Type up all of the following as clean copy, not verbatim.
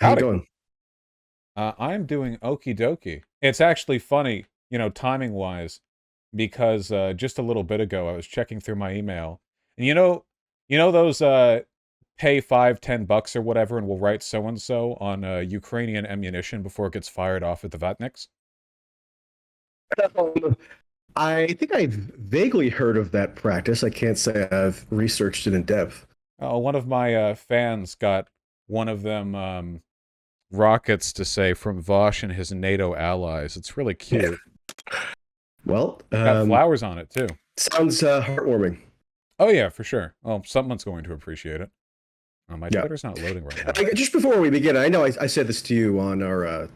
How you Howdy. doing? I'm doing okie dokie. It's actually funny, timing wise, because just a little bit ago I was checking through my email, and those pay 5, 10 bucks or whatever, and we'll write so and so on Ukrainian ammunition before it gets fired off at the Vatniks. Um, I think I've vaguely heard of that practice. I can't say I've researched it in depth. One of my fans got one of them rockets to say from Vaush and his NATO allies. It's really cute. Well, Got flowers on it too. sounds heartwarming. Oh yeah, for sure. Oh, someone's going to appreciate it. Oh, my Yeah. Twitter's not loading right now. Just before we begin, I know I said this to you on our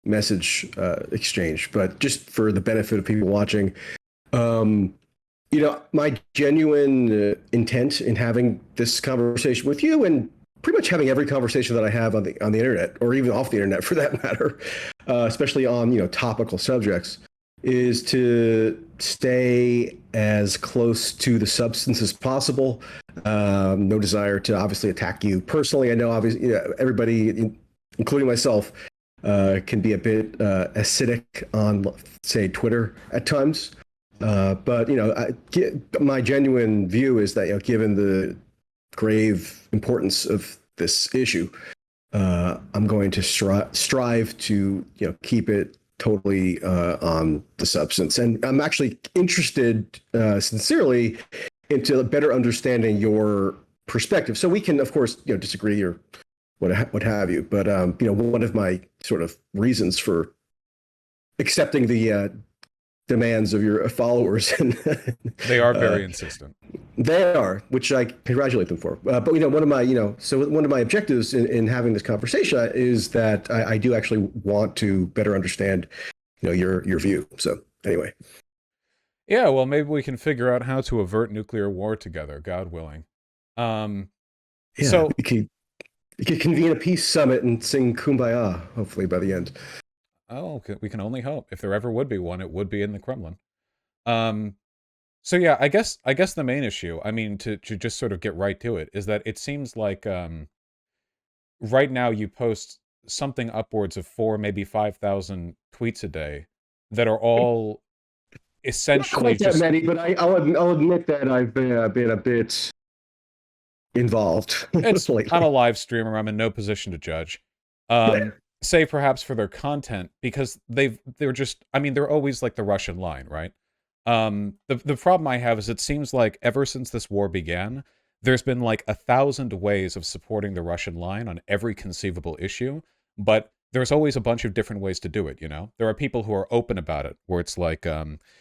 message exchange, but just for the benefit of people watching, um, my genuine intent in having this conversation with you and pretty much having every conversation that I have on the internet or even off the internet for that matter, especially on topical subjects, is to stay as close to the substance as possible. No desire to obviously attack you personally. I know obviously everybody, including myself, can be a bit acidic on, say, Twitter at times. But my genuine view is that given the grave importance of this issue, I'm going to strive to keep it totally on the substance, and I'm actually interested sincerely into better understanding your perspective. So we can, of course, disagree or what have you. But one of my sort of reasons for accepting the demands of your followers and They are very insistent. they are, which I congratulate them for. But one of my one of my objectives in having this conversation is that I do actually want to better understand your view. So anyway. Yeah, well, maybe we can figure out how to avert nuclear war together, God willing. Um, Yeah, so we could convene a peace summit and sing Kumbaya, hopefully by the end. we can only hope. If there ever would be one, it would be in the Kremlin. Um, so yeah, I guess the main issue, I mean, to just sort of get right to it, is that it seems like right now you post something upwards of 4, maybe 5,000 tweets a day that are all Not essentially quite that just many, but I'll admit that I've been a bit involved it's I'm a lately. live streamer. I'm in no position to judge. Say perhaps for their content because they're just I mean they're always like the Russian line, right? The problem I have is it seems like ever since this war began, there's been like 1,000 ways of supporting the Russian line on every conceivable issue, but there's always a bunch of different ways to do it. There are people who are open about it, where it's like,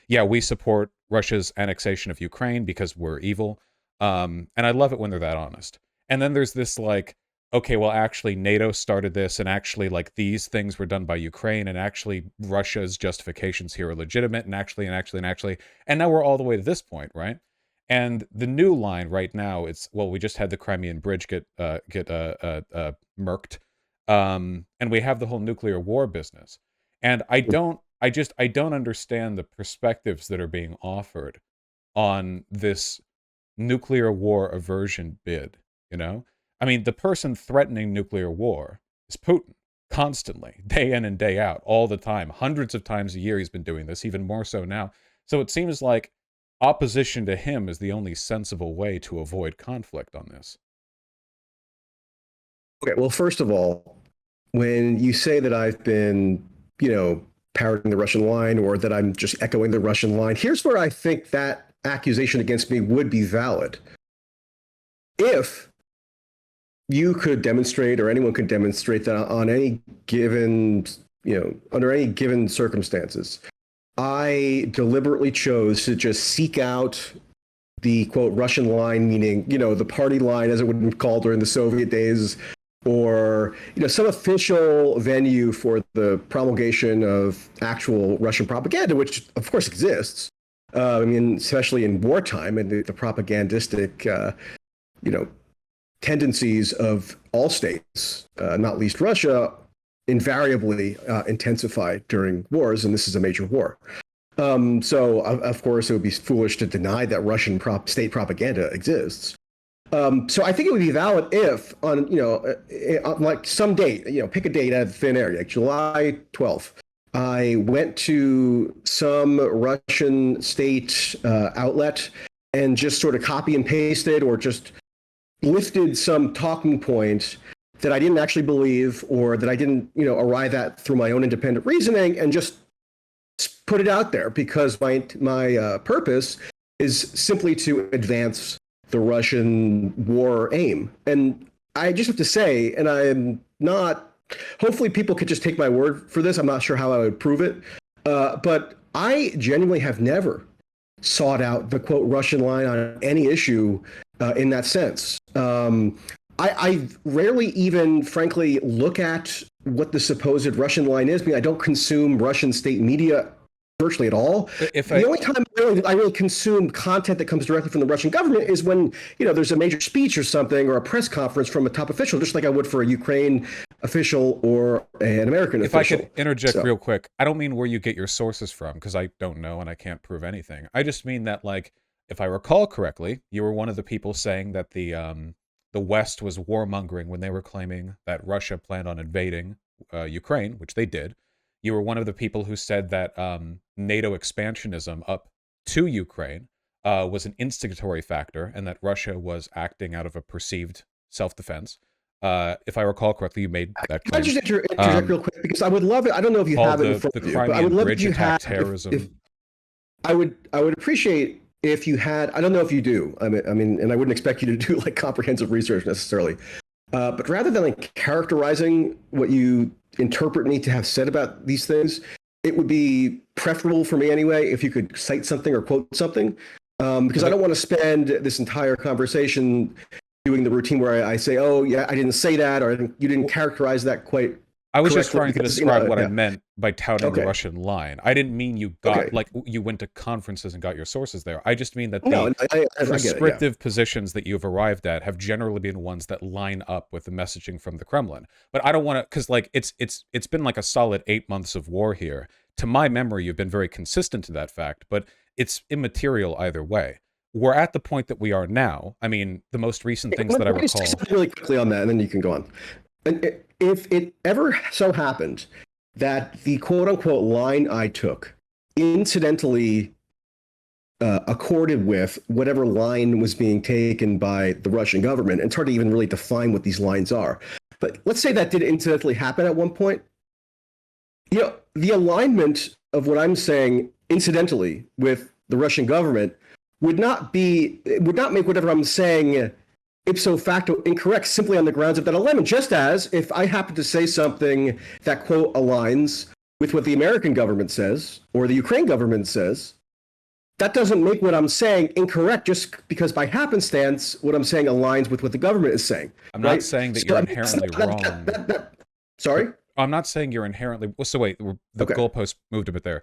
yeah, we support Russia's annexation of Ukraine because we're evil. And I love it when they're that honest. And then there's this like, okay, well, actually, NATO started this, and actually, like, these things were done by Ukraine, and actually, Russia's justifications here are legitimate, and now we're all the way to this point, right? And the new line right now is, well, we just had the Crimean Bridge get murked, and we have the whole nuclear war business, and I don't understand the perspectives that are being offered on this nuclear war aversion bid, you know? I mean, the person threatening nuclear war is Putin constantly, day in and day out, all the time. Hundreds of times a year he's been doing this, even more so now. So it seems like opposition to him is the only sensible way to avoid conflict on this. Okay, well, first of all, when you say that I've been, parroting the Russian line or that I'm just echoing the Russian line, here's where I think that accusation against me would be valid. If you could demonstrate or anyone could demonstrate that on any given, under any given circumstances, I deliberately chose to just seek out the quote Russian line, meaning, the party line as it would be called during the Soviet days, or some official venue for the promulgation of actual Russian propaganda, which of course exists. I mean, especially in wartime and the propagandistic, tendencies of all states, not least Russia, invariably intensify during wars, and this is a major war. So, of course, it would be foolish to deny that Russian state propaganda exists. So I think it would be valid if on, on like some date, pick a date out of thin air, like July 12th. I went to some Russian state outlet and just sort of copy and pasted or just lifted some talking point that I didn't actually believe or that I didn't, arrive at through my own independent reasoning and just put it out there because my purpose is simply to advance the Russian war aim. And I just have to say, and I'm not, hopefully people could just take my word for this. I'm not sure how I would prove it. But I genuinely have never sought out the quote Russian line on any issue in that sense. I rarely even, frankly, look at what the supposed Russian line is. I mean, I don't consume Russian state media virtually at all. The only time I really consume content that comes directly from the Russian government is when, there's a major speech or something or a press conference from a top official, just like I would for a Ukraine official or an American official. If I could interject real quick, I don't mean where you get your sources from, because I don't know and I can't prove anything. I just mean that, like, if I recall correctly, you were one of the people saying that the West was warmongering when they were claiming that Russia planned on invading Ukraine, which they did. You were one of the people who said that NATO expansionism up to Ukraine was an instigatory factor and that Russia was acting out of a perceived self-defense. If I recall correctly, you made that claim. Can I just interject real quick? Because I would love it. I don't know if you have it in front of you, but I would love if you had terrorism. I would appreciate if you had, I don't know if you do. I mean, and I wouldn't expect you to do like comprehensive research necessarily. But rather than like characterizing what you interpret me to have said about these things, it would be preferable for me anyway if you could cite something or quote something, because I don't want to spend this entire conversation doing the routine where I say, oh yeah, I didn't say that, or you didn't characterize that quite. I was just trying to describe what I meant by touting the Russian line. I didn't mean you got like you went to conferences and got your sources there. I just mean that the prescriptive positions that you've arrived at have generally been ones that line up with the messaging from the Kremlin. But I don't want to, because like it's been like a solid 8 months of war here. To my memory, you've been very consistent to that fact, but it's immaterial either way. We're at the point that we are now. I mean, the most recent things that I recall. Really quickly on that, and then you can go on. And if it ever so happened that the quote-unquote line I took incidentally accorded with whatever line was being taken by the Russian government, and it's hard to even really define what these lines are, but let's say that did incidentally happen at one point, the alignment of what I'm saying incidentally with the Russian government would not make whatever I'm saying ipso facto incorrect simply on the grounds of that alignment. Just as if I happen to say something that quote aligns with what the American government says or the Ukraine government says, that doesn't make what I'm saying incorrect just because by happenstance what I'm saying aligns with what the government is saying. I'm not saying that you're inherently wrong. Sorry? I'm not saying you're inherently... So wait, the goalpost moved a bit there.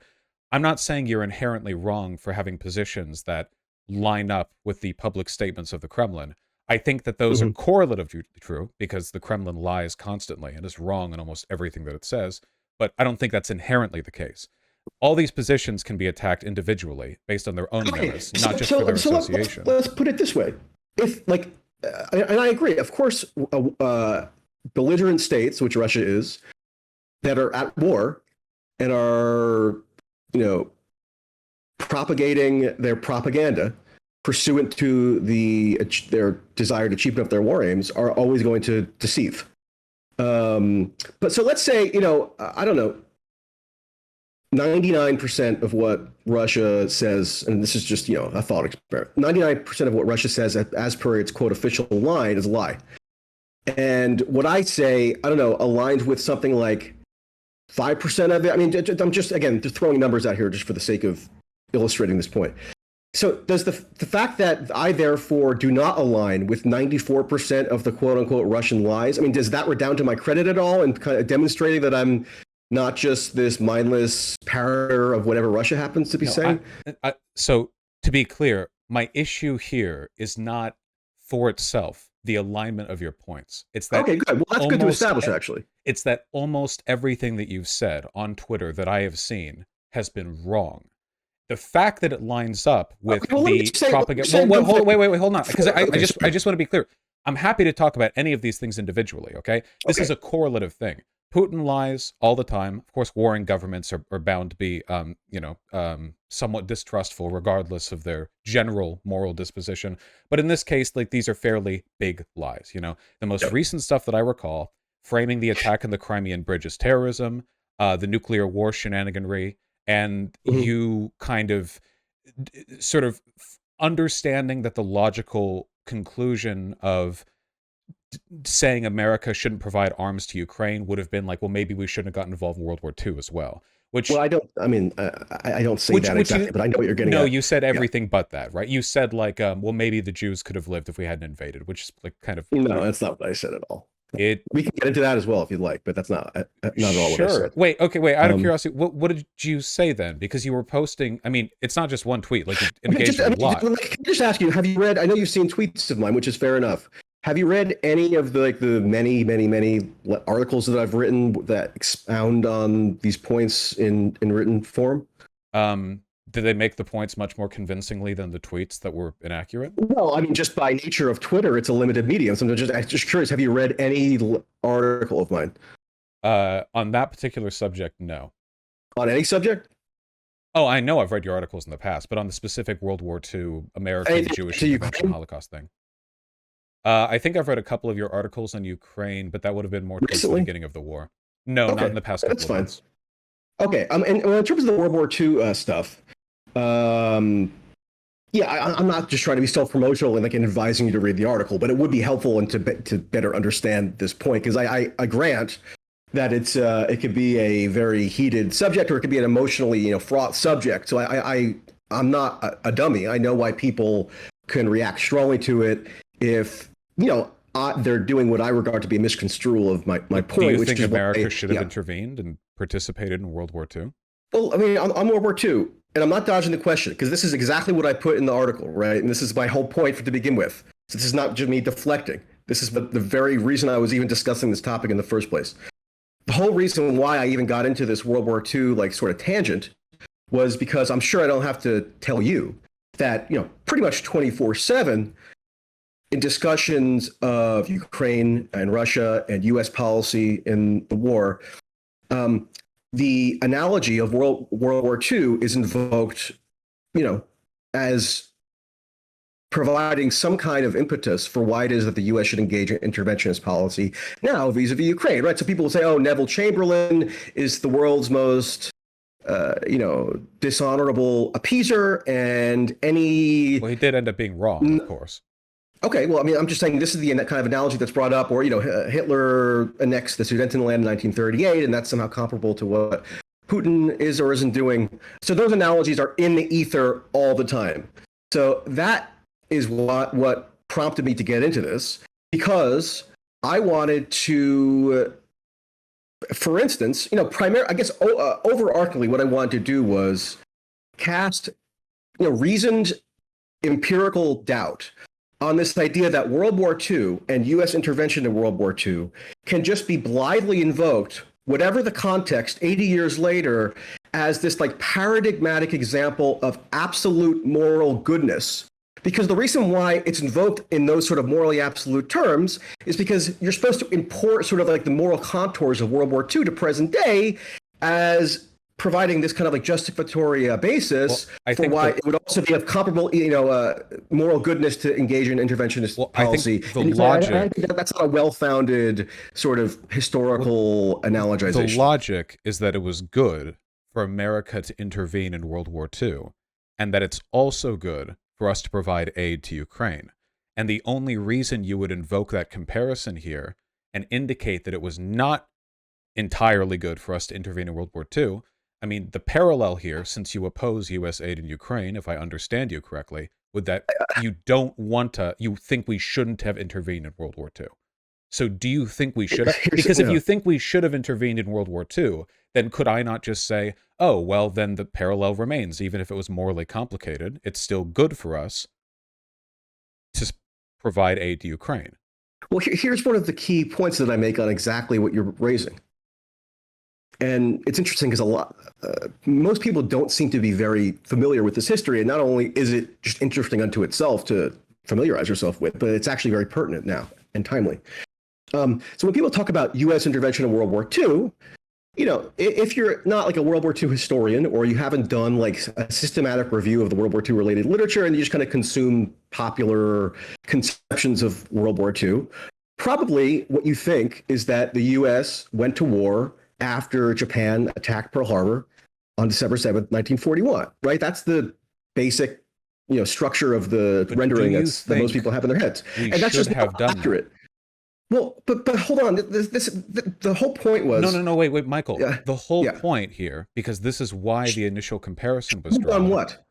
I'm not saying you're inherently wrong for having positions that line up with the public statements of the Kremlin. I think that those are correlatively true because the Kremlin lies constantly and is wrong in almost everything that it says, but I don't think that's inherently the case. All these positions can be attacked individually based on their own merits, not just for their association. Let's put it this way. If, like, and I agree, of course, belligerent states, which Russia is, that are at war and are, propagating their propaganda pursuant to their desire to cheapen up their war aims are always going to deceive. But so let's say, I don't know, 99% of what Russia says, and this is just, a thought experiment, 99% of what Russia says as per its quote official line is a lie. And what I say, I don't know, aligns with something like 5% of it. I mean, I'm just throwing numbers out here just for the sake of illustrating this point. So does the fact that I therefore do not align with 94% of the quote unquote Russian lies, I mean, does that redound to my credit at all and kind of demonstrating that I'm not just this mindless parroter of whatever Russia happens to be saying? So to be clear, my issue here is not for itself the alignment of your points. It's that okay, good. Well, that's good to establish, actually. It's that almost everything that you've said on Twitter that I have seen has been wrong. The fact that it lines up with well, the propaganda. Wait, hold on, because I just want to be clear. I'm happy to talk about any of these things individually. Okay, this is a correlative thing. Putin lies all the time. Of course, warring governments are bound to be, somewhat distrustful, regardless of their general moral disposition. But in this case, like, these are fairly big lies. You know, the most recent stuff that I recall, framing the attack on the Crimean Bridge as terrorism, the nuclear war shenaniganry, and you kind of sort of understanding that the logical conclusion of saying America shouldn't provide arms to Ukraine would have been like, well, maybe we shouldn't have gotten involved in World War II as well. Which, well, I don't say that exactly, but I know what you're getting at. No, you said everything but that, right? You said like, well, maybe the Jews could have lived if we hadn't invaded, which is like kind of... No, that's not what I said at all. We can get into that as well if you'd like, but that's not at all what I said. Wait, out of curiosity, what did you say then? Because you were posting, I mean, it's not just one tweet, like, you engaged a lot. Can I just ask you, have you read, I know you've seen tweets of mine, which is fair enough. Have you read any of the many articles that I've written that expound on these points in written form? Did they make the points much more convincingly than the tweets that were inaccurate? No, I mean, just by nature of Twitter, it's a limited medium. So I'm just curious, have you read any article of mine? On that particular subject, no. On any subject? Oh, I know I've read your articles in the past, but on the specific World War II American Jewish intervention Holocaust thing. I think I've read a couple of your articles on Ukraine, but that would have been more towards the beginning of the war. No, not in the past couple of months. Okay, and in terms of the World War II stuff, I'm not just trying to be self-promotional and like advising you to read the article, but it would be helpful and to better understand this point, because I grant that it could be a very heated subject, or it could be an emotionally fraught subject. So I'm not a dummy. I know why people can react strongly to it if they're doing what I regard to be a misconstrual of my point. Do you think America should have intervened and participated in World War II? Well, I mean, on World War II, and I'm not dodging the question, because this is exactly what I put in the article, right? And this is my whole point to begin with. So this is not just me deflecting. This is the very reason I was even discussing this topic in the first place. The whole reason why I even got into this World War II sort of tangent was because I'm sure I don't have to tell you that pretty much 24/7 in discussions of Ukraine and Russia and U.S. policy in the war, the analogy of World War II is invoked, as providing some kind of impetus for why it is that the U.S. should engage in interventionist policy now vis-a-vis Ukraine, right? So people will say, oh, Neville Chamberlain is the world's most dishonorable appeaser, and well, he did end up being wrong, of course. Okay, well, I mean, I'm just saying this is the kind of analogy that's brought up, or, Hitler annexed the Sudetenland in 1938, and that's somehow comparable to what Putin is or isn't doing. So those analogies are in the ether all the time. So that is what prompted me to get into this, because I wanted to, for instance, overarchingly, what I wanted to do was cast, reasoned empirical doubt on this idea that World War II and U.S. intervention in World War II can just be blithely invoked, whatever the context, 80 years later, as this paradigmatic example of absolute moral goodness. Because the reason why it's invoked in those sort of morally absolute terms is because you're supposed to import sort of the moral contours of World War II to present day as providing this kind of justificatory basis for why it would also be of comparable, moral goodness to engage in interventionist policy. I think I think that's not a well-founded sort of historical analogization. The logic is that it was good for America to intervene in World War II, and that it's also good for us to provide aid to Ukraine. And the only reason you would invoke that comparison here and indicate that it was not entirely good for us to intervene in World War II, I mean, the parallel here, since you oppose U.S. aid in Ukraine, if I understand you correctly, would that you think we shouldn't have intervened in World War II. So do you think we should have? Because if you think we should have intervened in World War II, then could I not just say, oh, well, then the parallel remains. Even if it was morally complicated, it's still good for us to provide aid to Ukraine. Well, here's one of the key points that I make on exactly what you're raising. And it's interesting because most people don't seem to be very familiar with this history. And not only is it just interesting unto itself to familiarize yourself with, but it's actually very pertinent now and timely. So when people talk about U.S. intervention in World War II, if you're not like a World War II historian, or you haven't done like a systematic review of the World War II related literature, and you just kind of consume popular conceptions of World War II, probably what you think is that the U.S. went to war after Japan attacked Pearl Harbor on December 7th, 1941, right? That's the basic, structure of the rendering that most people have in their heads. And that's just not accurate. Well, but hold on. The whole point was... No, wait, Michael. The whole point here, because this is why the initial comparison was drawn. Hold on, what?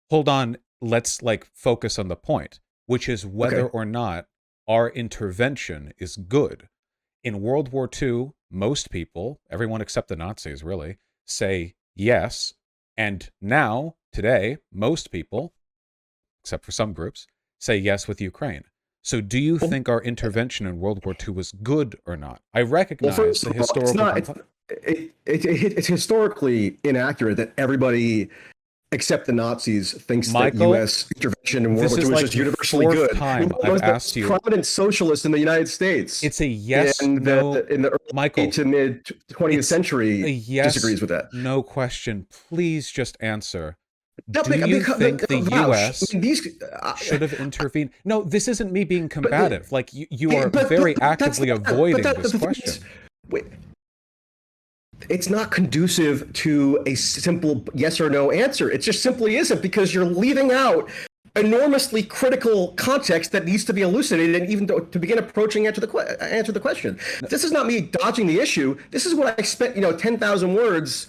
Hold on. Let's focus on the point, which is whether or not our intervention is good. In World War II, most people, everyone except the Nazis really, say yes. And now, today, most people, except for some groups, say yes with Ukraine. So do you think our intervention in World War II was good or not? I recognize the historical... It's historically inaccurate that everybody except the Nazis thinks that U.S. intervention in World War II was just universally good. Time I've asked you. Prominent socialist in the United States. It's a yes, in the early to mid 20th century disagrees with that. No question. Please just answer. Do you think the U.S. should have intervened? No, this isn't me being combative. You are very actively avoiding this question. It's not conducive to a simple yes or no answer. It just simply isn't, because you're leaving out enormously critical context that needs to be elucidated, and even to begin approaching answer the question. This is not me dodging the issue. This is what I spent 10,000 words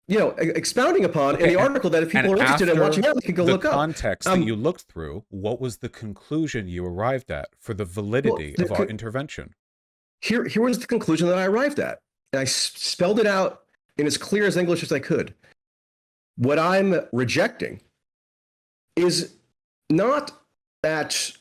expounding upon in the article, that if people are interested in watching out, they can go look up. The context that you looked through, what was the conclusion you arrived at for the validity of our intervention? Here was the conclusion that I arrived at. And I spelled it out in as clear as English as I could. What I'm rejecting is not that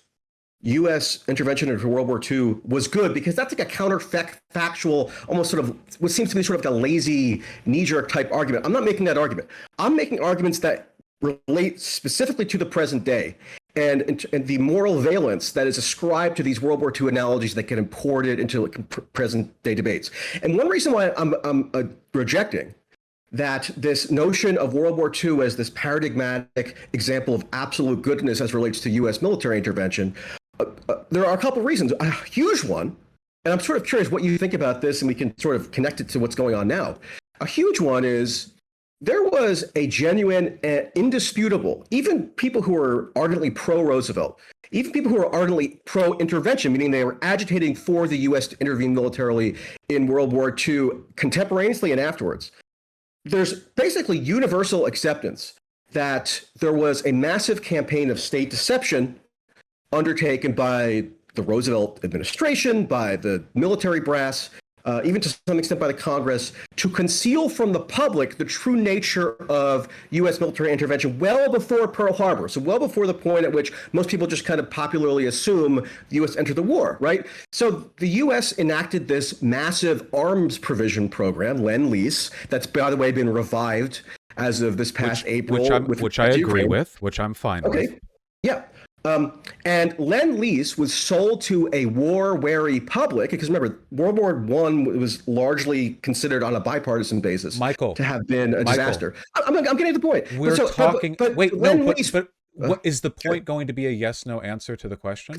U.S. intervention into World War II was good, because that's like a counterfactual, almost sort of what seems to be sort of like a lazy, knee-jerk type argument. I'm not making that argument. I'm making arguments that relate specifically to the present day and the moral valence that is ascribed to these World War II analogies that get imported into present day debates. And one reason why I'm rejecting that this notion of World War II as this paradigmatic example of absolute goodness as relates to U.S. military intervention, there are a couple of reasons. A huge one, and I'm sort of curious what you think about this, and we can sort of connect it to what's going on now. A huge one is there was a genuine and indisputable, even people who were ardently pro-Roosevelt, even people who were ardently pro-intervention, meaning they were agitating for the U.S. to intervene militarily in World War II contemporaneously and afterwards. There's basically universal acceptance that there was a massive campaign of state deception undertaken by the Roosevelt administration, by the military brass, even to some extent by the Congress, to conceal from the public the true nature of U.S. military intervention well before Pearl Harbor. So well before the point at which most people just kind of popularly assume the U.S. entered the war, right? So the U.S. enacted this massive arms provision program, Lend-Lease, that's, by the way, been revived as of this past April. Which I agree with, which I'm fine with. Yeah. And Lend-Lease was sold to a war-wary public, because remember, World War I was largely considered on a bipartisan basis to have been a disaster. I'm getting to the point. We're talking. But what is the point going to be a yes/no answer to the question?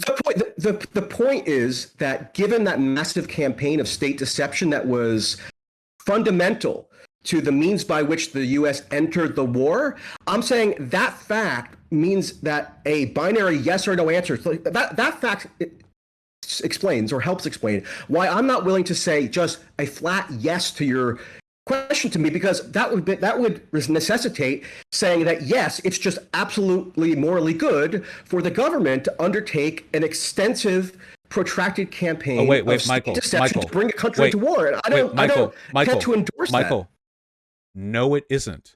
The point is that given that massive campaign of state deception that was fundamental to the means by which the U.S. entered the war, I'm saying that fact means that a binary yes or no answer, that fact explains or helps explain why I'm not willing to say just a flat yes to your question to me, because that would necessitate saying that yes, it's just absolutely morally good for the government to undertake an extensive, protracted campaign of Michael, deception to bring a country to war. And I don't tend to endorse that. No, it isn't.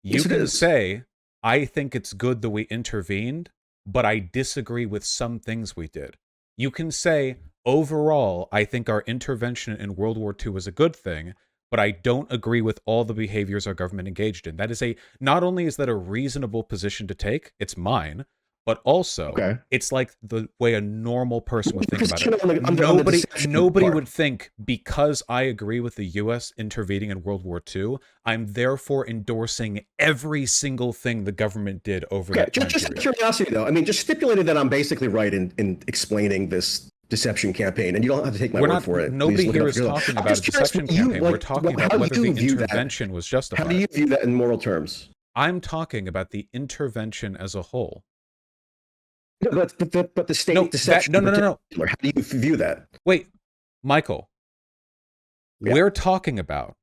You can say, I think it's good that we intervened, but I disagree with some things we did. You can say, overall, I think our intervention in World War II was a good thing, but I don't agree with all the behaviors our government engaged in. That is not only is that a reasonable position to take, it's mine, but also it's like the way a normal person would think about it. Nobody would think because I agree with the U.S. intervening in World War II, I'm therefore endorsing every single thing the government did over that time just curiosity, though. I mean, just stipulated that I'm basically right in explaining this deception campaign, and you don't have to take my word for it. Nobody here is talking about a deception campaign. We're talking about whether the intervention was justified. How do you view that in moral terms? I'm talking about the intervention as a whole. No, but the state deception. No. How do you view that? Wait, Michael. Yeah. We're talking about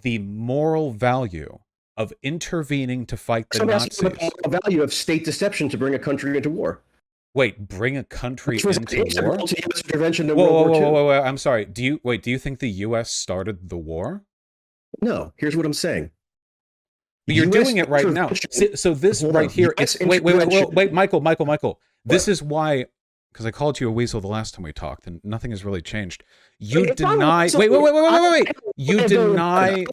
the moral value of intervening to fight the Nazis. The moral value of state deception to bring a country into war. Wait, bring a country into war? Whoa, I'm sorry. Do you think the U.S. started the war? No. Here's what I'm saying. But you're doing it right now. So this right here, wait, Michael. This is why, because I called you a weasel the last time we talked, and nothing has really changed. You deny. Wait. You deny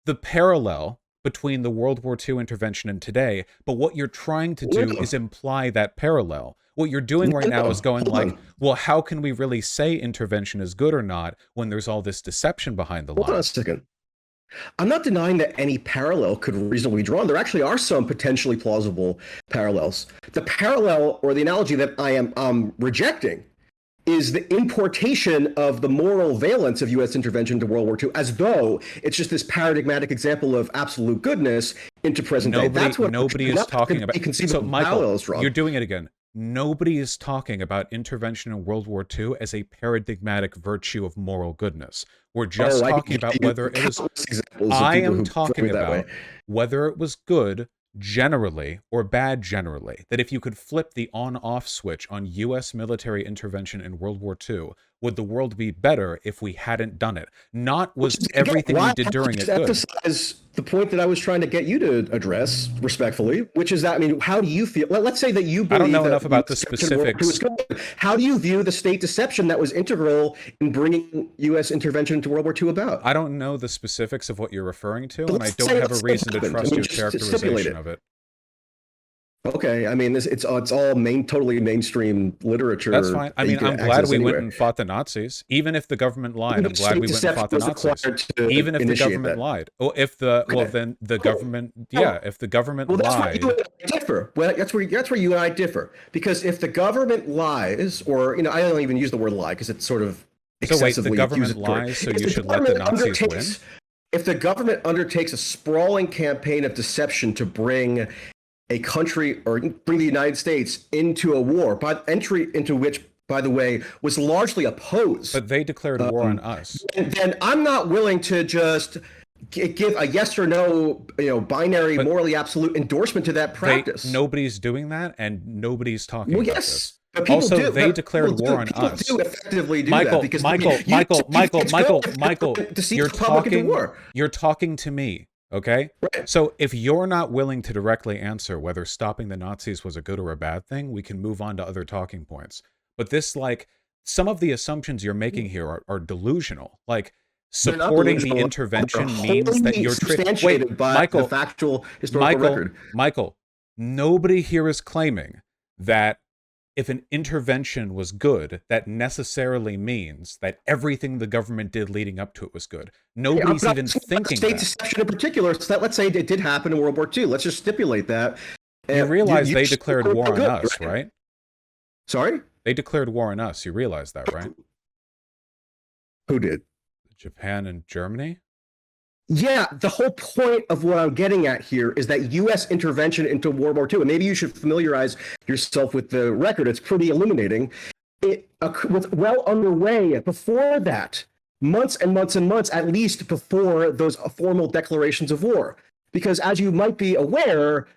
the parallel between the World War II intervention and today, but what you're trying to do is imply that parallel. What you're doing right now is going like, well, how can we really say intervention is good or not when there's all this deception behind the line? Hold on a second. I'm not denying that any parallel could reasonably be drawn. There actually are some potentially plausible parallels. The parallel or the analogy that I am rejecting is the importation of the moral valence of U.S. intervention to World War II, as though it's just this paradigmatic example of absolute goodness into present day. That's what nobody is talking about. So, Michael, you're doing it again. Nobody is talking about intervention in World War II as a paradigmatic virtue of moral goodness. We're just talking about whether it was. I am talking about whether it was good generally or bad generally. That if you could flip the on-off switch on U.S. military intervention in World War II, would the world be better if we hadn't done it? Not was everything we did during it good. Emphasize the point that I was trying to get you to address respectfully, which is that, I mean, how do you feel? Let's say that you believe I don't know enough about the specifics. How do you view the state deception that was integral in bringing U.S. intervention into World War II about? I don't know the specifics of what you're referring to, and I don't have a reason to trust your characterization of it. Okay, I mean, it's all totally mainstream literature. That's fine. I mean, I'm glad we went and fought the Nazis. Even if the government lied, I'm glad we went and fought the Nazis. Even if the government lied. Well, if then the government, if the government lied. That's where you and I differ. Because if the government lies, or I don't even use the word lie because it's sort of excessively. So wait, the government lies, so you should let the Nazis win? If the government undertakes a sprawling campaign of deception to bring a country or bring the United States into a war, entry into which, by the way, was largely opposed. But they declared war on us. And then I'm not willing to just give a yes or no, binary, morally absolute endorsement to that practice. Nobody's doing that, and nobody's talking about this. But also, they declared war on us. People do effectively do Michael, that because Michael, you're talking to me. Okay? Right. So if you're not willing to directly answer whether stopping the Nazis was a good or a bad thing, we can move on to other talking points. But some of the assumptions you're making here are delusional. Like, supporting the intervention means that you're substantiated by the factual historical record. Michael, nobody here is claiming that if an intervention was good, that necessarily means that everything the government did leading up to it was good. Nobody's even thinking state deception in particular. So let's say it did happen in World War II. Let's just stipulate that. You realize they declared war on us, right? Sorry? They declared war on us. You realize that, right? Who did? Japan and Germany? Yeah, the whole point of what I'm getting at here is that U.S. intervention into World War II, and maybe you should familiarize yourself with the record. It's pretty illuminating. It was well underway before that, months and months and months, at least before those formal declarations of war. Because as you might be aware,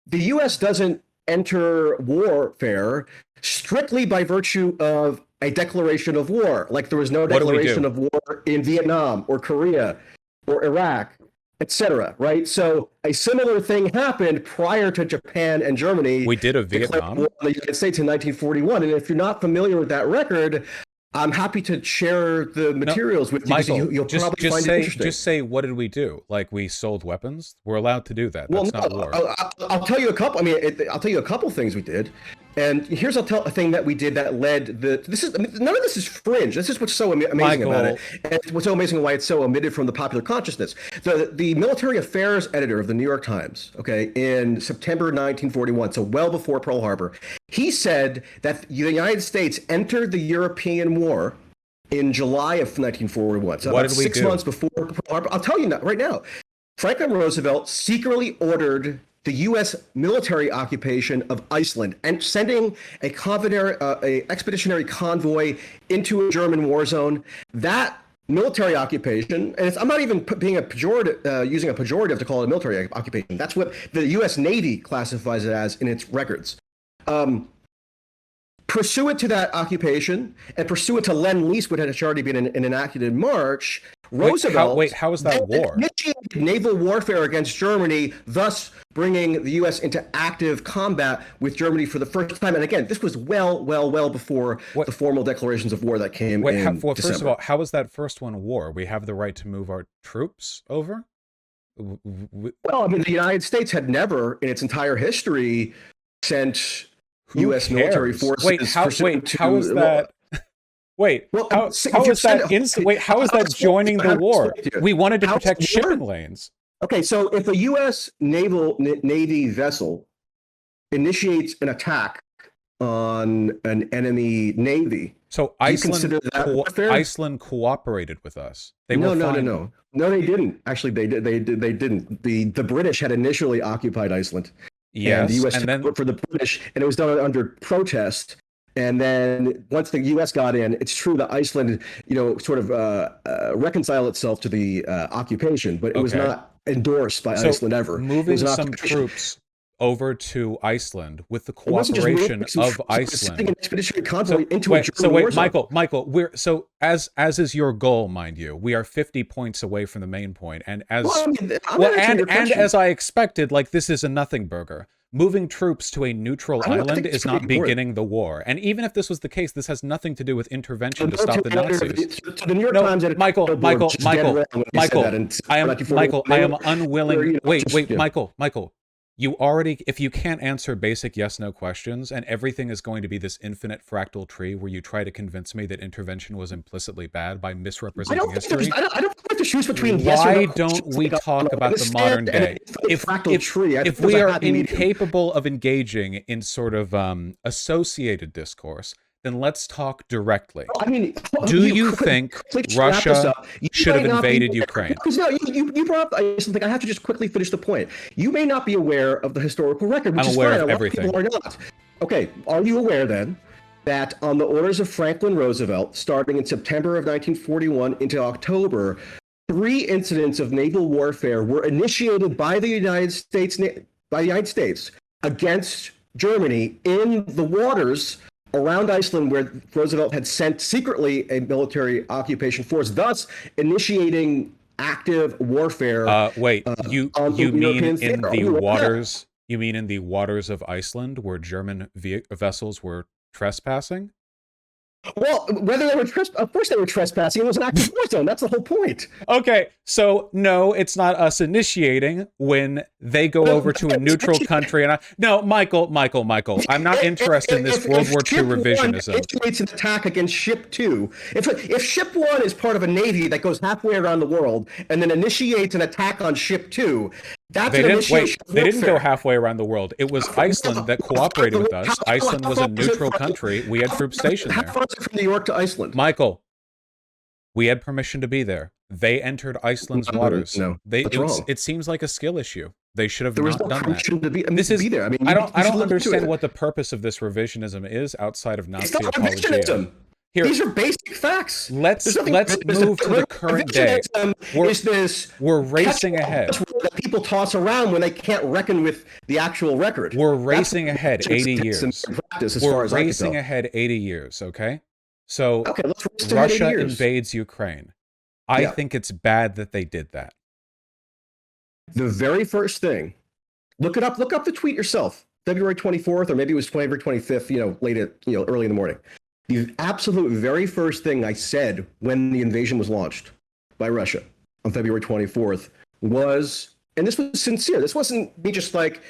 the U.S. doesn't enter warfare strictly by virtue of a declaration of war. Like there was no declaration of war in Vietnam or Korea or Iraq, etc. Right? So a similar thing happened prior to Japan and Germany. We did a Vietnam war in the United States in 1941. And if you're not familiar with that record, I'm happy to share the No, materials with you because Michael, you'll probably find it interesting. just say, what did we do? Like we sold weapons? We're allowed to do that. Well, That's no, not war. I'll tell you a couple. I mean, I'll tell you a couple things we did, and here's a thing that we did that led this is, I mean, none of this is fringe. This is what's so amazing about it, and what's so amazing why it's so omitted from the popular consciousness. The military affairs editor of the New York Times, okay, in September 1941, so well before Pearl Harbor, he said that the United States entered the European War in July of 1941. So what about did we 6 do? months before Pearl Harbor. I'll tell you right now. Franklin Roosevelt secretly ordered the U.S. military occupation of Iceland and sending a expeditionary convoy into a German war zone. That military occupation, and I'm not even being using a pejorative to call it a military occupation. That's what the U.S. Navy classifies it as in its records. Pursuant to that occupation and pursuant to Lend-Lease, which had already been enacted in March, Roosevelt how is that war? initiated naval warfare against Germany, thus bringing the U.S. into active combat with Germany for the first time. And again, this was well before the formal declarations of war that came in December. First of all, how was that first one war? We have the right to move our troops over? Well, I mean, the United States had never, in its entire history, sent U.S. military forces. How is that? Wait, how is that joining the war? We wanted to protect shipping lanes. Okay, so if a U.S. Navy vessel initiates an attack on an enemy navy, so Iceland cooperated with us. No, they didn't. Actually, they didn't. The British had initially occupied Iceland. Yes, and the U.S. took over for the British, and it was done under protest. And then once the U.S. got in, it's true that Iceland, sort of reconciled itself to the occupation, but it was not endorsed by Iceland ever. Moving some troops over to Iceland with the cooperation of Iceland. An expeditionary convoy into a German war zone. Michael, as is your goal, mind you, we are 50 points away from the main point, and as as I expected, like this is a nothing burger. Moving troops to a neutral island is not beginning the war. And even if this was the case, this has nothing to do with intervention to stop the Nazis. The New York Times Michael, I am unwilling. Wait, Michael. If you can't answer basic yes/no questions, and everything is going to be this infinite fractal tree where you try to convince me that intervention was implicitly bad by misrepresenting history. I don't have to choose between Why don't we talk about the modern day? If we are incapable of engaging in sort of associated discourse, then let's talk directly. I mean, do you think Russia should have invaded Ukraine? No, you brought up Iceland. I have to just quickly finish the point. You may not be aware of the historical record, which I'm aware of everything. A lot of people are not. Okay, are you aware then that on the orders of Franklin Roosevelt, starting in September of 1941 into October, 3 incidents of naval warfare were initiated by the United States against Germany in the waters around Iceland, where Roosevelt had sent secretly a military occupation force, thus initiating active warfare. You mean in the waters? You mean in the waters of Iceland, where German vessels were trespassing? Well, whether they were of course they were trespassing. It was an active war zone. That's the whole point. Okay, so no, it's not us initiating when they go over to a neutral country. No, Michael, I'm not interested in this World War II revisionism. It's an attack against Ship 2. If Ship 1 is part of a navy that goes halfway around the world and then initiates an attack on Ship 2, that's an initiation of warfare. They didn't go halfway around the world. It was Iceland that cooperated with us. Iceland was a neutral country. We had troops stationed there. How far is it from New York to Iceland? Michael, we had permission to be there. They entered Iceland's waters. No, that's wrong. It seems like a skill issue. They should have not done that. This is there. I mean, I don't understand what the purpose of this revisionism is outside of Nazi apologia. Here, these are basic facts. Let's move to the current day. We're racing ahead. That people toss around when they can't reckon with the actual record. We're racing ahead 80 years. We're racing ahead 80 years, okay? So Russia invades Ukraine. I think it's bad that they did that. The very first thing, look it up. Look up the tweet yourself. February 24th, or maybe it was February 25th. Early in the morning. The absolute very first thing I said when the invasion was launched by Russia on February 24th was, and this was sincere. This wasn't me just like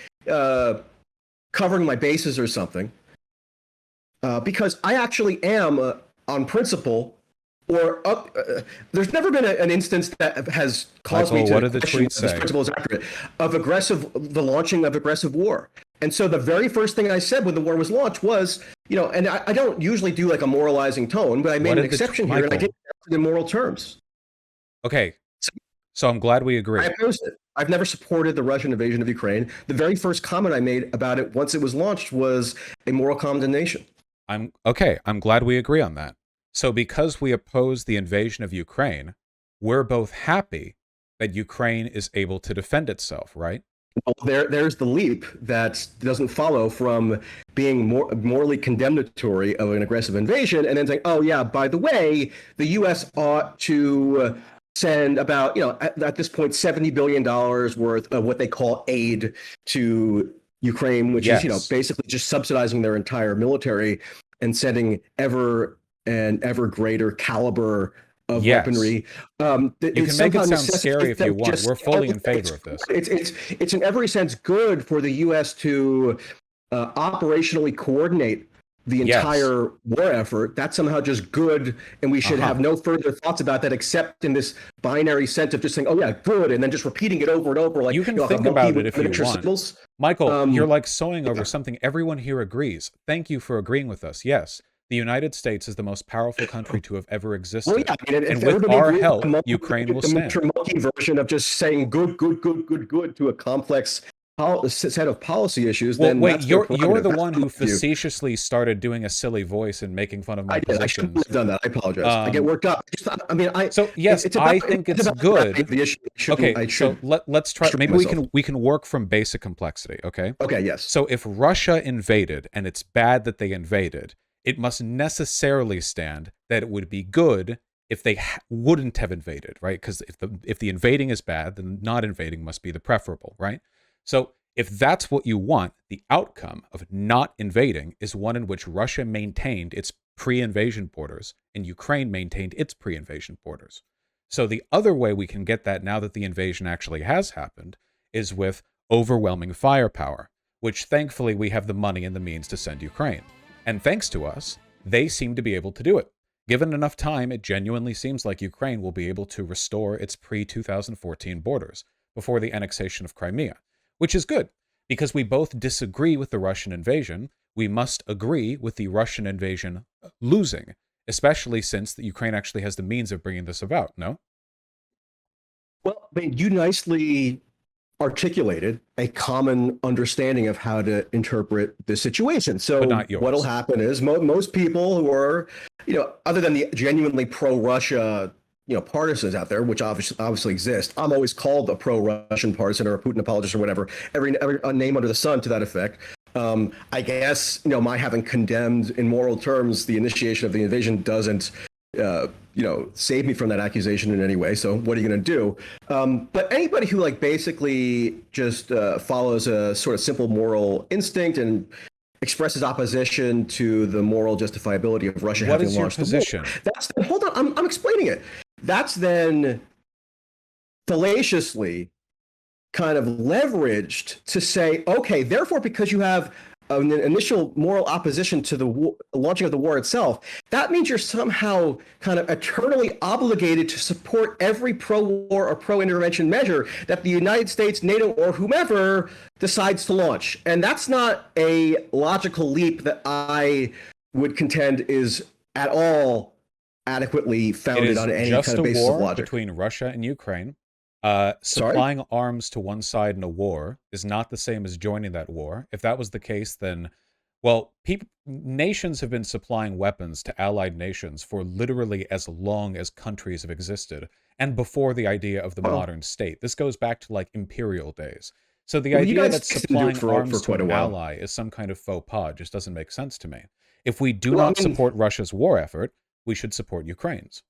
covering my bases or something, because I actually am on principle. There's never been an instance that has caused Michael, me to what did the question tweet whether this say? principle is accurate the launching of aggressive war. And so the very first thing I said when the war was launched was, and I don't usually do like a moralizing tone, but I made an exception here, and I did it in moral terms. Okay, so I'm glad we agree. I opposed it. I've never supported the Russian invasion of Ukraine. The very first comment I made about it once it was launched was a moral condemnation. I'm glad we agree on that. So because we oppose the invasion of Ukraine, we're both happy that Ukraine is able to defend itself, right? Well, there's the leap that doesn't follow from being morally condemnatory of an aggressive invasion and then saying, oh, yeah, by the way, the U.S. ought to send about, at this point, $70 billion worth of what they call aid to Ukraine, which is, basically just subsidizing their entire military and sending ever greater caliber of weaponry. You can make it sound scary if you want. We're fully in favor of this. It's in every sense good for the U.S. to operationally coordinate the entire war effort. That's somehow just good, and we should have no further thoughts about that except in this binary sense of just saying, oh yeah, good, and then just repeating it over and over. Like you can think about it if you want. Symbols. Michael, you're like sewing over something everyone here agrees. Thank you for agreeing with us. Yes. The United States is the most powerful country to have ever existed. Well, yeah, and with our help, Ukraine will stand. The monkey version of just saying good to a complex set of policy issues. Well, then wait, you're the one who facetiously started doing a silly voice and making fun of my positions. I shouldn't have done that. I apologize. I get worked up. So yes, I think it's good. The issue. Okay, so let's try. Maybe we can work from basic complexity. Okay. Okay. Yes. So if Russia invaded, and it's bad that they invaded, it must necessarily stand that it would be good if they wouldn't have invaded, right? Because if the invading is bad, then not invading must be the preferable, right? So if that's what you want, the outcome of not invading is one in which Russia maintained its pre-invasion borders and Ukraine maintained its pre-invasion borders. So the other way we can get that now that the invasion actually has happened is with overwhelming firepower, which thankfully we have the money and the means to send Ukraine. And thanks to us, they seem to be able to do it. Given enough time, it genuinely seems like Ukraine will be able to restore its pre-2014 borders before the annexation of Crimea, which is good, because we both disagree with the Russian invasion. We must agree with the Russian invasion losing, especially since the Ukraine actually has the means of bringing this about, no? Well, I mean, you nicely articulated a common understanding of how to interpret the situation. So what'll happen is most people who are, other than the genuinely pro-Russia, partisans out there, which obviously exist. I'm always called a pro-Russian partisan or a Putin apologist or whatever, every name under the sun to that effect. I guess, my having condemned in moral terms the initiation of the invasion doesn't save me from that accusation in any way. So what are you going to do? But anybody who basically just follows a sort of simple moral instinct and expresses opposition to the moral justifiability of Russia having launched the war. What is your position? Hold on, I'm explaining it. That's then fallaciously kind of leveraged to say, okay, therefore, because you have an initial moral opposition to the launching of the war itself, that means you're somehow kind of eternally obligated to support every pro-war or pro-intervention measure that the United States, NATO, or whomever decides to launch. And that's not a logical leap that I would contend is at all adequately founded on any kind of basis of logic. Between Russia and Ukraine. Supplying arms to one side in a war is not the same as joining that war. If that was the case, then, well, nations have been supplying weapons to allied nations for literally as long as countries have existed, and before the idea of the modern state. This goes back to imperial days. So the idea that supplying arms to an ally is some kind of faux pas just doesn't make sense to me. If we do not support Russia's war effort, we should support Ukraine's.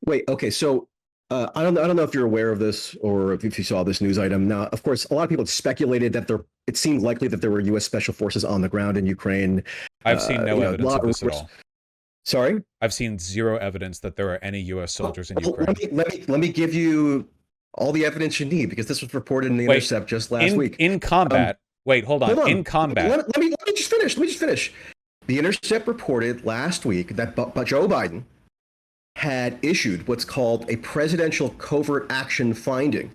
Wait, okay, so I don't know if you're aware of this or if you saw this news item. Now, of course, a lot of people speculated that it seemed likely that there were U.S. special forces on the ground in Ukraine. I've seen no evidence of this at all. Sorry. I've seen zero evidence that there are any U.S. soldiers in Well, Ukraine. let me give you all the evidence you need, because this was reported in the Wait, Intercept just last week. in combat. Wait, hold on. Hold on. In combat. Let me just finish. Let me just finish. The Intercept reported last week that Joe Biden had issued what's called a presidential covert action finding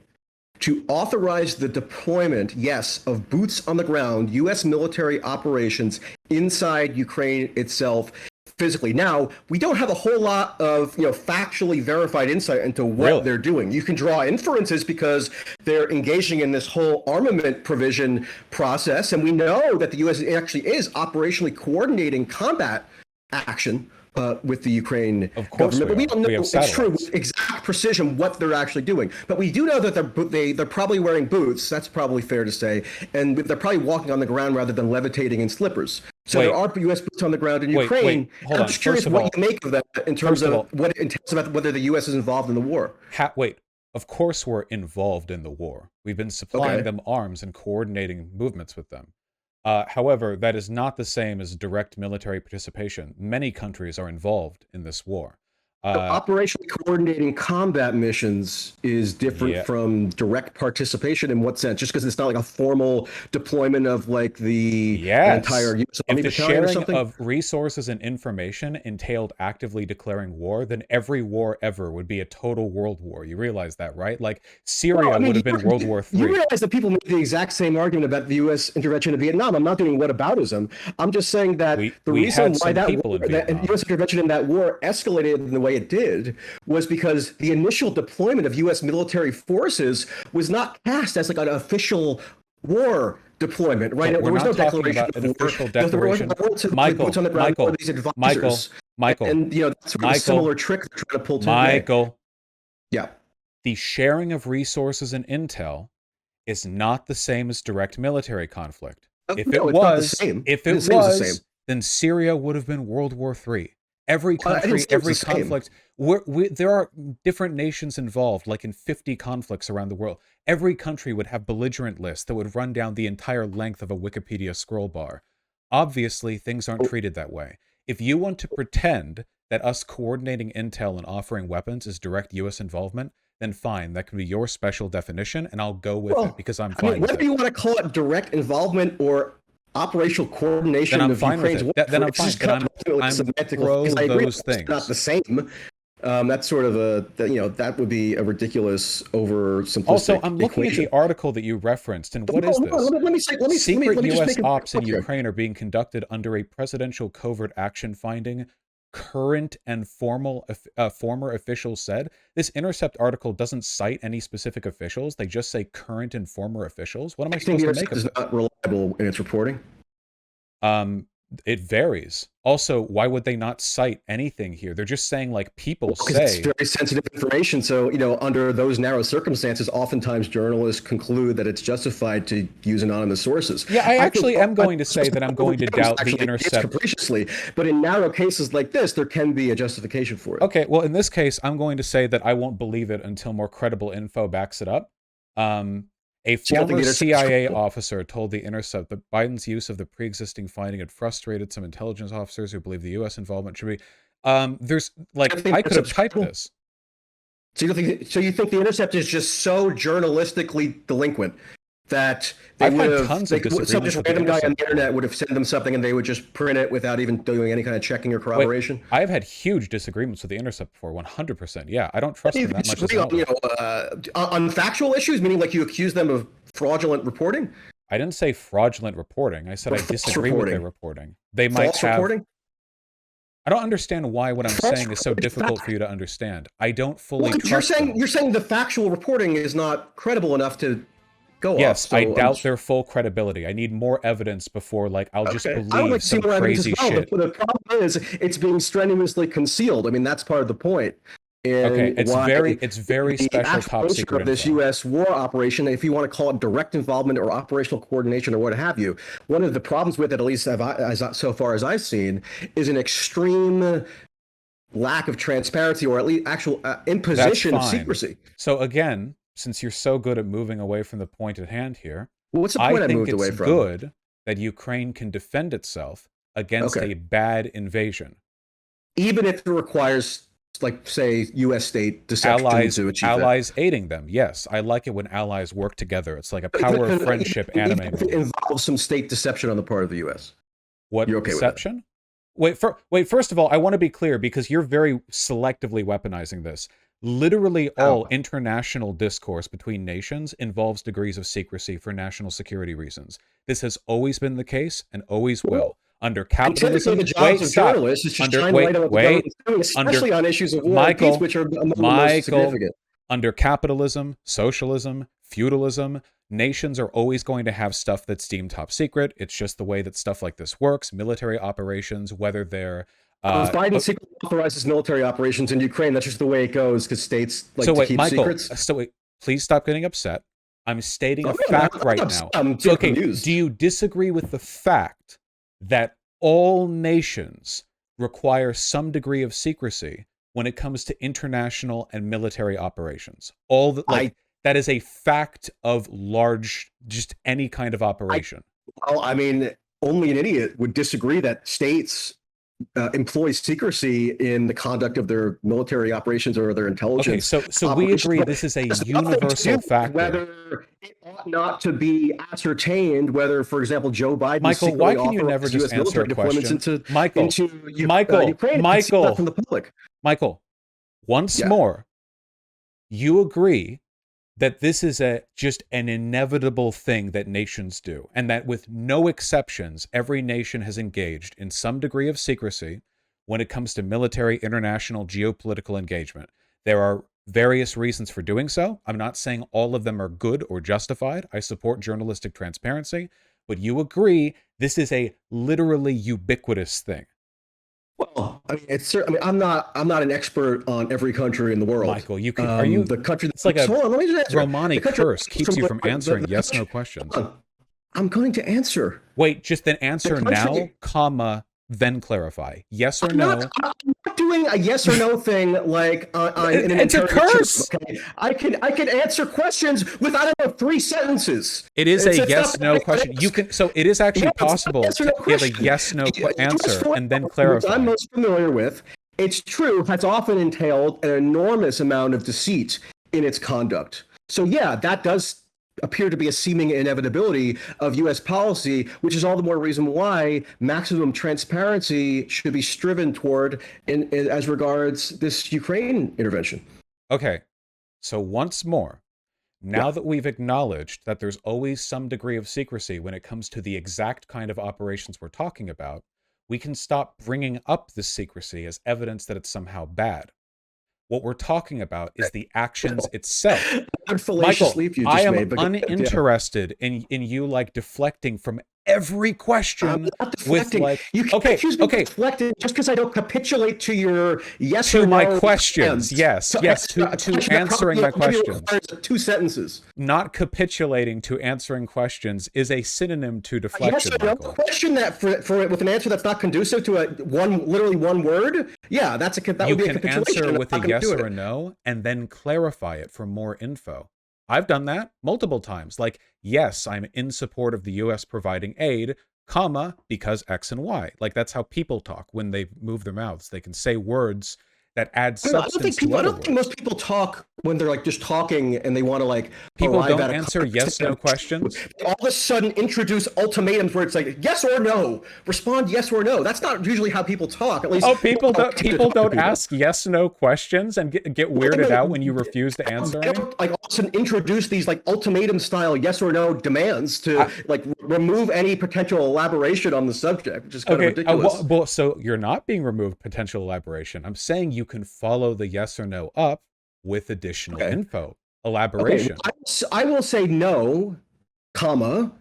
to authorize the deployment, yes, of boots on the ground, U.S. military operations inside Ukraine itself physically. Now, we don't have a whole lot of factually verified insight into what they're doing. You can draw inferences because they're engaging in this whole armament provision process, and we know that the U.S. actually is operationally coordinating combat action with the Ukraine government, but we don't know it's true with exact precision what they're actually doing. But we do know that they're probably wearing boots. That's probably fair to say, and they're probably walking on the ground rather than levitating in slippers. So there are U.S. boots on the ground in Ukraine. I'm just curious what you make of that in terms of what it entails about whether the U.S. is involved in the war. Of course we're involved in the war. We've been supplying them arms and coordinating movements with them. However, that is not the same as direct military participation. Many countries are involved in this war. So operationally coordinating combat missions is different from direct participation in what sense? Just because it's not like a formal deployment of like the entire U.S. Army battalion or something? If the sharing of resources and information entailed actively declaring war, then every war ever would be a total world war. You realize that, right? Like Syria would have been World War III. You realize that people make the exact same argument about the U.S. intervention in Vietnam. I'm not doing whataboutism. I'm just saying that the reason why that U.S. intervention in that war escalated in the way it did was because the initial deployment of U.S. military forces was not cast as like an official war deployment, right? There was no declaration of an official declaration. Michael, and that's sort of a similar trick they're trying to pull today. Yeah. The sharing of resources and intel is not the same as direct military conflict. If it was, then Syria would have been World War III. Every country, every conflict, there are different nations involved, like in 50 conflicts around the world. Every country would have belligerent lists that would run down the entire length of a Wikipedia scroll bar. Obviously, things aren't treated that way. If you want to pretend that us coordinating intel and offering weapons is direct U.S. involvement, then fine, that can be your special definition, and I'll go with it because I'm fine with it. Whether you want to call it direct involvement or operational coordination of Ukraine's war, then I'm fine. I'm pro those things. It's not the same. That's sort of that would be a ridiculous oversimplistic. Also, I'm looking at the article that you referenced, and what is this? Secret U.S. ops in Ukraine are being conducted under a presidential covert action finding. Current and former officials said. This Intercept article doesn't cite any specific officials. They just say current and former officials. What am I supposed to make of it? Is not reliable in its reporting. It varies. Also, why would they not cite anything here? They're just saying like people say. It's very sensitive information. So, under those narrow circumstances, oftentimes journalists conclude that it's justified to use anonymous sources. Yeah, I actually am going to say that I'm going to doubt the Intercept capriciously, but in narrow cases like this, there can be a justification for it. Okay, well, in this case, I'm going to say that I won't believe it until more credible info backs it up. A former CIA officer told The Intercept that Biden's use of the pre-existing finding had frustrated some intelligence officers who believe the U.S. involvement should be. There's like I could have typed this. So you think the Intercept is just so journalistically delinquent that they I've would had have tons of disagreements with random guy on the internet would have sent them something and they would just print it without even doing any kind of checking or corroboration? I've had huge disagreements with the Intercept before, 100%. Yeah, I don't trust them that much. On factual issues, meaning like you accuse them of fraudulent reporting? I didn't say fraudulent reporting. I said I disagree with their reporting. They might have. Reporting? I don't understand why what I'm saying is so difficult for you to understand. I don't fully trust them. You're saying the factual reporting is not credible enough to go yes, off. So I doubt their full credibility. I need more evidence before, I'll just believe some crazy shit. The problem is, it's being strenuously concealed. I mean, that's part of the point. And it's very special top secret of this U.S. war operation, if you want to call it direct involvement or operational coordination or what have you. One of the problems with it, at least so far as I've seen, is an extreme lack of transparency or at least actual imposition of secrecy. So again, since you're so good at moving away from the point at hand here, what's the point I moved away from? I think it's good that Ukraine can defend itself against a bad invasion. even if it requires, like, say, U.S. state deception to achieve allies aiding them. Yes, I like it when allies work together. It's like a that. power of friendship anime Even if it movie. involves some state deception on the part of the U.S. What You're okay deception? Wait, first of all, I want to be clear because you're very selectively weaponizing this. Literally all international discourse between nations involves degrees of secrecy for national security reasons. This has always been the case and always will. Under capitalism, the jobs of journalists is just shine light on what the government's doing, especially on issues of war and peace, which are among the most significant. Under capitalism, socialism, feudalism, nations are always going to have stuff that's deemed top secret. It's just the way that stuff like this works. Military operations, whether they're Biden secretly authorizes military operations in Ukraine. That's just the way it goes because states like to keep secrets. So wait, please stop getting upset. I'm stating a fact right now. Okay, do you disagree with the fact that all nations require some degree of secrecy when it comes to international and military operations? That is a fact of large, just any kind of operation. I mean, only an idiot would disagree that states employ secrecy in the conduct of their military operations or their intelligence. Okay, so we agree this is a universal factor. Whether it ought not to be ascertained whether, for example, Joe Biden. Michael, why can you never just answer a question? Michael, from the public. Michael, once more, you agree that this is just an inevitable thing that nations do, and that with no exceptions, every nation has engaged in some degree of secrecy when it comes to military, international, geopolitical engagement. There are various reasons for doing so. I'm not saying all of them are good or justified. I support journalistic transparency, but you agree this is a literally ubiquitous thing. Well, I mean, I'm not an expert on every country in the world. Michael, you can. Are you the country? It's like a Romani curse keeps you from answering yes/no questions. I'm going to answer. Wait, just then answer now, comma, then clarify. Yes or no? I'm not doing a yes or no thing like in an it's a curse. Okay? I can answer questions with, I don't know, 3 sentences. It is a yes/no question. You can. So it is actually possible to give a yes/no answer and then clarify. What I'm most familiar with, it's true, has often entailed an enormous amount of deceit in its conduct. So yeah, that does appear to be a seeming inevitability of U.S. policy, which is all the more reason why maximum transparency should be striven toward as regards this Ukraine intervention. Okay, so once more, now that we've acknowledged that there's always some degree of secrecy when it comes to the exact kind of operations we're talking about, we can stop bringing up this secrecy as evidence that it's somehow bad. What we're talking about is the actions itself. Michael, I am uninterested in you like deflecting from every question with like deflecting just because I don't capitulate to your yes or no my questions. Yes, to answering my questions. 2 sentences. Not capitulating to answering questions is a synonym to deflection. Yes or no question that for it with an answer that's not conducive to literally one word. Yeah, that would be a capitulation. You can answer with a yes or a no and then clarify it for more info. I've done that multiple times. Like, yes, I'm in support of the U.S. providing aid, comma, because X and Y. Like, that's how people talk when they move their mouths. They can say words that add substance to other words. I don't think most people talk when they're like just talking and they want to like people don't answer yes/no questions. All of a sudden introduce ultimatums where it's like yes or no, respond yes or no. That's not usually how people talk. At least people don't ask yes/no questions and get weirded out when you refuse to answer. They don't like all of a sudden introduce these like ultimatum style yes or no demands to like remove any potential elaboration on the subject, which is kind of ridiculous. Well, so you're not being removed potential elaboration. I'm saying you can follow the yes or no up with additional info, elaboration. I will say no, comma,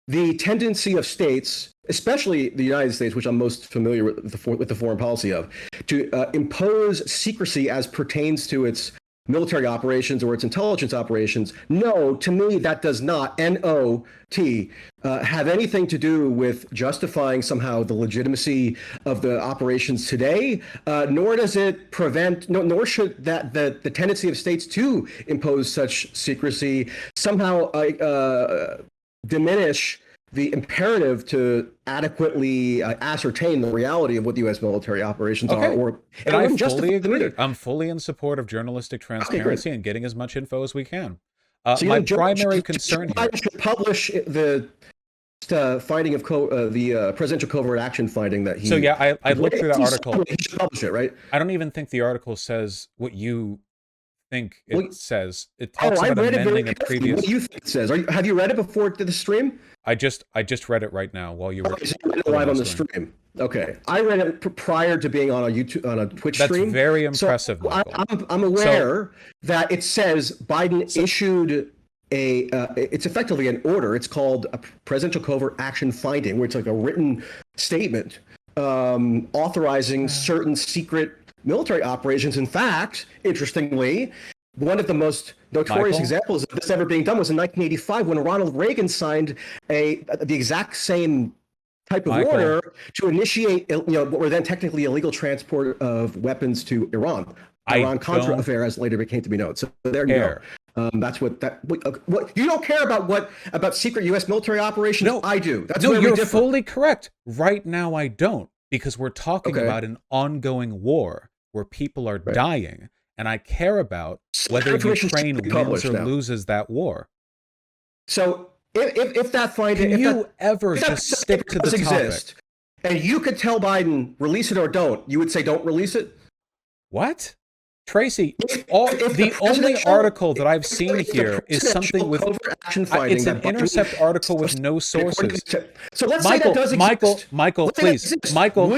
the tendency of states, especially the United States, which I'm most familiar with the foreign policy of, to impose secrecy as pertains to its military operations or its intelligence operations. No, to me, that does not, N-O-T, have anything to do with justifying somehow the legitimacy of the operations today, nor does it prevent, nor should that the tendency of states to impose such secrecy somehow diminish the imperative to adequately ascertain the reality of what the U.S. military operations are, Okay. and And I wouldn't justify fully them agree. either. I'm fully in support of journalistic Okay, good. transparency and getting as much info as we can. So you My think primary concern Joe here. Biden should publish the finding of the presidential covert action finding that he? So yeah, I looked through that article. He should publish it, right? I don't even think the article says what you think it Well, says. It oh, talks I about read it very amending a carefully. What previous. do you think it says? Have you read it before the stream? I just read it right now while you were Okay, so you read it live on the stream. Okay, I read it prior to being on a Twitch stream. That's very impressive, So Michael. I'm aware that it says Biden issued it's effectively an order. It's called a presidential covert action finding, where it's like a written statement authorizing certain secret military operations. In fact, interestingly, one of the most notorious examples of this ever being done was in 1985 when Ronald Reagan signed the exact same type of order to initiate, what were then technically illegal transport of weapons to Iran. Iran-Contra affair, as later became to be known. So there you go. That's what you don't care about secret U.S. military operations. No, I do. That's where you're fully correct. Right now, I don't, because we're talking Okay. about an ongoing war where people are dying, and I care about whether Ukraine wins or loses that war. So if that finding, can you ever just stick to the topic? And you could tell Biden release it or don't, you would say don't release it. What? Tracy, the only article that I've seen here is something with it's an Intercept article with no sources. So let's say that does exist. Michael, please, Michael,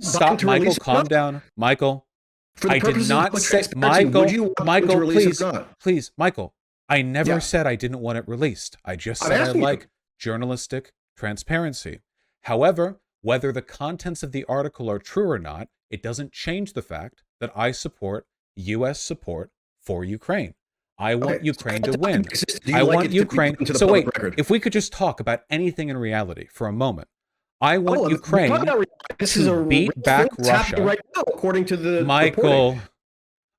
stop, Michael, calm down, Michael. I did not say, Michael, please, Michael. I never said I didn't want it released. I just said I like journalistic transparency. However, whether the contents of the article are true or not, it doesn't change the fact that I support U.S. support for Ukraine. I want Ukraine to win. I want Ukraine. So wait, if we could just talk about anything in reality for a moment. I want Ukraine to beat back Russia. Right now, according to the Michael,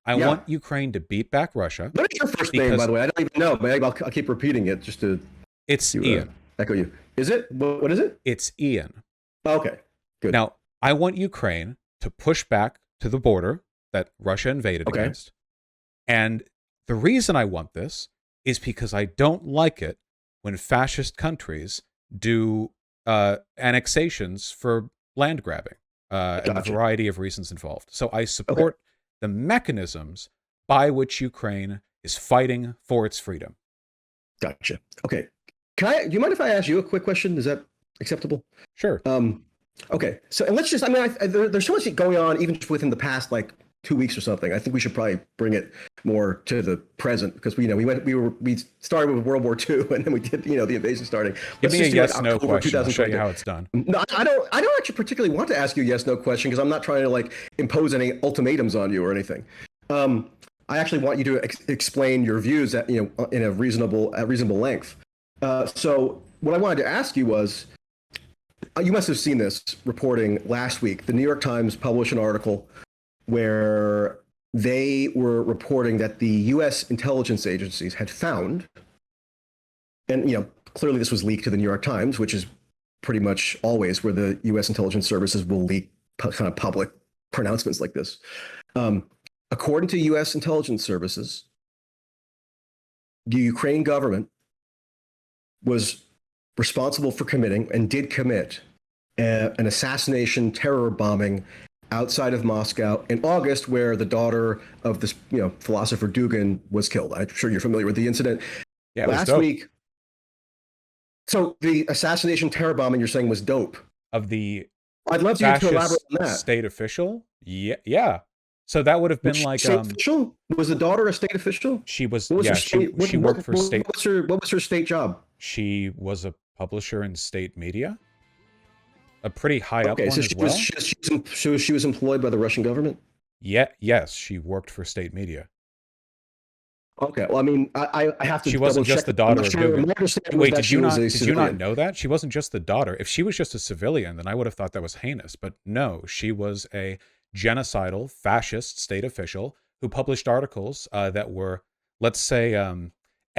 I want Ukraine to beat back Russia. What is your first name, by the way? I don't even know. Maybe I'll keep repeating it just to. It's Ian. Echo you. Is it? What is it? It's Ian. Okay, good. Now, I want Ukraine to push back to the border that Russia invaded against. And the reason I want this is because I don't like it when fascist countries do annexations for land grabbing and a variety of reasons involved. So I support the mechanisms by which Ukraine is fighting for its freedom. Gotcha. Okay. Do you mind if I ask you a quick question? Is that acceptable? Sure. Okay. So, and let's just, there's so much going on even just within the past, 2 weeks or something. I think we should probably bring it more to the present because we started with World War II and then we did, the invasion starting. Give me a yes/no question. I'll show you how it's done. No, I don't actually particularly want to ask you a yes/no question because I'm not trying to impose any ultimatums on you or anything. I actually want you to explain your views at, in a reasonable length. So what I wanted to ask you was, you must have seen this reporting last week. The New York Times published an article where they were reporting that the U.S. intelligence agencies had found, and clearly this was leaked to the New York Times, which is pretty much always where the U.S. intelligence services will leak kind of public pronouncements like this. According to U.S. intelligence services, the Ukraine government was responsible for committing and did commit an assassination terror bombing outside of Moscow in August, where the daughter of this, philosopher Dugin was killed. I'm sure you're familiar with the incident. Yeah, last week. So the assassination terror bombing you're saying was dope. Of the I'd love you to elaborate on that. State official? Yeah. So that would have been state official? Was the daughter a state official? She was. She worked for state. What was her state job? She was a publisher in state media. A pretty high up one as well. So she was employed by the Russian government? Yes, she worked for state media. Okay, well, I have to. She wasn't just the daughter of Dugin. Wait, did you not know that? She wasn't just the daughter. If she was just a civilian, then I would have thought that was heinous. But no, she was a genocidal, fascist state official who published articles that were, let's say,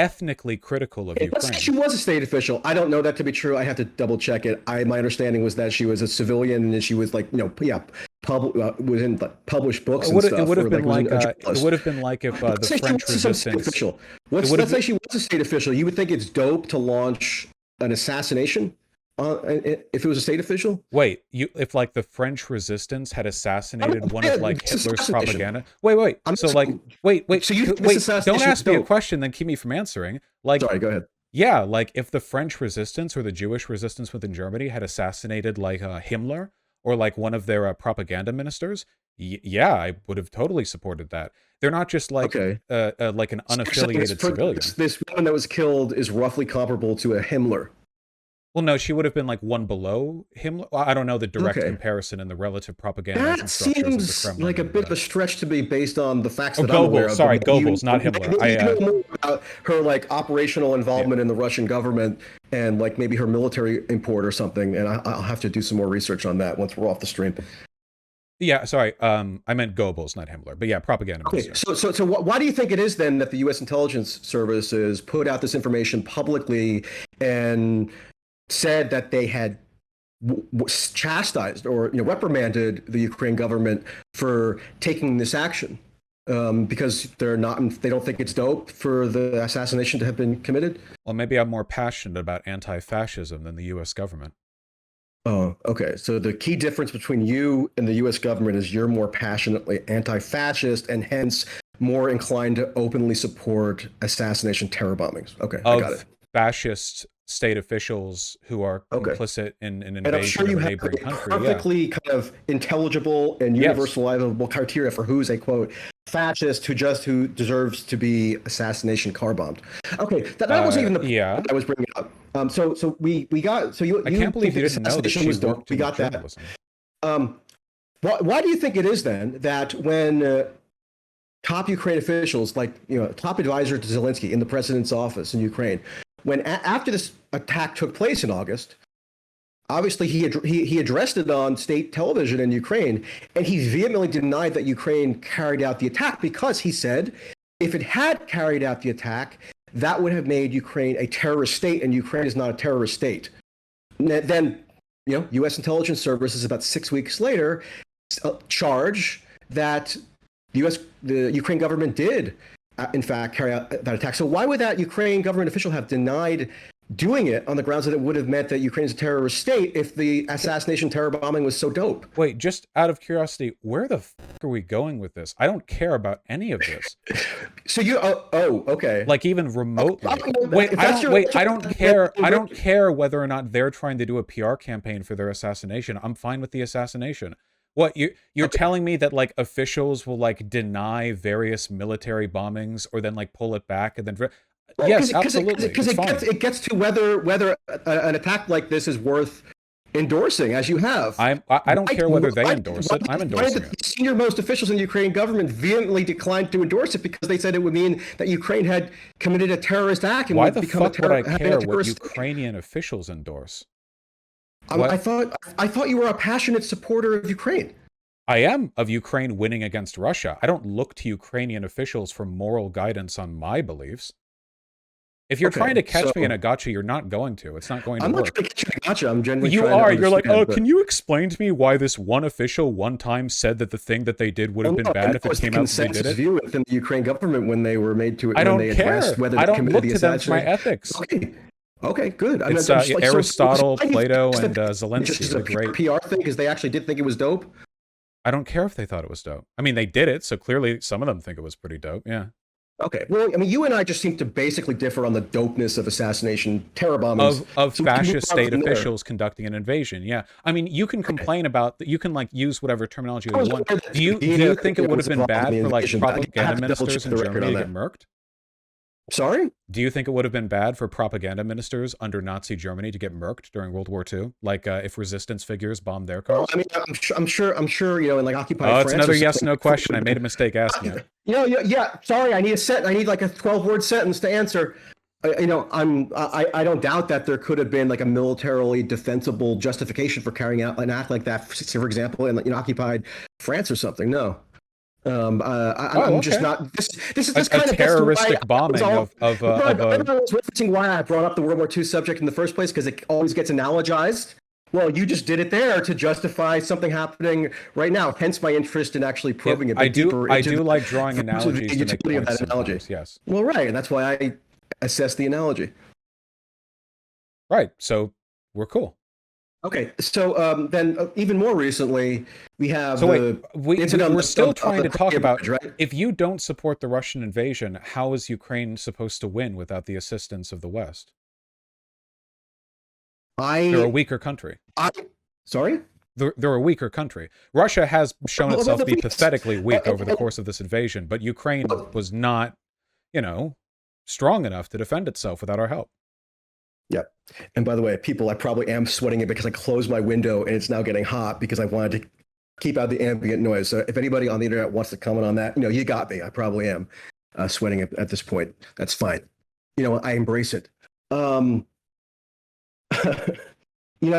ethnically critical of Let's say Ukraine. she was a state official. I don't know that to be true. I have to double check it. My understanding was that she was a civilian and she was like, within published books and stuff. It would have been like it would have been like if the French resistance. Let's say she was a state official. You would think it's dope to launch an assassination if it was a state official? Wait, if like the French resistance had assassinated one of like Hitler's propaganda? Wait. Wait. So you wait, don't ask me a question, then keep me from answering. Like, sorry, go ahead. Yeah, like if the French resistance or the Jewish resistance within Germany had assassinated like Himmler or like one of their propaganda ministers, yeah, I would have totally supported that. They're not just like like an unaffiliated civilian. This woman that was killed is roughly comparable to a Himmler. Well, no, she would have been like one below Himmler. Well, I don't know the direct comparison and the relative propaganda. That seems like a bit of a stretch to be based on the facts that I'm aware of. Sorry, Goebbels, not Himmler. I know more about her like operational involvement in the Russian government and like maybe her military import or something. And I'll have to do some more research on that once we're off the stream. Yeah, sorry. I meant Goebbels, not Himmler. But yeah, propaganda. Okay, so why do you think it is then that the U.S. intelligence services put out this information publicly and said that they had chastised or reprimanded the Ukraine government for taking this action because they don't think it's dope for the assassination to have been committed? Well, maybe I'm more passionate about anti-fascism than the U.S. government. Oh, okay. So the key difference between you and the U.S. government is you're more passionately anti-fascist and hence more inclined to openly support assassination terror bombings. Okay, I got it. Fascist state officials who are complicit in an invasion of a neighboring country. Perfectly kind of intelligible and universalizable criteria for who's a quote fascist who deserves to be assassination car bombed. Okay, that wasn't even the point I was bringing up. So we got you. I can't believe you didn't know that she worked. We got that. Why do you think it is then that when top Ukraine officials, like top advisor to Zelensky in the president's office in Ukraine, when after this attack took place in August, obviously he addressed it on state television in Ukraine, and he vehemently denied that Ukraine carried out the attack because he said if it had carried out the attack, that would have made Ukraine a terrorist state, and Ukraine is not a terrorist state. Then, U.S. intelligence services about 6 weeks later charge that the Ukraine government did in fact carry out that attack. So why would that Ukraine government official have denied doing it on the grounds that it would have meant that Ukraine is a terrorist state if the assassination terror bombing was so dope? Wait, just out of curiosity, where the f are we going with this? I don't care about any of this. So okay. Like even remotely. I don't care. I don't care whether or not they're trying to do a PR campaign for their assassination. I'm fine with the assassination. What you're telling me that like officials will like deny various military bombings or then like pull it back and then yes, absolutely. Because it gets to whether an attack like this is worth endorsing, as you have. I don't care whether they endorse it. I'm endorsing it. The senior most officials in the Ukrainian government vehemently declined to endorse it because they said it would mean that Ukraine had committed a terrorist act and why would the become fuck would I care what Ukrainian officials endorse? I thought you were a passionate supporter of Ukraine. I am of Ukraine winning against Russia. I don't look to Ukrainian officials for moral guidance on my beliefs. If you're trying to catch me in a gotcha, you're not going to. It's not going to work. I'm not trying to catch you in a gotcha. I'm genuinely You trying to are. You're like, understand, can you explain to me why this one official one time said that the thing that they did would have been bad if it came out that they did it? View within the Ukraine government when they were made to. I don't care. I don't look to them for my ethics. Okay, good. It's Aristotle, Plato, and Zelensky. It's a PR thing because they actually did think it was dope. I don't care if they thought it was dope. I mean, they did it, so clearly some of them think it was pretty dope. Yeah. Okay. Well, I mean, you and I just seem to basically differ on the dopeness of assassination, terror bombings of fascist state officials conducting an invasion. Yeah. I mean, you can complain about you can like use whatever terminology you want. Do you think it would have been bad for like propaganda ministers in Germany to get murked? Sorry? Do you think it would have been bad for propaganda ministers under Nazi Germany to get murked during World War II? Like if resistance figures bombed their cars? Well, I mean, I'm sure, in like occupied France. Oh, it's another yes/no question. I made a mistake asking it. Yeah. Sorry, I need like a 12-word sentence to answer. I don't doubt that there could have been like a militarily defensible justification for carrying out an act like that, for example, in occupied France or something. No. I'm just okay. not. This A kind of gets to why terroristic bombing of a everyone was referencing why I brought up the World War II subject in the first place because it always gets analogized. Well, you just did it there to justify something happening right now. Hence, my interest in actually probing a bit deeper. I do like drawing the analogies to make utility of points that analogy. sometimes. Yes. Well, right, and that's why I assess the analogy. Right. So we're cool. Okay, so then even more recently, we have So the wait, we're still trying to talk about, bridge, right? if you don't support the Russian invasion, how is Ukraine supposed to win without the assistance of the West? They're a weaker country. Sorry? They're a weaker country. Russia has shown itself to be pathetically weak over the course of this invasion, but Ukraine was not, strong enough to defend itself without our help. Yeah. And by the way, people, I probably am sweating it because I closed my window and it's now getting hot because I wanted to keep out the ambient noise. So if anybody on the internet wants to comment on that, you got me. I probably am sweating it at this point. That's fine. I embrace it. So you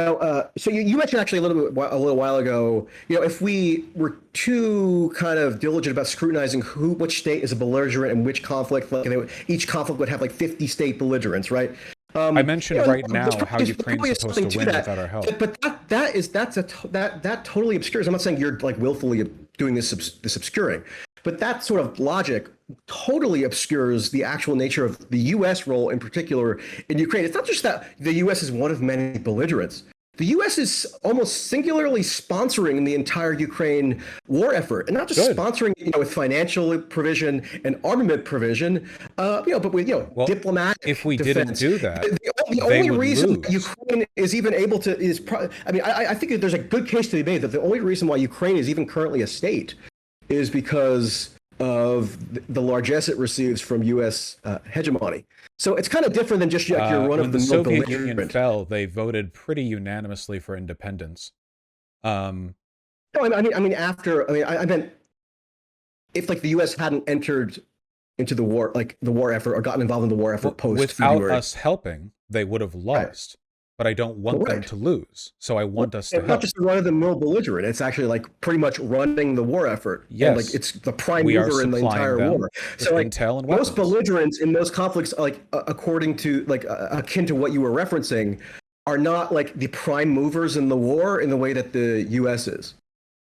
mentioned actually a little while ago, if we were too kind of diligent about scrutinizing which state is a belligerent and which conflict, each conflict would have like 50 state belligerents, right? I mentioned right now how Ukraine's supposed to win without our help. But that totally obscures. I'm not saying you're like willfully doing this obscuring, but that sort of logic totally obscures the actual nature of the U.S. role in particular in Ukraine. It's not just that the U.S. is one of many belligerents. The U.S. is almost singularly sponsoring the entire Ukraine war effort, and not just sponsoring, with financial provision and armament provision, but with diplomatic. If we defense. Didn't do that, the only reason Ukraine is even able to I think that there's a good case to be made that the only reason why Ukraine is even currently a state is because of the largesse it receives from U.S. Hegemony. So it's kind of different than just your run-of-the-mill when the Soviet Union fell, they voted pretty unanimously for independence. No, I meant if like the U.S. hadn't entered into the war, like the war effort, or gotten involved in the war effort without us helping, they would have lost. Right. But I don't want them to lose, so I want us to help. Not just run-of-the-mill belligerent; it's actually like pretty much running the war effort. Yes, and, like it's the prime mover in the entire war. So like most belligerents in those conflicts, like according to like akin to what you were referencing, are not like the prime movers in the war in the way that the U.S. is.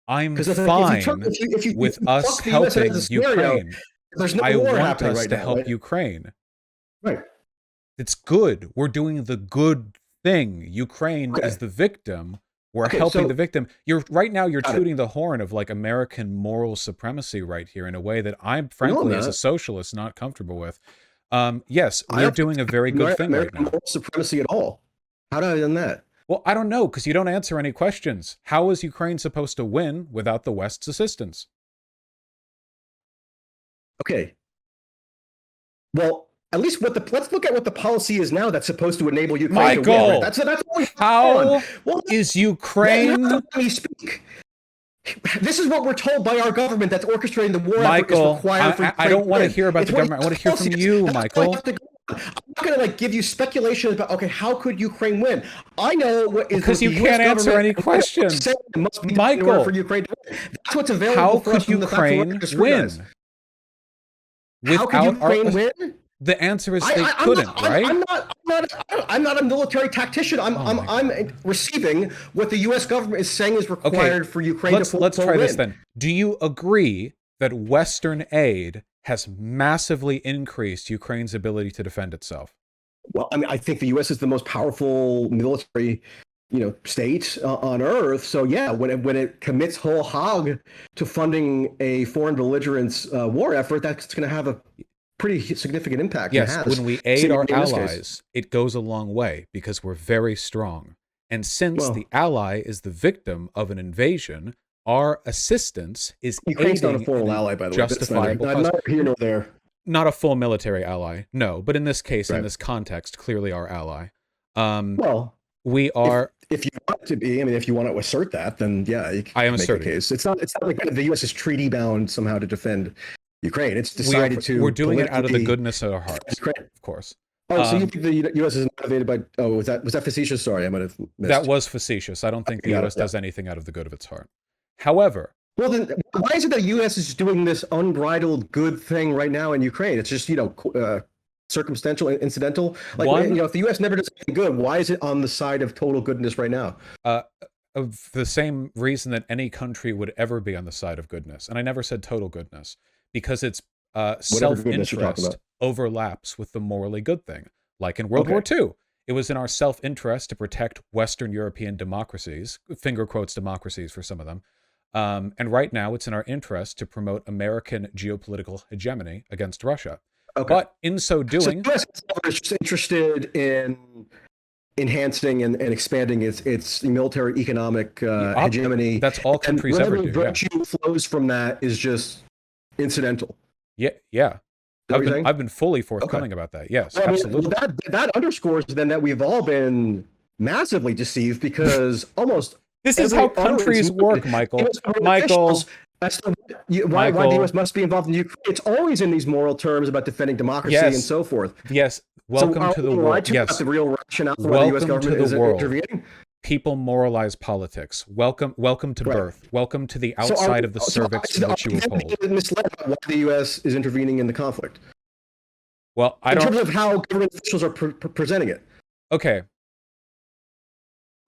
I'm fine with us helping Ukraine. There's no I war want happening us right to now, help right? Ukraine. Right. It's good. We're doing the good thing. Ukraine is the victim. We're helping the victim. You're tooting the horn of like American moral supremacy right here in a way that I'm frankly as a socialist not comfortable with. Yes, we're doing a very good thing right now. Moral supremacy at all? How did I done that? Well, I don't know, because you don't answer any questions. How is Ukraine supposed to win without the West's assistance? Okay. Well, at least let's look at what the policy is now that's supposed to enable Ukraine to win. Right? That's how is Ukraine? Let me speak. This is what we're told by our government that's orchestrating the war Michael, effort is required for Ukraine. I don't want to hear about the government. I want to hear from you, Michael. I'm not going to like give you speculation about how could Ukraine win. I know what is because you can't answer any questions, Michael. For Ukraine to win. That's what's available. How could Ukraine win? How could Ukraine win? The answer is they couldn't, right? I'm not a military tactician. I'm receiving what the U.S. government is saying is required for Ukraine to let's try this then. Do you agree that Western aid has massively increased Ukraine's ability to defend itself? Well, I think the U.S. is the most powerful military, state on Earth. So yeah, when it commits whole hog to funding a foreign belligerent's war effort, that's going to have a pretty significant impact. Yes, when we aid our allies, it goes a long way because we're very strong. And since the ally is the victim of an invasion, our assistance is Ukraine's not a formal ally, by the way. Justifiable. Not here nor there. Not a full military ally, no. But in this case, in this context, clearly our ally. We are. If you want it to be, if you want to assert that, then yeah, I am make a case. It's not like the U.S. is treaty bound somehow to defend Ukraine. It's decided we're doing it out of the goodness of our hearts, of course. Oh, so you think the U.S. is motivated by? Oh, was that facetious? Sorry, I might have missed. That was facetious. I don't think the U.S. does anything out of the good of its heart. However, Well, then why is it that the U.S. is doing this unbridled good thing right now in Ukraine? It's just, circumstantial, incidental. Like, if the U.S. never does anything good, why is it on the side of total goodness right now? Of the same reason that any country would ever be on the side of goodness. And I never said total goodness, because its self-interest overlaps with the morally good thing. Like in World War II, it was in our self-interest to protect Western European democracies, finger quotes democracies for some of them. And right now, it's in our interest to promote American geopolitical hegemony against Russia. But in so doing, the U.S. is just interested in enhancing and expanding its military economic hegemony. That's all countries ever do. Virtue flows from that is just incidental. Yeah. I've been fully forthcoming about that. Yes, absolutely. That underscores then that we've all been massively deceived, because almost this is how countries work, Michael. That's why the U.S. must be involved in Ukraine. It's always in these moral terms about defending democracy and so forth. Yes. Welcome to the world. Yes. The real rationale for why the U.S. government is intervening. People moralize politics. Welcome to birth. Welcome to the outside of the cervix in which you were told. Misled about why the U.S. is intervening in the conflict. Well, in terms of how government officials are presenting it. Okay.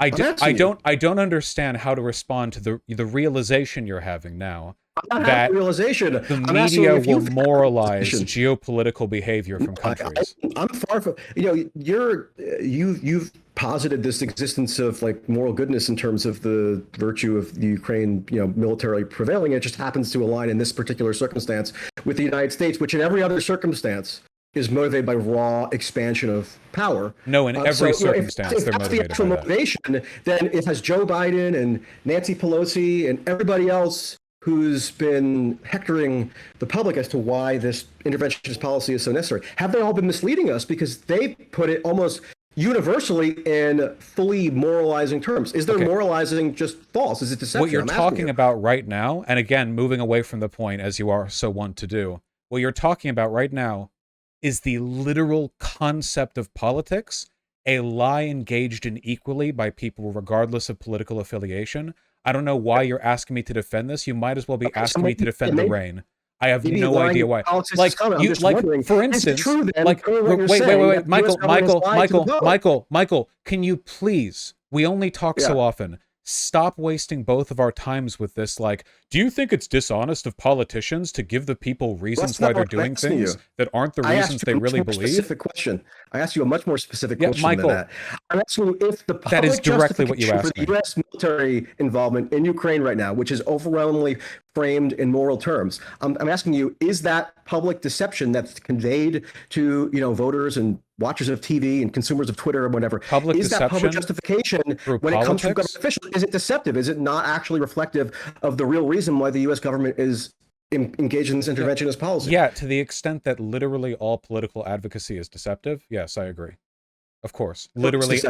I don't understand how to respond to the realization you're having now that realization. The media will moralize geopolitical behavior from countries. I'm far from, you've posited this existence of like moral goodness in terms of the virtue of the Ukraine, militarily prevailing. It just happens to align in this particular circumstance with the United States, which in every other circumstance is motivated by raw expansion of power. No, in every circumstance, if they're that's motivated the actual by that. motivation, then it has Joe Biden and Nancy Pelosi and everybody else who's been hectoring the public as to why this interventionist policy is so necessary. Have they all been misleading us? Because they put it almost universally in fully moralizing terms. Is their moralizing just false? Is it deception? What you're talking about right now, and again, moving away from the point as you are so wont to do, what you're talking about right now is the literal concept of politics, a lie engaged in equally by people regardless of political affiliation. I don't know why you're asking me to defend this. You might as well be asking me to defend the rain. I have no idea why. Like, for instance, wait, Michael, can you please, we only talk so often, stop wasting both of our times with this. Like, do you think it's dishonest of politicians to give the people reasons why they're doing things that aren't the reasons they really believe? Specific question. I asked you a much more specific question Michael, than that. I'm asking you if the public that is directly what you asked me. The U.S. military involvement in Ukraine right now, which is overwhelmingly framed in moral terms, I'm asking you, is that public deception that's conveyed to voters and watchers of TV and consumers of Twitter or whatever? Is that public justification when it comes from government officials? Is it deceptive? Is it not actually reflective of the real reason why the U.S. government is engaged in this interventionist policy? Yeah, to the extent that literally all political advocacy is deceptive, yes, I agree. Of course. Literally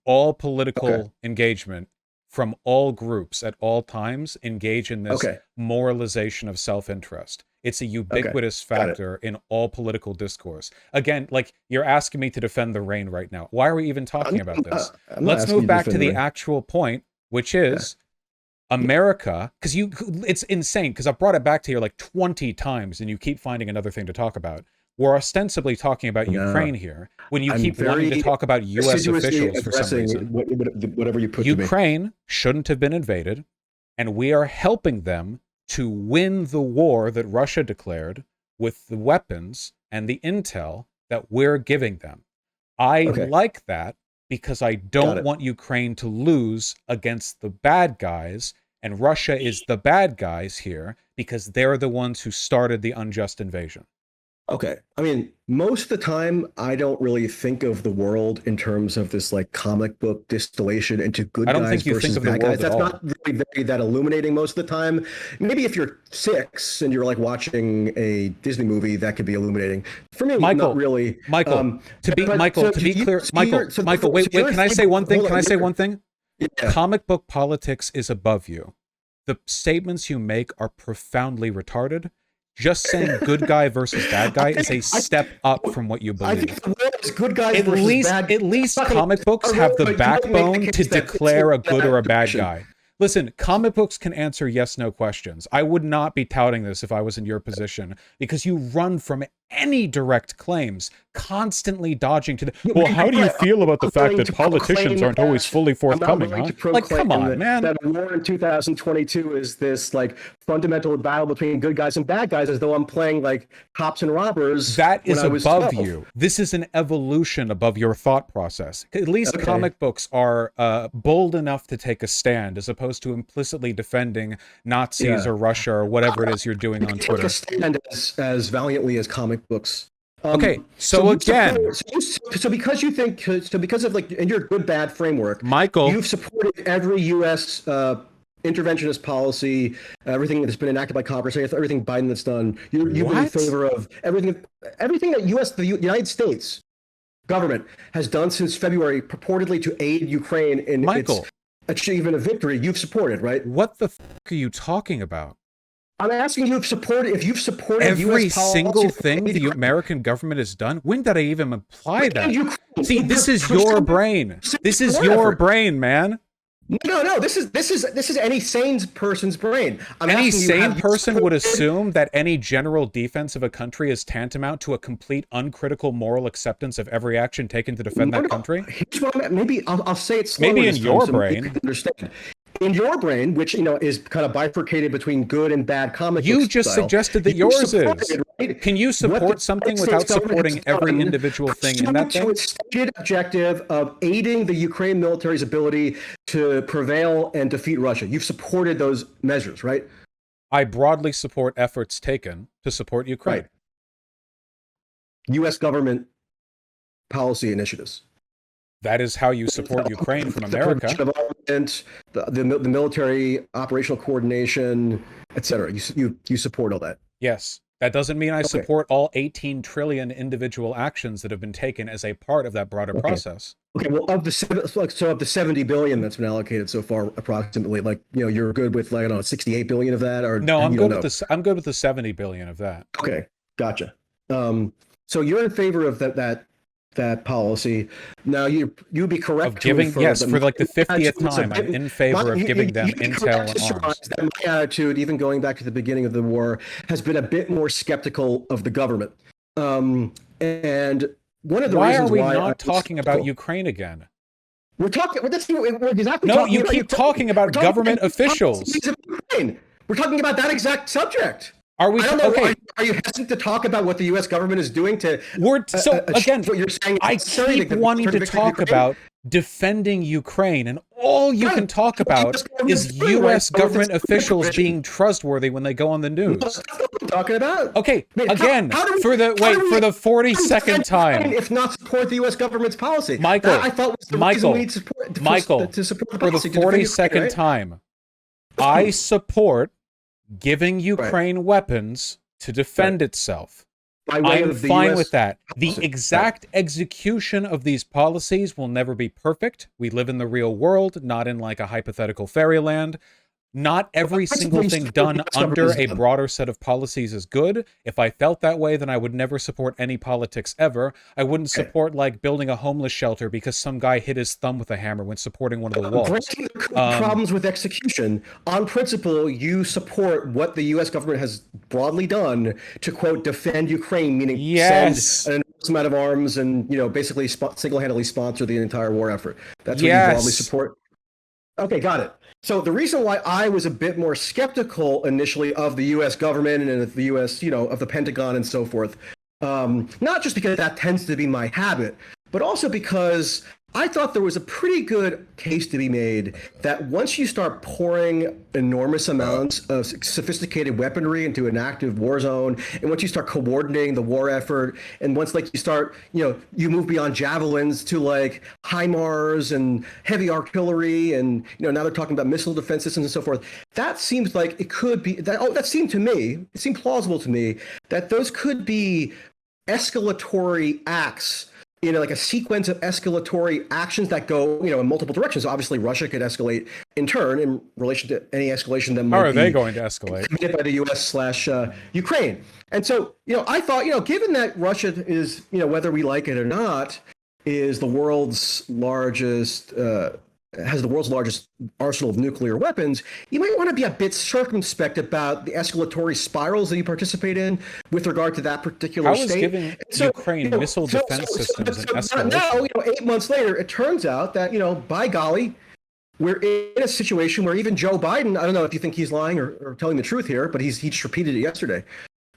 all political engagement from all groups at all times engage in this moralization of self-interest. It's a ubiquitous factor in all political discourse. Again, like, you're asking me to defend the rain right now. Why are we even talking about this? Let's move back to the actual point, which is America, because it's insane, because I've brought it back to you like 20 times and you keep finding another thing to talk about. We're ostensibly talking about Ukraine here when you keep wanting to talk about U.S. officials for some reason. Whatever you put Ukraine shouldn't have been invaded, and we are helping them to win the war that Russia declared with the weapons and the intel that we're giving them. I like that because I don't want Ukraine to lose against the bad guys, and Russia is the bad guys here because they're the ones who started the unjust invasion. Okay. I mean, most of the time, I don't really think of the world in terms of this like comic book distillation into good guys versus bad guys. That's not really very that illuminating most of the time. Maybe if you're 6 and you're like watching a Disney movie, that could be illuminating. For me, not really. Michael, to be clear, wait, can I say one thing? Yeah. Comic book politics is above you. The statements you make are profoundly retarded. Just saying good guy versus bad guy is a step up from what you believe. I think the world is good guys versus bad guys. At least comic books have the backbone to declare a good or a bad guy. Listen, comic books can answer yes/no questions. I would not be touting this if I was in your position, because you run from any direct claims, constantly dodging to the. Well, how do you feel about the fact that politicians aren't always fully forthcoming? Huh? Like, come on, man. That war in 2022 is this like fundamental battle between good guys and bad guys, as though I'm playing like cops and robbers. That is above you. This is an evolution above your thought process. At least comic books are bold enough to take a stand, as opposed to implicitly defending Nazis or Russia or whatever it is you're doing on Twitter. Take a stand as valiantly as comic books. Okay, so again, so because you think, so because of like in your good bad framework, Michael, you've supported every U.S. Interventionist policy, everything that's been enacted by Congress, everything Biden that's done. You've been in favor of everything that the United States government has done since February, purportedly to aid Ukraine in its achievement of victory. You've supported, right? What the are you talking about? I'm asking you if you've supported every US single thing the American government has done. When did I even imply that? See, this is your brain. This is your brain, man. No. This is any sane person's brain. Any sane person would assume that any general defense of a country is tantamount to a complete uncritical moral acceptance of every action taken to defend that country. Here's what maybe I'll say it slowly. Maybe in your brain. Understand. In your brain, which is kind of bifurcated between good and bad comic you books just style, suggested that yours is. Right? Can you support something without supporting every individual thing in that thing? To its stated objective of aiding the Ukraine military's ability to prevail and defeat Russia. You've supported those measures, right? I broadly support efforts taken to support Ukraine. Right. U.S. government policy initiatives. That is how you support Ukraine from America. The military operational coordination, etc. You support all that. Yes. That doesn't mean I support all 18 trillion individual actions that have been taken as a part of that broader process. Okay. Well, of the 70 billion that's been allocated so far, approximately, you're good with 68 billion of that, or no? I'm good with the 70 billion of that. Okay, gotcha. So you're in favor of that policy. Now you'd be correct of giving for like the 50th time I'm in favor of giving them intel and arms. That my attitude, even going back to the beginning of the war, has been a bit more skeptical of the government. And one of the reasons why are we not talking about Ukraine again? We're talking. We're exactly. No, you keep talking about government officials. We're talking about that exact subject. Are we? I don't know. Are you hesitant to talk about what the U.S. government is doing to? Again, what you're saying. I keep wanting to talk about defending Ukraine, and all you can talk about is U.S. government officials being trustworthy when they go on the news. That's what I'm talking about. Okay, again, for the 42nd time. If not support the U.S. government's policy, Michael, I thought was the reason we need to support the policy for the 42nd time, I support giving Ukraine weapons to defend itself. I'm fine with that. The exact execution of these policies will never be perfect. We live in the real world, not in like a hypothetical fairyland. Not every single thing done under a broader set of policies is good. If I felt that way, then I would never support any politics ever. I wouldn't support like building a homeless shelter because some guy hit his thumb with a hammer when supporting one of the walls. Problems with execution. On principle, you support what the U.S. government has broadly done to, quote, defend Ukraine, meaning send an enormous amount of arms and, basically single-handedly sponsor the entire war effort. That's what you broadly support. Okay, got it. So the reason why I was a bit more skeptical initially of the U.S. government and of the U.S., of the Pentagon and so forth, not just because that tends to be my habit, but also because I thought there was a pretty good case to be made that once you start pouring enormous amounts of sophisticated weaponry into an active war zone, and once you start coordinating the war effort, and once you start, you move beyond javelins to like HIMARS and heavy artillery, and now they're talking about missile defense systems and so forth. That seems like it could be that seemed to me, it seemed plausible to me that those could be escalatory acts. Like a sequence of escalatory actions that go, in multiple directions. Obviously, Russia could escalate in turn in relation to any escalation that might be. How are they going to escalate? Committed by the U.S./Ukraine. And so, I thought, given that Russia is, whether we like it or not, is the world's largest has the world's largest arsenal of nuclear weapons, you might want to be a bit circumspect about the escalatory spirals that you participate in with regard to that particular How state. is giving Ukraine missile defense systems an escalation? Now, 8 months later, it turns out that, by golly, we're in a situation where even Joe Biden, I don't know if you think he's lying or telling the truth here, but he just repeated it yesterday.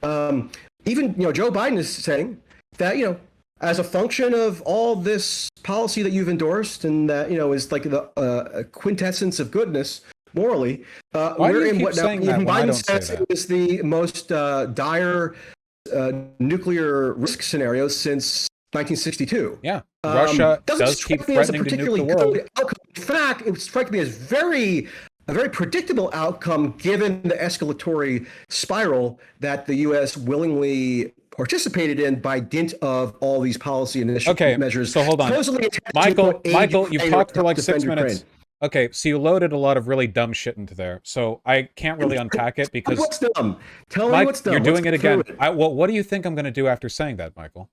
Even Joe Biden is saying that as a function of all this policy that you've endorsed and that is like the quintessence of goodness morally, we're in what now even Biden says is the most dire nuclear risk scenario since 1962. Yeah, Russia does keep threatening to nuke the world. In fact, it strikes me as a very predictable outcome given the escalatory spiral that the U.S. willingly participated in by dint of all these policy measures. So hold on. Michael, you've talked for like 6 minutes. Okay, so you loaded a lot of really dumb shit into there. So I can't really unpack it because... What's dumb? Tell me what's dumb. You're doing it again. What do you think I'm going to do after saying that, Michael?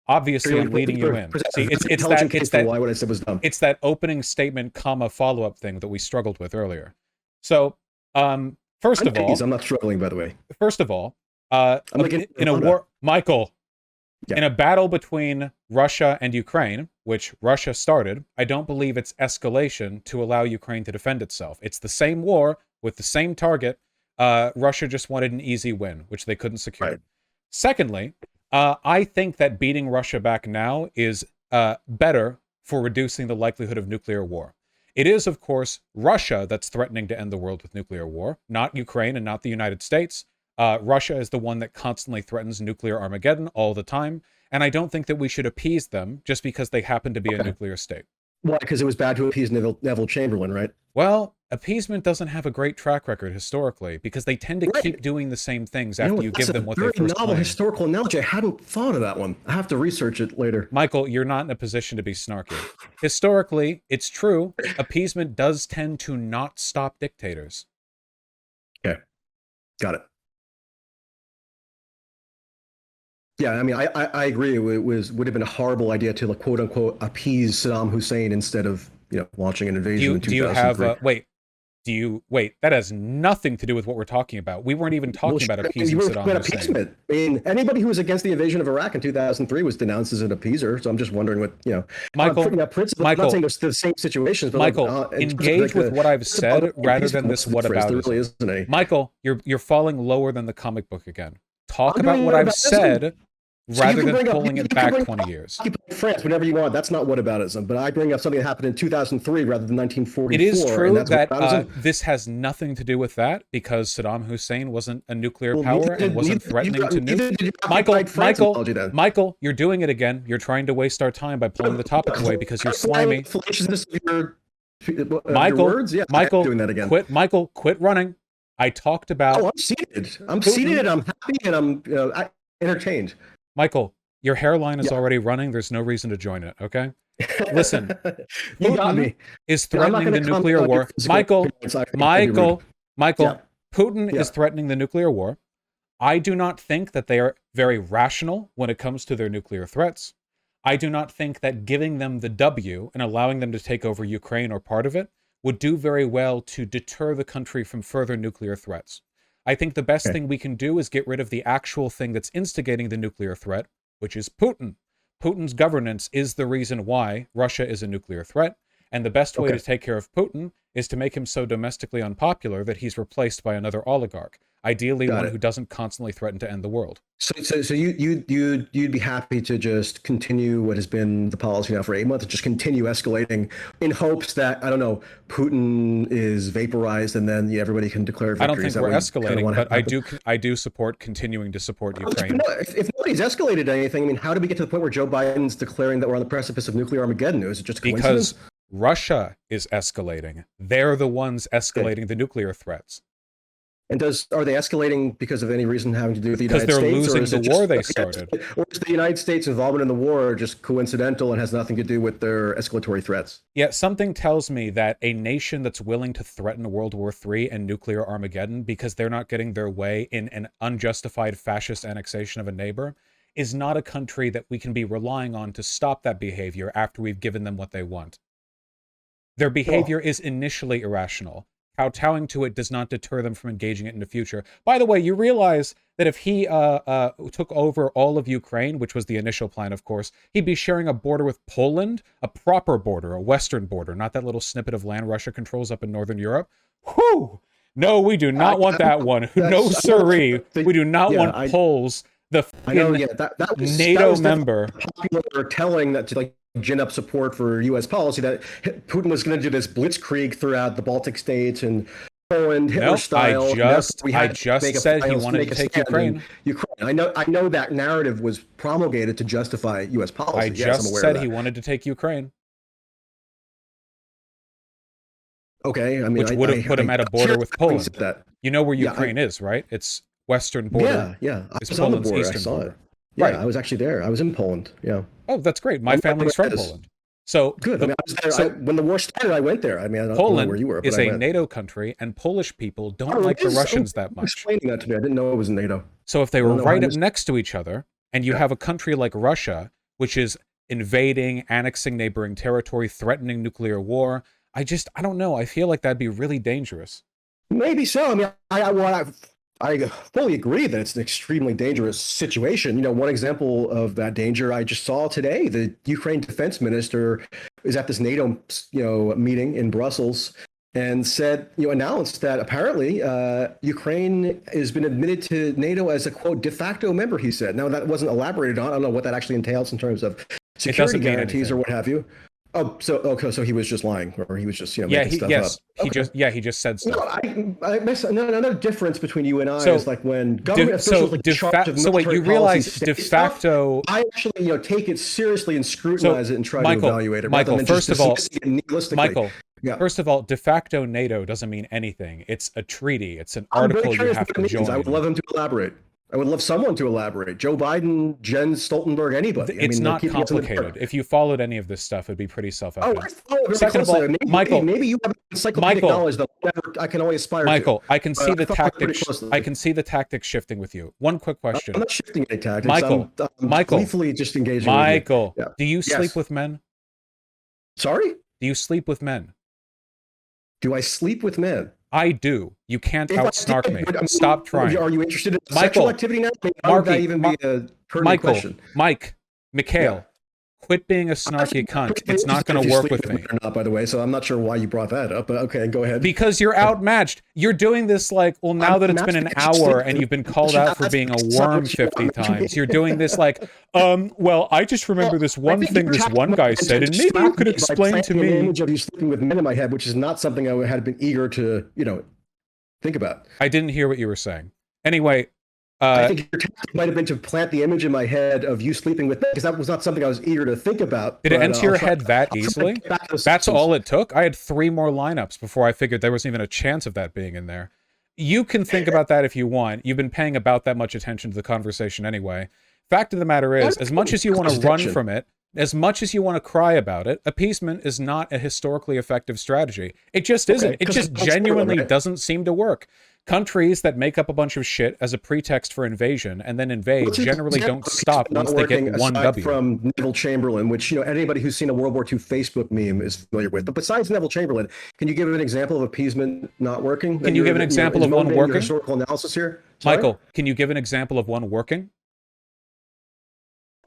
Obviously, I'm leading you in. See, why what I said was dumb. It's that opening statement, follow-up thing that we struggled with earlier. So, first of all... I'm not struggling, by the way. First of all, in a war... Michael, in a battle between Russia and Ukraine, which Russia started, I don't believe it's escalation to allow Ukraine to defend itself. It's the same war with the same target. Russia just wanted an easy win, which they couldn't secure. Right. Secondly, I think that beating Russia back now is better for reducing the likelihood of nuclear war. It is, of course, Russia that's threatening to end the world with nuclear war, not Ukraine and not the United States. Russia is the one that constantly threatens nuclear Armageddon all the time, and I don't think that we should appease them just because they happen to be a nuclear state. Why? Because it was bad to appease Neville Chamberlain, right? Well, appeasement doesn't have a great track record historically because they tend to keep doing the same things after you give them what they first claimed. That's a very novel historical analogy. I hadn't thought of that one. I have to research it later. Michael, you're not in a position to be snarky. Historically, it's true. Appeasement does tend to not stop dictators. Okay. Got it. Yeah, I mean, I agree. It would have been a horrible idea to quote unquote appease Saddam Hussein instead of launching an invasion in 2003. Wait? That has nothing to do with what we're talking about. We weren't even talking about appeasing Saddam Hussein. I mean, anybody who was against the invasion of Iraq in 2003 was denounced as an appeaser. So I'm just wondering what Michael. I'm not saying it's the same situations, but Michael, engage with what I've said rather than this. What about it? Michael, you're falling lower than the comic book again. Talk about what I've said. Rather than pulling it back 20 years. France, whenever you want. That's not whataboutism. But I bring up something that happened in 2003 rather than 1944. It is true that this has nothing to do with that because Saddam Hussein wasn't a nuclear power and wasn't threatening to nuke. Michael, you're doing it again. You're trying to waste our time by pulling the topic away because you're slimy. Michael, doing that again. Quit running. I talked about... Oh, I'm seated. I'm seated and I'm happy and I'm entertained. Michael, your hairline is already running. There's no reason to join it, okay? Listen, you got me. Is threatening the nuclear war. Michael, Putin is threatening the nuclear war. I do not think that they are very rational when it comes to their nuclear threats. I do not think that giving them the W and allowing them to take over Ukraine or part of it would do very well to deter the country from further nuclear threats. I think the best thing we can do is get rid of the actual thing that's instigating the nuclear threat, which is Putin. Putin's governance is the reason why Russia is a nuclear threat, and the best way to take care of Putin is to make him so domestically unpopular that he's replaced by another oligarch, ideally one who doesn't constantly threaten to end the world. So you'd be happy to just continue what has been the policy now for 8 months, just continue escalating in hopes that, I don't know, Putin is vaporized and then everybody can declare victory. I don't think we're escalating, but I do support continuing to support Ukraine. If nobody's escalated anything, I mean, how did we get to the point where Joe Biden's declaring that we're on the precipice of nuclear Armageddon? Is it just a coincidence? Because Russia is escalating. They're the ones escalating the nuclear threats. And are they escalating because of any reason having to do with the United States? Because they're losing the war they started. Or is the United States' involvement in the war just coincidental and has nothing to do with their escalatory threats? Yeah, something tells me that a nation that's willing to threaten World War III and nuclear Armageddon because they're not getting their way in an unjustified fascist annexation of a neighbor is not a country that we can be relying on to stop that behavior after we've given them what they want. Their behavior is initially irrational. Kowtowing to it does not deter them from engaging it in the future. By the way, you realize that if he took over all of Ukraine, which was the initial plan, of course, he'd be sharing a border with Poland, a proper border, a Western border, not that little snippet of land Russia controls up in Northern Europe. Whew! No, we do not want that one. No, sirree. We do not want Poles, the that was, NATO member. Popular telling that to like gin up support for U.S. policy that Putin was going to do this blitzkrieg throughout the Baltic states and Poland, Hitler style. I just said he wanted to take Ukraine. I know that narrative was promulgated to justify U.S. policy. I just said he wanted to take Ukraine. Okay, I mean, which would have put him at a border with Poland. You know where Ukraine is, right? It's western border. Yeah. I was on the border. I saw it. Yeah, right. I was actually there. I was in Poland. Yeah. Oh, that's great. My family's from Poland. So good. I mean, I was there. When the war started, I went there. I mean, I don't know where you were. Poland is a NATO country, and Polish people don't like the Russians that much. Explaining that to me, I didn't know it was NATO. So if they were right up next to each other, and you have a country like Russia, which is invading, annexing neighboring territory, threatening nuclear war, I don't know. I feel like that'd be really dangerous. Maybe so. I mean, I fully agree that it's an extremely dangerous situation. You know, one example of that danger I just saw today, the Ukraine defense minister is at this NATO, meeting in Brussels and announced that apparently Ukraine has been admitted to NATO as a, quote, de facto member, he said. Now, that wasn't elaborated on. I don't know what that actually entails in terms of security guarantees or what have you. Oh, so he was just lying, or he was just making stuff up. He just said stuff. No, another difference between you and I is like when government officials you realize de facto. I actually take it seriously and scrutinize it and try to evaluate it. Michael, first of all, de facto NATO doesn't mean anything. It's a treaty. It's an article you have to join. I would love him to elaborate. I would love someone to elaborate. Joe Biden, Jens Stoltenberg, anybody. It's not complicated. If you followed any of this stuff, it'd be pretty self-evident. I follow it very closely. Michael, maybe you have encyclopedic knowledge that I can only aspire to. Michael, I can see the tactics. I can see the tactics shifting with you. One quick question. I'm not shifting any tactics. Michael, gleefully just engaging. Michael, do you sleep with men? Sorry? Do you sleep with men? Do I sleep with men? I do. You can't outsnark me. Stop trying. Are you interested in sexual activity now? Why would that even be a pertinent question? Mikhail, quit being a snarky cunt. It's not going to work with me. Or not, by the way, so I'm not sure why you brought that up, but okay, go ahead. Because you're outmatched. You're doing this now that it's been an hour and you've been called out for being a worm 50 times, you're doing this well, I just remember this one thing this one guy said, and maybe you could explain to me. An image of you sleeping with men in my head, which is not something I had been eager to, think about. I didn't hear what you were saying. Anyway, I think your tactic might have been to plant the image in my head of you sleeping with men, because that was not something I was eager to think about. Did it enter your head that easily? That's all it took? I had 3 more lineups before I figured there wasn't even a chance of that being in there. You can think about that if you want. You've been paying about that much attention to the conversation anyway. Fact of the matter is, as much as you want to run from it, as much as you want to cry about it, appeasement is not a historically effective strategy. It just isn't. It just genuinely doesn't seem to work. Countries that make up a bunch of shit as a pretext for invasion and then invade generally don't stop once they get one W. From Neville Chamberlain, which anybody who's seen a World War II Facebook meme is familiar with. But besides Neville Chamberlain, can you give an example of appeasement not working? Can you give an example of one working? Historical analysis here, sorry? Michael. Can you give an example of one working?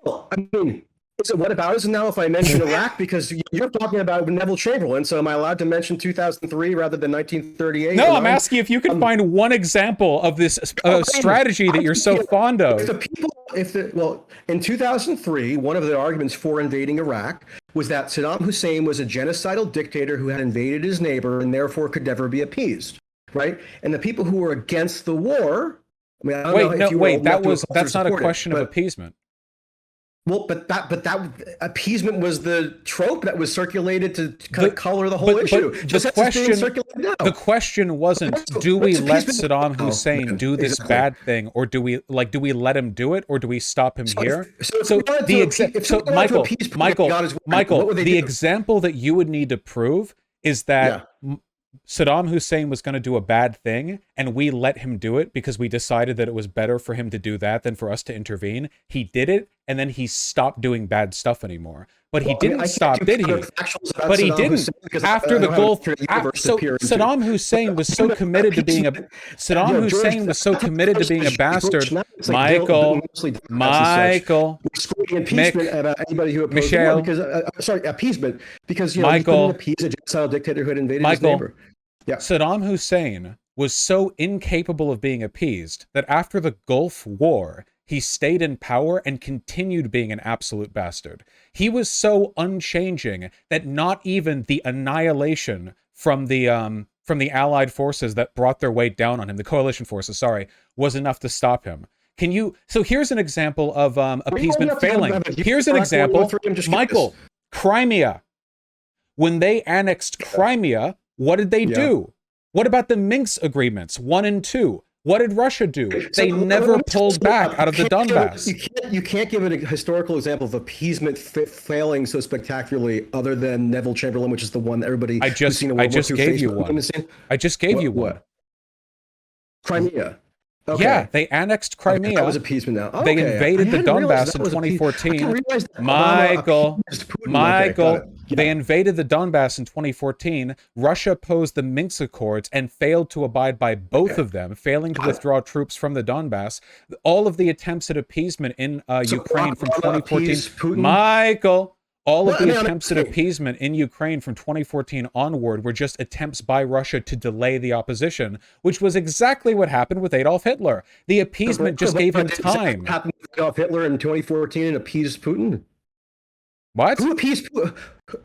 Well, I mean, so what about us now if I mention Iraq? Because you're talking about Neville Chamberlain, so am I allowed to mention 2003 rather than 1938? No, I'm asking if you can find one example of this strategy that you're so fond of. In 2003, one of the arguments for invading Iraq was that Saddam Hussein was a genocidal dictator who had invaded his neighbor and therefore could never be appeased, right? And the people who were against the war, I mean, I don't know if you that's not a question of appeasement. Well, but that appeasement was the trope that was circulated to kind of color the whole issue. The question wasn't, do we let Saddam Hussein do this bad thing, or do we let him do it, or do we stop him here? Michael, the example that you would need to prove is that Saddam Hussein was going to do a bad thing, and we let him do it because we decided that it was better for him to do that than for us to intervene. He did it, and then he stopped doing bad stuff anymore. But he Well, I mean, didn't I can't stop, do did he? counterfactuals about But he Saddam didn't. Hussein because After I the don't have an Gulf, alternate universe to peer into. Saddam Hussein was so committed to being a Saddam Hussein was so committed to being a bastard. Michael, impeachment about anybody who opposed war because appeasement because he couldn't appease a genocidal dictator who had invaded his neighbor. Yeah. Saddam Hussein was so incapable of being appeased that after the Gulf War, he stayed in power and continued being an absolute bastard. He was so unchanging that not even the annihilation from the Allied forces that brought their weight down on him, the coalition forces, was enough to stop him. So here's an example of appeasement failing. Here's an example. Michael, Crimea. When they annexed Crimea, what did they do? What about the Minsk agreements 1 and 2? What did Russia do? They never pulled back out of the Donbass. You can't give a historical example of appeasement failing so spectacularly other than Neville Chamberlain, which is the one that everybody I just gave you one. I just gave you one. Crimea. Okay. Yeah, they annexed Crimea. That was appeasement now. Okay. They invaded the Donbass in 2014. Michael, they invaded the Donbass in 2014. Russia opposed the Minsk Accords and failed to abide by both of them, failing to withdraw troops from the Donbass. All of the attempts at appeasement in Ukraine from 2014. Michael, all of the attempts at appeasement in Ukraine from 2014 onward were just attempts by Russia to delay the opposition, which was exactly what happened with Adolf Hitler. The appeasement just gave him time. Happened with Adolf Hitler in 2014 and appeased Putin? What? Who appeased Putin?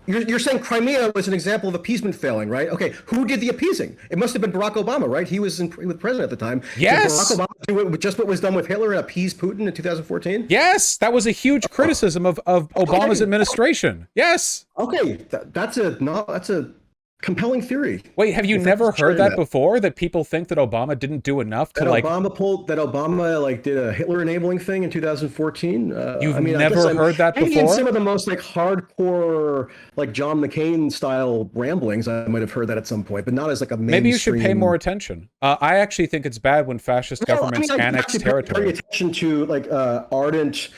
You're saying Crimea was an example of appeasement failing, right? Okay, who did the appeasing? It must have been Barack Obama, right? He was president at the time. Yes. Did Barack Obama do just what was done with Hitler and appease Putin in 2014? Yes, that was a huge criticism of Obama's administration. Yes. Okay, that's a compelling theory. Wait, have you never heard that before? That people think that Obama didn't do enough to Obama did a Hitler enabling thing in 2014. You've never heard that before? In some of the most hardcore John McCain style ramblings, I might have heard that at some point, but not as a mainstream. Maybe you should pay more attention. I actually think it's bad when fascist governments annex territory. Pay attention to ardent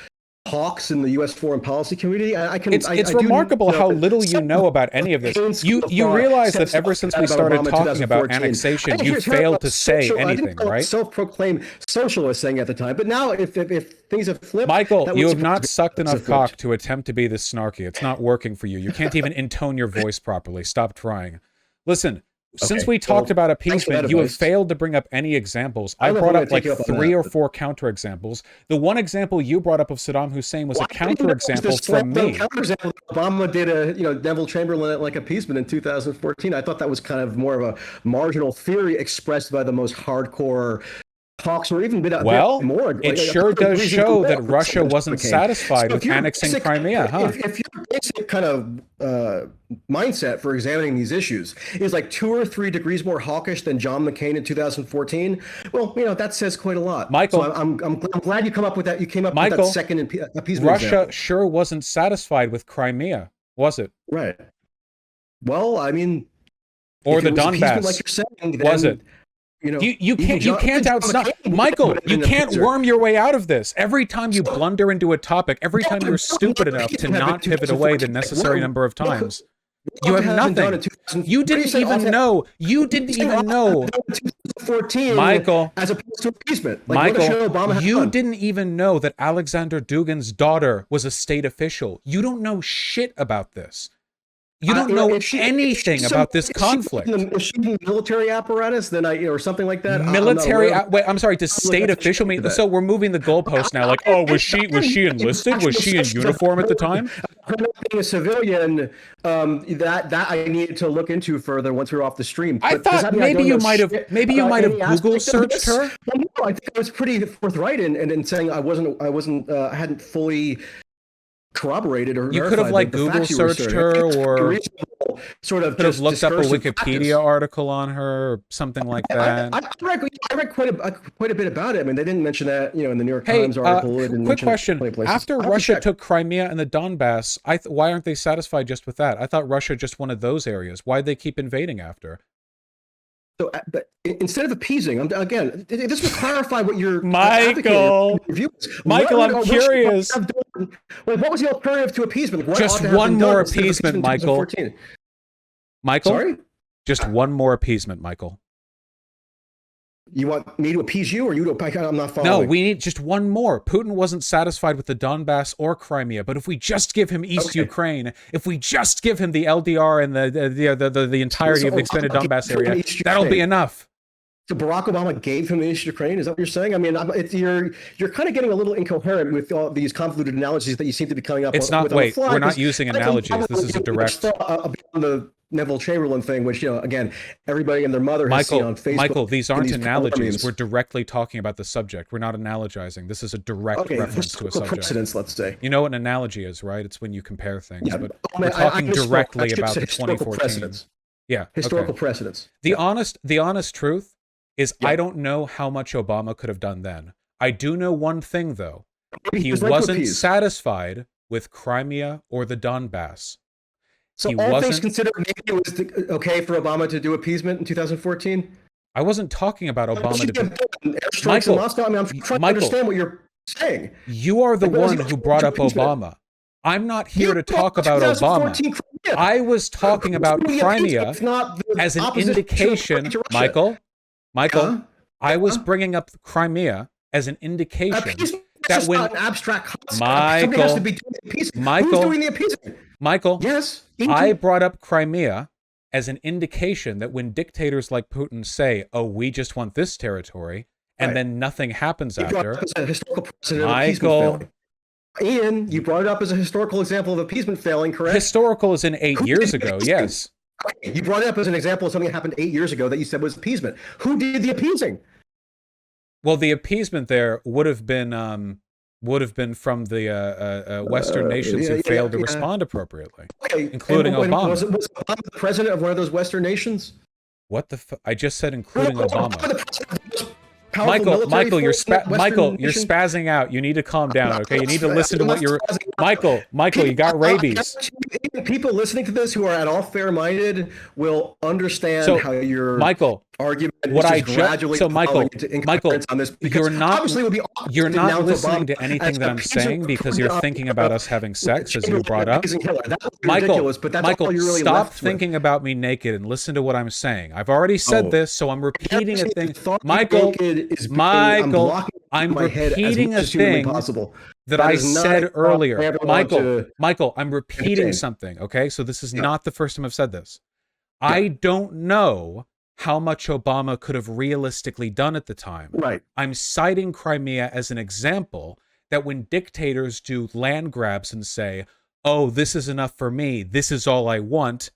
hawks in the U.S. foreign policy community. It's remarkable how little you know about any of this. You realize that ever since we started talking about annexation, you failed to say anything, right? Self-proclaimed socialist saying at the time, but now if things have flipped, Michael, you have not sucked enough cock to attempt to be this snarky. It's not working for you. You can't even intone your voice properly. Stop trying. Listen. Since we talked about appeasement, you have failed to bring up any examples. I brought up 3 or 4 counterexamples. The one example you brought up of Saddam Hussein was a counterexample from me. Obama did a Neville Chamberlain appeasement in 2014. I thought that was kind of more of a marginal theory expressed by the most hardcore talks, or even bit more. It sure does show that Russia wasn't satisfied with annexing Crimea, huh? If your basic kind of mindset for examining these issues is 2 or 3 degrees more hawkish than John McCain in 2014, well, that says quite a lot. Michael, so I'm glad you come up with that. You came up with that second appeasement. Russia example. Sure wasn't satisfied with Crimea, was it? Right. Well, I mean, or the Donbass, like you're saying, then, was it? You can't outside Michael. You can't worm your way out of this. Every time you blunder into a topic, every time you're stupid enough to not pivot away the necessary number of times, you have nothing. You didn't even know. You didn't even know. 2014, Michael, as opposed to appeasement. Michael, you didn't even know that Alexander Dugin's daughter was a state official. You don't know shit about this. You don't know anything about this conflict. Is she in the military apparatus or something like that? Wait, I'm sorry. Does state official mean? So we're moving the goalpost now. Was she enlisted? Was she in uniform at the time? Being a civilian, that I needed to look into further once we were off the stream. I thought maybe you might have Google searched her. Well, no, I think I was pretty forthright in saying I hadn't fully corroborated or you could have Google searched her, or sort of could have looked up a Wikipedia article on her or something like that. I read quite a bit about it. I mean, they didn't mention that in the New York Times article. Quick question: after Russia took Crimea and the Donbass, why aren't they satisfied just with that? I thought Russia just wanted those areas. Why'd they keep invading after? So, but instead of appeasing, again, this would clarify what you're Michael. Michael, I'm curious. What was the alternative to appeasement? What just one more appeasement, Michael. Michael? Sorry? Just one more appeasement, Michael. You want me to appease you, or you to? I'm not following. No, we need just one more. Putin wasn't satisfied with the Donbass or Crimea, but if we just give him East Ukraine, if we just give him the LDR and the entirety of the extended Donbass area, that'll be enough. So Barack Obama gave him East Ukraine. Is that what you're saying? I mean, you're kind of getting a little incoherent with all these convoluted analogies that you seem to be coming up with. It's not. Wait, we're not using analogies. This is a direct. The Neville Chamberlain thing, which, again, everybody and their mother has seen on Facebook. Michael, these aren't analogies. We're directly talking about the subject. We're not analogizing. This is a direct reference to a subject. Precedence, let's say. You know what an analogy is, right? It's when you compare things. Yeah, but we're talking directly about the 2014. Precedence. Yeah. Historical precedence. The honest truth is I don't know how much Obama could have done then. I do know one thing, though. He wasn't satisfied with Crimea or the Donbass. So all things considered, maybe it was okay for Obama to do appeasement in 2014? I wasn't talking about Obama to do Michael, I mean, I'm trying to understand what you're saying. You are the one who brought up Obama. I'm not here to talk about Obama. I was talking about Crimea as an indication, Michael, I was bringing up Crimea as an indication that when an abstract concept, has to be doing the appeasing. Who's doing the appeasing? Michael, yes, I brought up Crimea as an indication that when dictators like Putin say, "Oh, we just want this territory," and then nothing happens after. A historical precedent Michael, Ian, you brought it up as a historical example of appeasement failing, correct? Historical is in 8 years ago, yes. Okay, you brought it up as an example of something that happened 8 years ago that you said was appeasement. Who did the appeasing? Well, the appeasement there would have been from the Western nations who failed to respond appropriately, including Obama. Was Obama the president of one of those Western nations? What the? I just said including Obama. Michael, you're spazzing out. You need to calm down, okay? You need to listen to what you're. Michael, you got rabies. People listening to this who are at all fair-minded will understand how your argument is gradually into incoherence on this. You're not listening to anything that I'm saying because you're thinking about us having sex, as you brought up. Michael, stop thinking about me naked and listen to what I'm saying. I've already said this, so I'm repeating a thing. Michael, I'm repeating a thing that I said earlier. Michael, I'm repeating something, okay? So this is not the first time I've said this. I don't know how much Obama could have realistically done at the time. Right. I'm citing Crimea as an example that when dictators do land grabs and say, "Oh, this is enough for me, this is all I want,"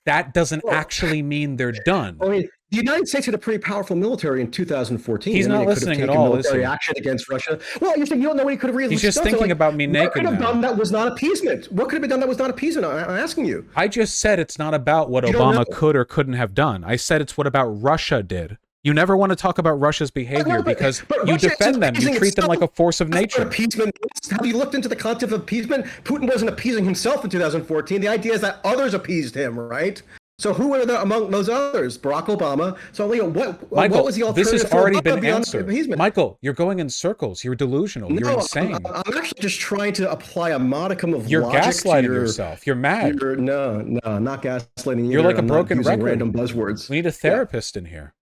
that doesn't actually mean they're done. I mean, the United States had a pretty powerful military in 2014. He's not listening at all, is he? Action against Russia. Well, you're saying you don't know what he could have reasonably done. He's just thinking about me naked now. What could have done that was not appeasement? What could have been done that was not appeasement? I'm asking you. I just said it's not about what Obama could or couldn't have done. I said it's what about Russia did. You never want to talk about Russia's behavior because you defend them. You treat them like a force of nature. Appeasement. Have you looked into the concept of appeasement? Putin wasn't appeasing himself in 2014. The idea is that others appeased him, right? So who were there among those others? Barack Obama. So what was the alternative? This has already been answered. Michael, you're going in circles. You're delusional. You're insane. I'm actually just trying to apply a modicum of logic. You're gaslighting yourself. You're mad. No, not gaslighting. You're like a broken record. Random buzzwords. We need a therapist in here.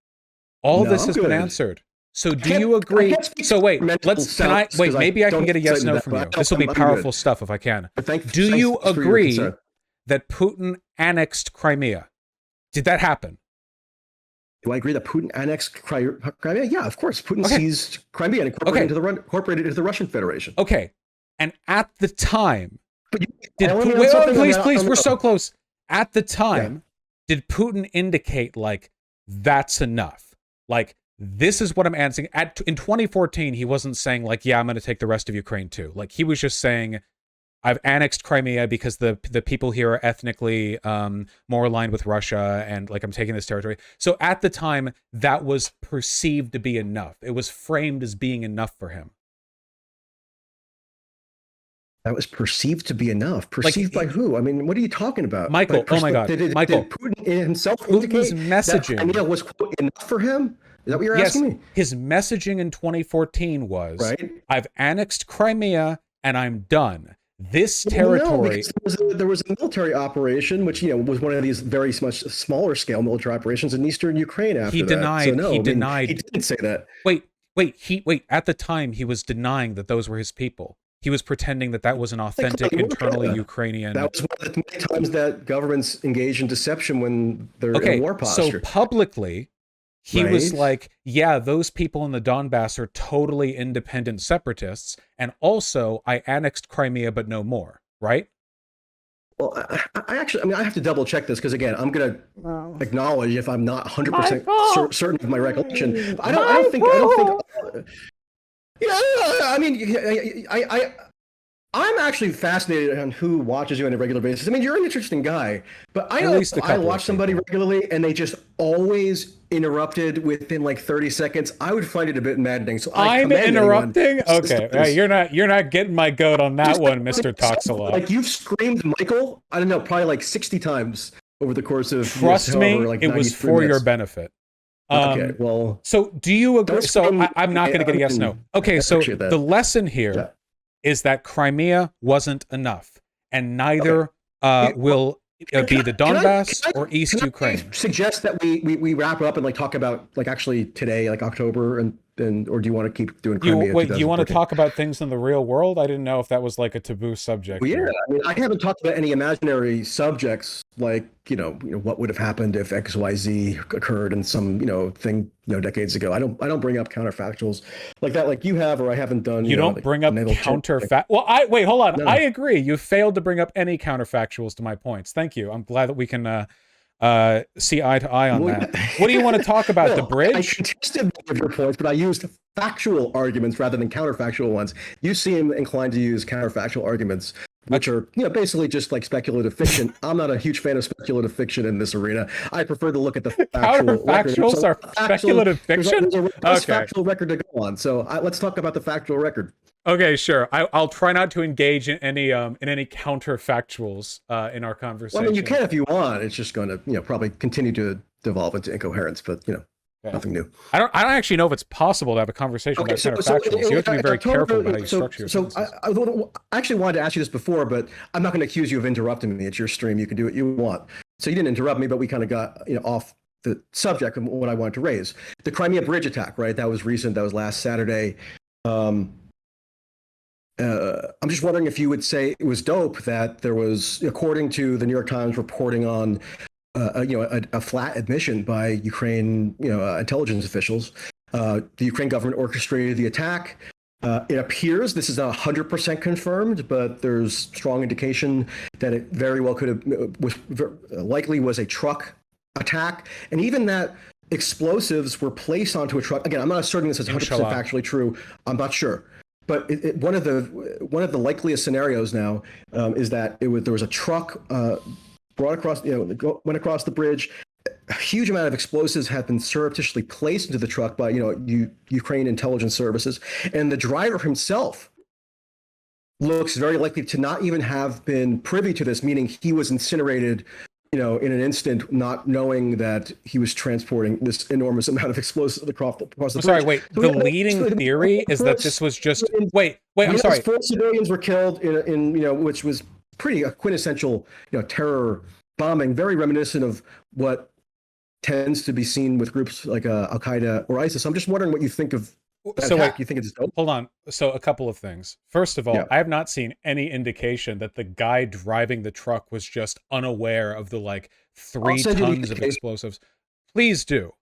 All this has been answered. So do you agree? So wait, maybe I can get a yes no from you. This will be powerful stuff if I can. Do you agree that Putin annexed Crimea? Did that happen? Do I agree that Putin annexed Crimea? Yeah, of course. Putin seized Crimea and incorporated into the Russian Federation. Okay. And at the time, please, we're so close. At the time, did Putin indicate, like, that's enough? Like, this is what I'm answering. In 2014, he wasn't saying, like, yeah, I'm going to take the rest of Ukraine too. Like, he was just saying, I've annexed Crimea because the people here are ethnically more aligned with Russia, and like I'm taking this territory. So at the time, that was perceived to be enough. It was framed as being enough for him. That was perceived to be enough. Like, Perceived by who? I mean, what are you talking about? Michael, oh my God, Did Michael, Putin himself Putin's indicate that messaging Crimea was quote, enough for him? Is that what you're yes, asking me? his messaging in 2014 was, Right? I've annexed Crimea and I'm done. This Well, no, territory. because there was a military operation, which was one of these very much smaller scale military operations in eastern Ukraine He after that. So denied, no, he I mean, he denied. didn't say that. Wait, at the time, he was denying that those were his people. He was pretending that that was an They authentic, clearly were. internally Yeah. Ukrainian. That was one of the many times that governments engage in deception when they're in Okay, war so posture. publicly, he was Right? like, yeah, those people in the Donbass are totally independent separatists. And also, I annexed Crimea, but no more, right? Well, I actually, I mean, I have to double check this because again, I'm going to acknowledge if I'm not 100% certain of my recollection. I don't think. Yeah, I mean, I'm actually fascinated on who watches you on a regular basis. I mean, you're an interesting guy, but I At know least a I couple watch of somebody people. regularly and they just always interrupted within like 30 seconds. I would find it a bit maddening. So I I'm commend anyone interrupting? who says Okay, this. you're not getting my goat on that Just one, like, Mr. Talks a Lot. like you've screamed Michael, I don't know, probably like 60 times over the course of Trust me, like it was 93 for your minutes. benefit. Okay, well, So do you agree? don't So scream. I'm not going to get a yes, no. Okay, I so appreciate that. the lesson here Yeah. is that Crimea wasn't enough, and neither will be the Donbass or East Ukraine. I suggest that we wrap up and like talk about like actually today, like October, and or do you want to keep doing Crimea? Wait, do you want to 2014? talk about things in the real world? I didn't know if that was like a taboo subject. Well, yeah, here. I mean, I haven't talked about any imaginary subjects like what would have happened if X Y Z occurred in some thing decades ago. I don't bring up counterfactuals like that, like you have, or I haven't done. You don't like, bring up naval counterfact. Well, wait, hold on. No. I agree. You failed to bring up any counterfactuals to my points. Thank you. I'm glad that we can see eye to eye on that. What do you want to talk about? The bridge? I contested many of your points, but I used factual arguments rather than counterfactual ones. You seem inclined to use counterfactual arguments, which are basically just like speculative fiction. I'm not a huge fan of speculative fiction in this arena. I prefer to look at the factual counterfactuals are speculative fiction. There's a factual record to go on. So let's talk about the factual record. Okay, sure. I'll try not to engage in any counterfactuals in our conversation. Well, I mean, you can if you want. It's just going to probably continue to devolve into incoherence, but nothing new. I don't actually know if it's possible to have a conversation about counterfactuals. You have to be very careful about how you structure your sentences. I actually wanted to ask you this before, but I'm not going to accuse you of interrupting me. It's your stream. You can do what you want. So you didn't interrupt me, but we kind of got off the subject of what I wanted to raise. The Crimea bridge attack, right? That was recent. That was last Saturday. I'm just wondering if you would say it was dope that there was, according to the New York Times reporting on, a flat admission by Ukraine, intelligence officials. The Ukraine government orchestrated the attack. It appears this is not 100% confirmed, but there's strong indication that it very well could have likely was a truck attack, and even that explosives were placed onto a truck. Again, I'm not asserting this is 100% factually true. I'm not sure. But one of the likeliest scenarios now is that there was a truck brought across, went across the bridge. A huge amount of explosives have been surreptitiously placed into the truck by Ukraine intelligence services, and the driver himself looks very likely to not even have been privy to this, meaning he was incinerated in an instant, not knowing that he was transporting this enormous amount of explosives across the bridge. Sorry, wait. So the leading theory is that this was just wait. I'm sorry. 4 civilians were killed in which was pretty a quintessential terror bombing, very reminiscent of what tends to be seen with groups like Al Qaeda or ISIS. I'm just wondering what you think of that attack. You think it's dope? Hold on. So a couple of things. First of all, I have not seen any indication that the guy driving the truck was just unaware of the 3 tons of explosives. Please do.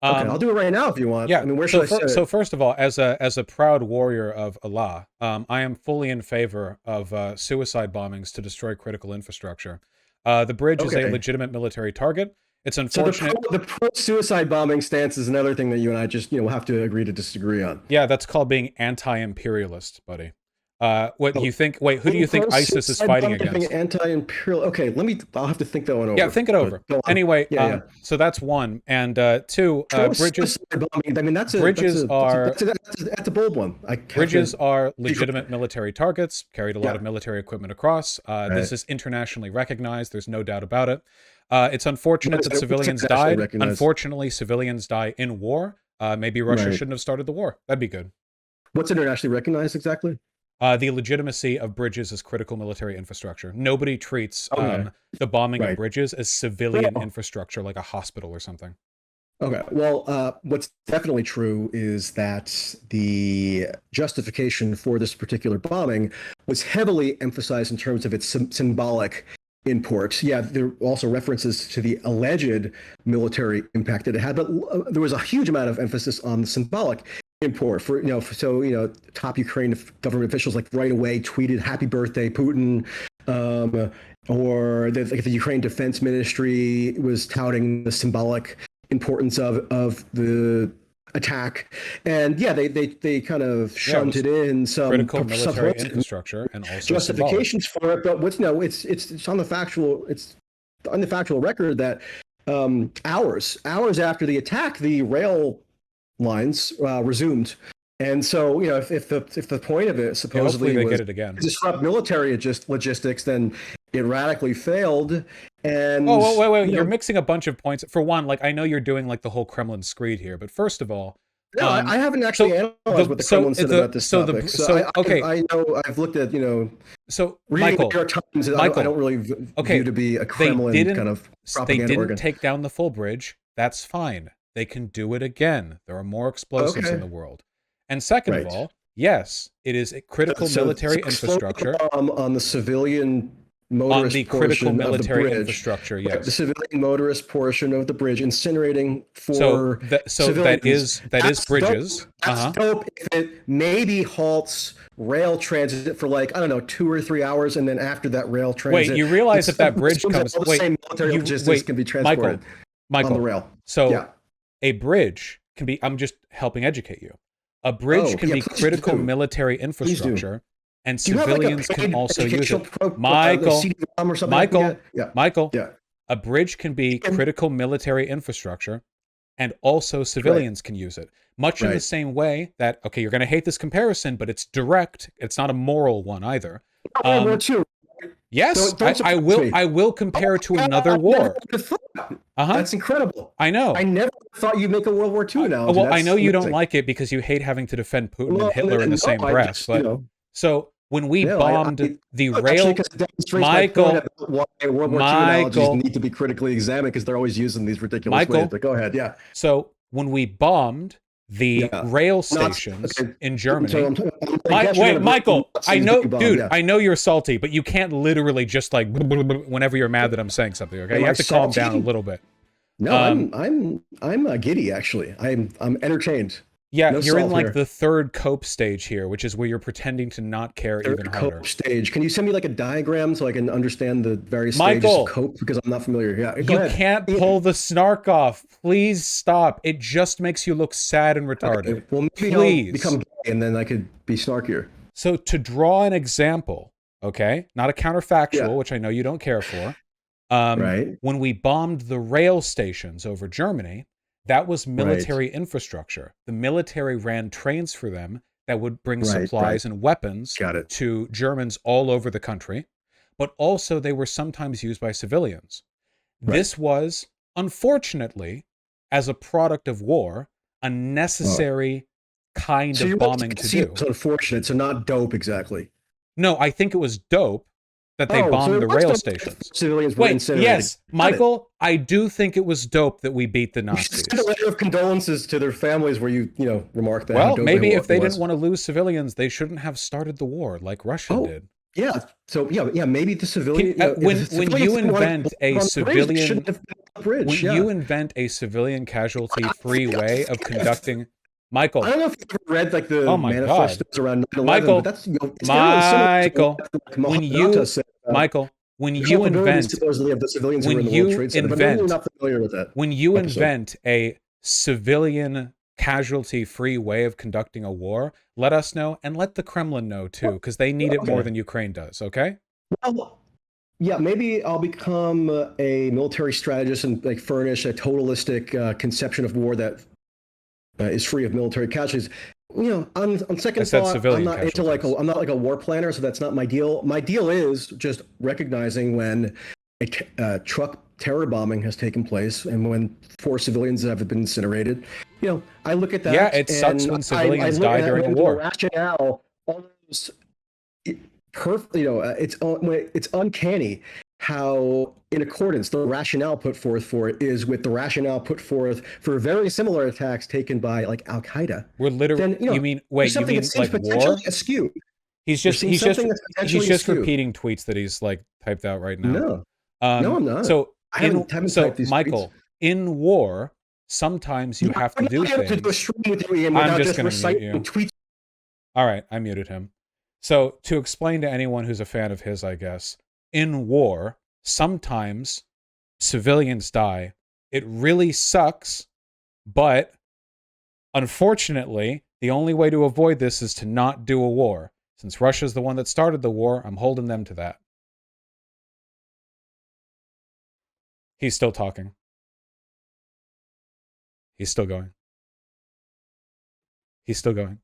Okay, I'll do it right now if you want. Yeah. I mean, where should I say So first of all, as a proud warrior of Allah, I am fully in favor of suicide bombings to destroy critical infrastructure. The bridge is a legitimate military target. It's unfortunate. So the pro-suicide bombing stance is another thing that you and I just will have to agree to disagree on. Yeah, that's called being anti-imperialist, buddy. What Oh, you think? Wait, who do you think ISIS is fighting against? Anti-imperial. Okay, I'll have to think that one over. Yeah, think it over. Go on. Anyway, Yeah. so that's one, and two, bridges. Pro-suicide bombing. I mean, that's a bold one. Bridges are legitimate military targets. Carried a lot Yeah. of military equipment across. Right. This is internationally recognized. There's no doubt about it. It's unfortunate that What's civilians internationally died. recognized? Unfortunately, civilians die in war. Maybe Russia Right. shouldn't have started the war. That'd be good. What's internationally recognized exactly? The legitimacy of bridges as critical military infrastructure. Nobody treats the bombing of Right. bridges as civilian Well- infrastructure, like a hospital or something. Okay. Well, what's definitely true is that the justification for this particular bombing was heavily emphasized in terms of its symbolic import. Yeah, there are also references to the alleged military impact that it had, but there was a huge amount of emphasis on the symbolic import. Top Ukraine government officials like right away tweeted "Happy Birthday, Putin." Or the Ukraine Defense Ministry was touting the symbolic importance of the attack, and yeah, they kind of shoved it in some critical military infrastructure and also justifications for it. But it's on the factual record that hours after the attack, the rail lines resumed. And so, if the point of it supposedly they was get it again. to disrupt military logistics, then it radically failed. And wait! You're mixing a bunch of points. For one, like I know you're doing like the whole Kremlin screed here, but first of all, no, I haven't actually analyzed what the Kremlin said about this topic. I know I've looked at So reading Michael, New York Times, Michael, I don't really view to be a Kremlin kind of propaganda They didn't organ. take down the full bridge. That's fine. They can do it again. There are more explosives in the world. And second of all, yes, it is a critical military infrastructure. On the civilian motorist on the critical portion military of the bridge. infrastructure, yes. The civilian motorist portion of the bridge, incinerating for so that is bridges. Dope. That's dope if it maybe halts rail transit for like, I don't know, 2 or 3 hours, and then after that rail transit. Wait, you realize if that bridge comes... all the same military logistics can be transported Michael, on the rail. So a bridge can be... I'm just helping educate you. A bridge can be critical military infrastructure, and civilians can also use it. Michael, a bridge can be critical military infrastructure, and also civilians can use it. Much in the same way that, okay, you're going to hate this comparison, but it's direct. It's not a moral one either. Yes, I will compare to another war. That's incredible. I know. I never thought you'd make a World War II analogy. Well, I know you don't like it because you hate having to defend Putin and Hitler in the same breath. But so when we bombed the rail, Michael, why World War II analogies need to be critically examined because they're always using these ridiculous ways. But go ahead, yeah. So when we bombed the rail stations in Germany. Wait, Michael, I know, dude, I know you're salty, but you can't literally just like whenever you're mad that I'm saying something. Okay, you have to calm down a little bit. No, I'm giddy actually. I'm entertained. Yeah, you're in like the third cope stage here, which is where you're pretending to not care even harder. Cope stage. Can you send me like a diagram so I can understand the various stages of cope? Because I'm not familiar. Yeah, you can't pull the snark off. Please stop. It just makes you look sad and retarded. Okay. Well, maybe I'll become gay and then I could be snarkier. So to draw an example, okay, not a counterfactual, which I know you don't care for. When we bombed the rail stations over Germany, that was military infrastructure. The military ran trains for them that would bring supplies and weapons to Germans all over the country, but also they were sometimes used by civilians. This was, unfortunately, as a product of war, a necessary kind of bombing to do. It's unfortunate, so not dope exactly. No, I think it was dope that they bombed the rail stations. Civilians were incinerated. Yes, Michael, I do think it was dope that we beat the Nazis. You should send a letter of condolences to their families where you remark that. Well, maybe if they didn't want to lose civilians, they shouldn't have started the war like Russia did. Yeah. So maybe the civilian. When you invent a civilian, you invent a civilian casualty-free way of conducting. Michael, I don't know if you ever read like the manifestos around 9/11, Michael, but that's when you invent a civilian casualty-free way of conducting a war, let us know, and let the Kremlin know too, because they need it more than Ukraine does, okay? Well, yeah, maybe I'll become a military strategist and like furnish a totalistic conception of war that is free of military casualties. You know, on second thought, I'm not into I'm not like a war planner, so that's not my deal. My deal is just recognizing when a truck terror bombing has taken place and when 4 civilians have been incinerated. You know, I look at that. Yeah, it sucks when civilians die during a war. Rationale, almost perfect. You know, it's uncanny how in accordance the rationale put forth for it is with the rationale put forth for very similar attacks taken by like Al Qaeda. We're literally. You mean wait? You mean like war? Askew. He's just repeating tweets that he's like typed out right now. No, I'm not. So I haven't typed these Michael, tweets. In war, sometimes you have to do things. To do a stream with you, Ian, I'm just going to mute you. Tweets. All right, I muted him. So to explain to anyone who's a fan of his, I guess, in war, sometimes civilians die. It really sucks, but unfortunately, the only way to avoid this is to not do a war. Since Russia's the one that started the war, I'm holding them to that. He's still talking. He's still going. He's still going.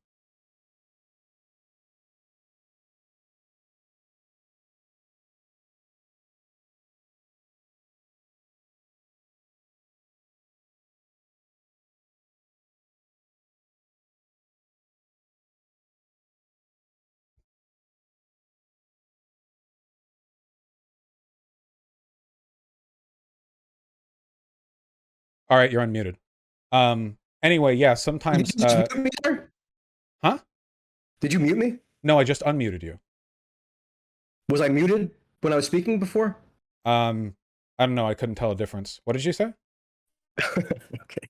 All right, you're unmuted. Anyway, yeah, sometimes... Did you mute me there? Huh? Did you mute me? No, I just unmuted you. Was I muted when I was speaking before? I don't know. I couldn't tell a difference. What did you say? Okay.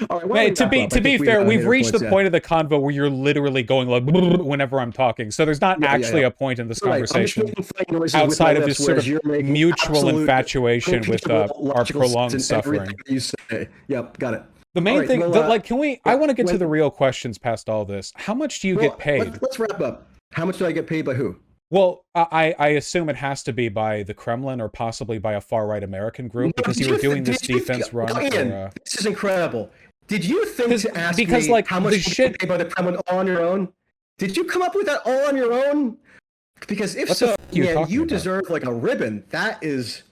All right, well, to be fair, we've reached the point of the convo where you're literally going like whenever I'm talking. So there's not actually a point in this conversation outside of this sort of mutual infatuation with our prolonged suffering. You say. Yep, got it. The main thing, like, can we? I want to get to the real questions past all this. How much do you get paid? Let's wrap up. How much do I get paid by who? Well, I assume it has to be by the Kremlin or possibly by a far-right American group because you were doing this defense run. This is incredible. Did you think to ask me how much you get paid by the Kremlin all on your own? Did you come up with that all on your own? Because if so, man, you deserve like a ribbon. That is...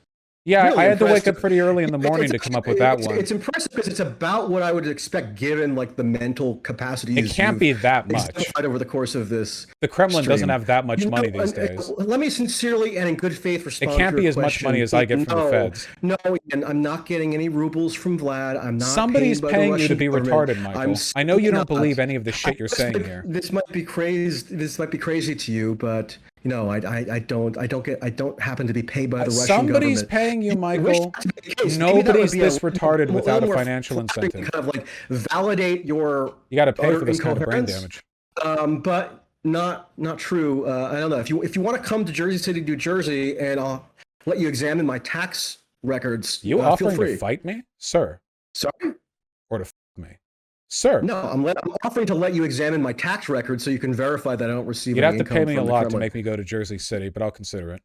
Yeah, really I had to wake up pretty early in the morning to come up with that one. It's impressive because it's about what I would expect given like the mental capacities. It can't be that much over the course of this. The Kremlin doesn't have that much money these days. Let me sincerely and in good faith respond. It can't be as much money as I get from the feds. No, and I'm not getting any rubles from Vlad. I'm not. Somebody's paying you to be retarded, Michael. I know you don't believe any of the shit you're saying here. This might be crazy. This might be crazy to you, but. You know, I don't happen to be paid by the Russian government. Somebody's paying you, Michael. Nobody's this retarded without a financial incentive. Kind of like validate your. You got to pay for this kind of brain damage. But not true. I don't know if you want to come to Jersey City, New Jersey, and I'll let you examine my tax records. You offering to fight me, sir? Sorry. Or to f me. Sir. No, I'm offering to let you examine my tax record so you can verify that I don't receive. You'd have to pay me a lot to make me go to Jersey City, but I'll consider it.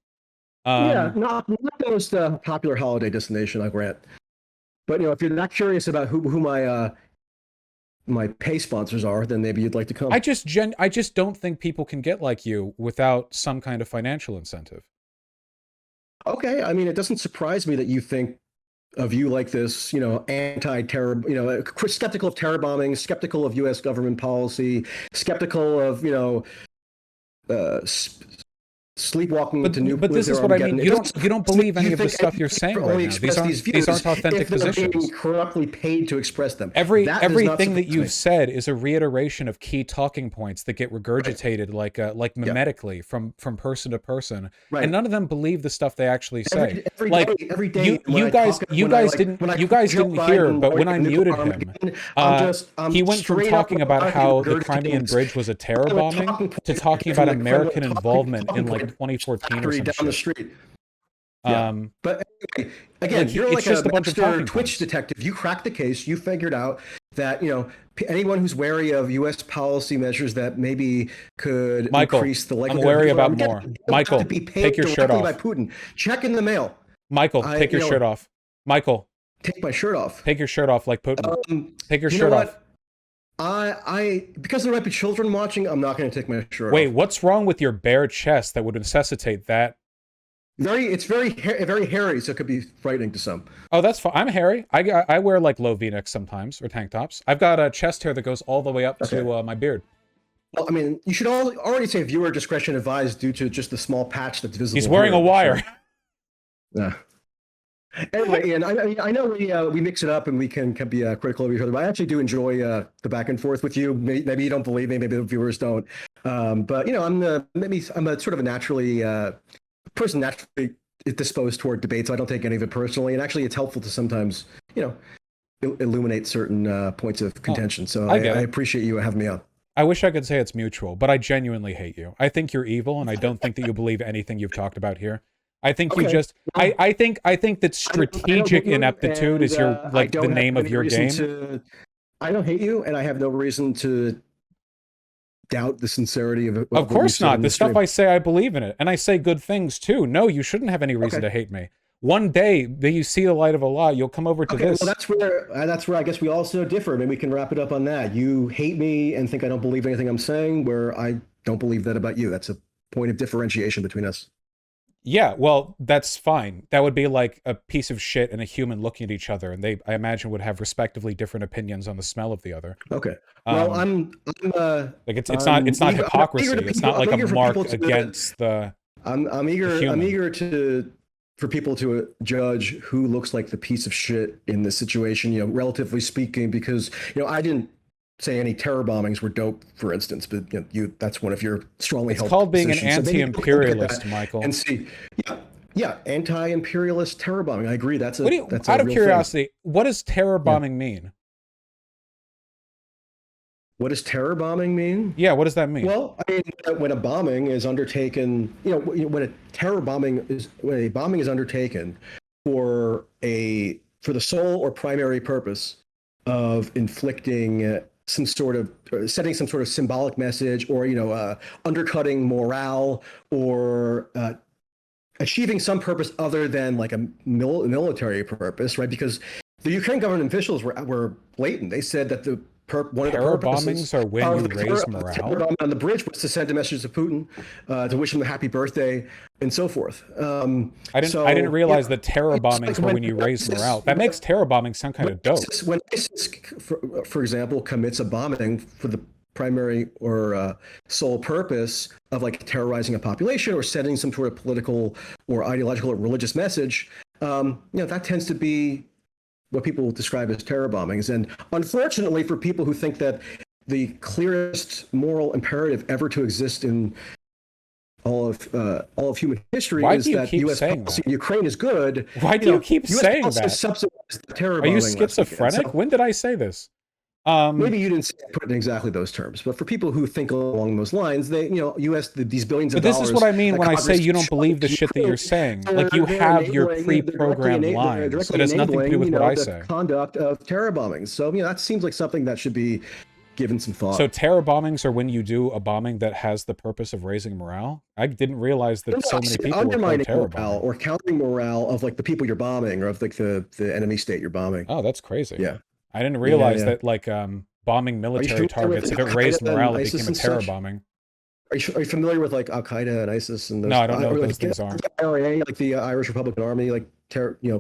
Yeah, not the most popular holiday destination, I grant. But you know, if you're not curious about who my pay sponsors are, then maybe you'd like to come. I just don't think people can get like you without some kind of financial incentive. Okay, I mean, it doesn't surprise me that you think of you like this, you know, anti-terror, you know, skeptical of terror bombing, skeptical of U.S. government policy, skeptical of, you know, sleepwalking into nuclear. But this is what I mean. You don't believe any of the stuff you're saying right now. These aren't authentic positions. Being corruptly paid to express them. Everything that you've said is a reiteration of key talking points that get regurgitated like mimetically from person to person, and none of them believe the stuff they actually say. Every day, you guys didn't hear, but when I muted him, he went from talking about how the Crimean Bridge was a terror bombing to talking about American involvement in like 2014 or some down shit. The street. Yeah. But anyway, again, you're like just a bunch master of Twitch detective. You cracked the case. You figured out that, anyone who's wary of U.S. policy measures that maybe could Michael, increase the I'm likelihood wary of about more. Michael, to be paid take your shirt directly by off. Putin. Check in the mail. Michael, take your shirt off. Michael, take my shirt off. take your shirt off like Putin. Take your You shirt know off. what? Because there might be children watching, I'm not going to take my shirt off. Wait, what's wrong with your bare chest that would necessitate that? It's very hairy, so it could be frightening to some. Oh, that's fine. I'm hairy. I wear like low V-necks sometimes, or tank tops. I've got a chest hair that goes all the way up to my beard. Well, I mean, you should already say viewer discretion advised due to just the small patch that's visible. He's wearing a wire. So, yeah. Anyway, Ian, I know we mix it up and we can be critical of each other, but I actually do enjoy the back and forth with you. Maybe you don't believe me, maybe the viewers don't. But I'm a sort of a person naturally disposed toward debate, so I don't take any of it personally. And actually, it's helpful to sometimes, illuminate certain points of contention. So I appreciate you having me on. I wish I could say it's mutual, but I genuinely hate you. I think you're evil, and I don't think that you believe anything you've talked about here. I think you just. I think that strategic ineptitude is your the name of your game. I don't hate you, and I have no reason to doubt the sincerity of it. Of course not. The stuff I say, I believe in it, and I say good things too. No, you shouldn't have any reason to hate me. One day that you see the light of Allah, you'll come over to this. Well, that's where I guess we also differ. Maybe we can wrap it up on that. You hate me and think I don't believe anything I'm saying, where I don't believe that about you. That's a point of differentiation between us. Yeah, well, that's fine. That would be like a piece of shit and a human looking at each other, and they, I imagine, would have respectively different opinions on the smell of the other. Okay. Well, I'm like it's not hypocrisy. It's not like a mark against the. I'm eager for people to judge who looks like the piece of shit in this situation. Relatively speaking, because I didn't say any terror bombings were dope, for instance, but that's one of your strongly held. It's called being positions. an anti-imperialist, Michael. And see, yeah, anti-imperialist terror bombing. I agree. That's out of curiosity, what does terror bombing mean? What does terror bombing mean? Yeah, what does that mean? Well, I mean, when a bombing is undertaken, when a bombing is undertaken for the sole or primary purpose of inflicting some sort of setting some sort of symbolic message, or undercutting morale, or achieving some purpose other than like a military purpose, right? Because the Ukraine government officials were blatant. They said that one of the terror bombings are when you raise morale. Terror bombing on the bridge was to send a message to Putin, to wish him a happy birthday, and so forth. I didn't realize that terror bombings were when you raise morale. That makes terror bombing sound kind of dope. When ISIS, for example, commits a bombing for the primary or sole purpose of like terrorizing a population or sending some sort of political or ideological or religious message, that tends to be what people describe as terror bombings. And unfortunately, for people who think that the clearest moral imperative ever to exist in all of human history is that U.S. policy in Ukraine is good. Why do you keep saying that? Terror Are you schizophrenic? When did I say this? Maybe you didn't put it in exactly those terms, but for people who think along those lines, these billions of dollars. But this is what I mean when I say you don't believe the shit that you're saying. Like you have your pre-programmed lines. It has nothing to do with what I say. Conduct of terror bombings. So that seems like something that should be given some thought. So terror bombings are when you do a bombing that has the purpose of raising morale? I didn't realize that so many people undermining terror morale or countering morale of like the people you're bombing, or of like the enemy state you're bombing. Oh, that's crazy. Yeah. I didn't realize that like bombing military targets, if it raised morale, it became a terror bombing. Are you familiar with like Al Qaeda and ISIS and those? No, I don't know what those things are. IRA, like the Irish Republican Army, like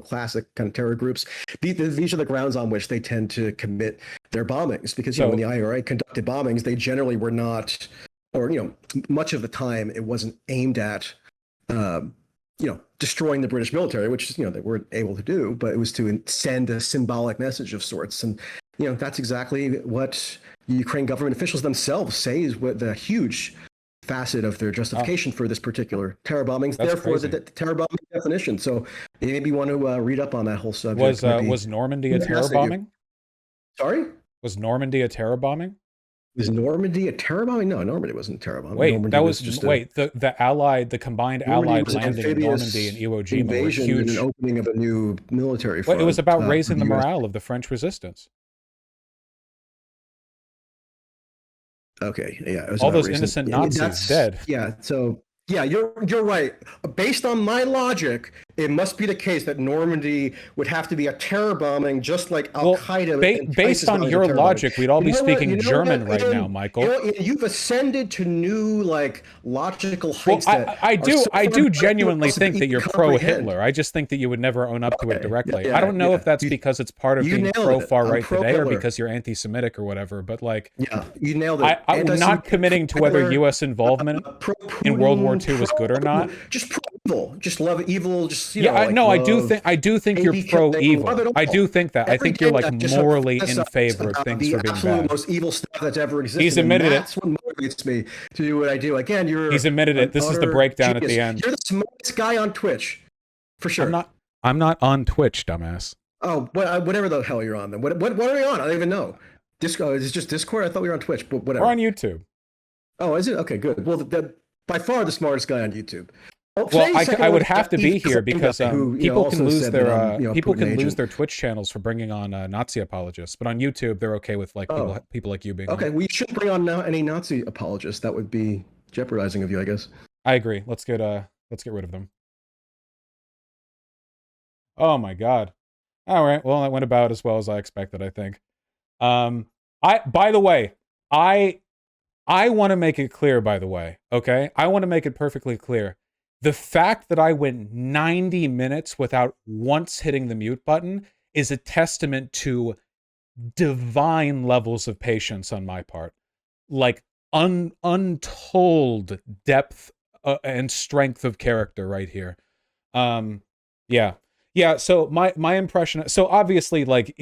classic kind of terror groups. These are the grounds on which they tend to commit their bombings, because when the IRA conducted bombings, they generally were not, or much of the time it wasn't aimed at destroying the British military, which they weren't able to do, but it was to send a symbolic message of sorts. And that's exactly what Ukraine government officials themselves say is what the huge facet of their justification for this particular terror bombings. Therefore, the terror bombing definition. So maybe you want to read up on that whole subject. Was Normandy a terror bombing? Sorry? Was Normandy a terror bombing? Was Normandy a terror bombing? No, Normandy wasn't a terror bombing. Wait, Normandy that was just the combined Allied landing in Normandy and Iwo Jima was huge. An opening of a new military front. Well, it was about raising the morale of the French resistance. Okay, yeah, it was All about those recent. innocent Nazis dead. Yeah. So yeah, you're right. Based on my logic, it must be the case that Normandy would have to be a terror bombing, just like Al Well, Qaeda and based ISIS on bombings are your terror bombing. logic, we'd all You be know what? speaking German right now, Ian? Michael. Ian, you've ascended to new like logical Well, heights that I are so do I far do beyond anyone genuinely else to think that even you're comprehend. pro-Hitler. I just think that you would never own up to it Okay. Yeah, directly. I yeah, don't know if yeah. that's because it's part of You being nailed it. pro-far I'm right pro today or Hitler. because you're anti-Semitic or whatever, but like Yeah, you nailed it. I'm not Anti-Semitic, committing to whether pro-Hitler, U.S. involvement in World War pro-Putin, II was good or not. just pro-evil. Just love evil. Just, Yeah, like no, love I do think you're baby killing. Love pro-evil. it I do all. think that. I Every think you're day like I just want to morally in fantasize favor of about things the for being absolute bad. most evil stuff that's ever He's existed. And admitted it. that's what motivates me to do what I do. Again, He's you're admitted it. an This is the utter breakdown at genius. the end. You're the smartest guy on Twitch, for I'm sure. not I'm not on Twitch, dumbass. Oh, whatever the hell you're on then. What are you on? I don't even know. Discord? Is it just Discord? I thought we were on Twitch, but whatever. We're on YouTube. Oh, is it? Okay, good. Well, by far the smartest guy on YouTube. Well, I would have to be here because people can lose their people can lose their Twitch channels for bringing on Nazi apologists, but on YouTube they're okay with like people like you being okay. on. We shouldn't bring on now any Nazi apologists. That would be jeopardizing of you, I guess. I agree. Let's get rid of them. Oh my God. All right. Well, that went about as well as I expected, I think. By the way, I want to make it clear, by the way, okay? I want to make it perfectly clear. The fact that I went 90 minutes without once hitting the mute button is a testament to divine levels of patience on my part. Like untold depth and strength of character right here. Yeah. Yeah, so my impression, so obviously like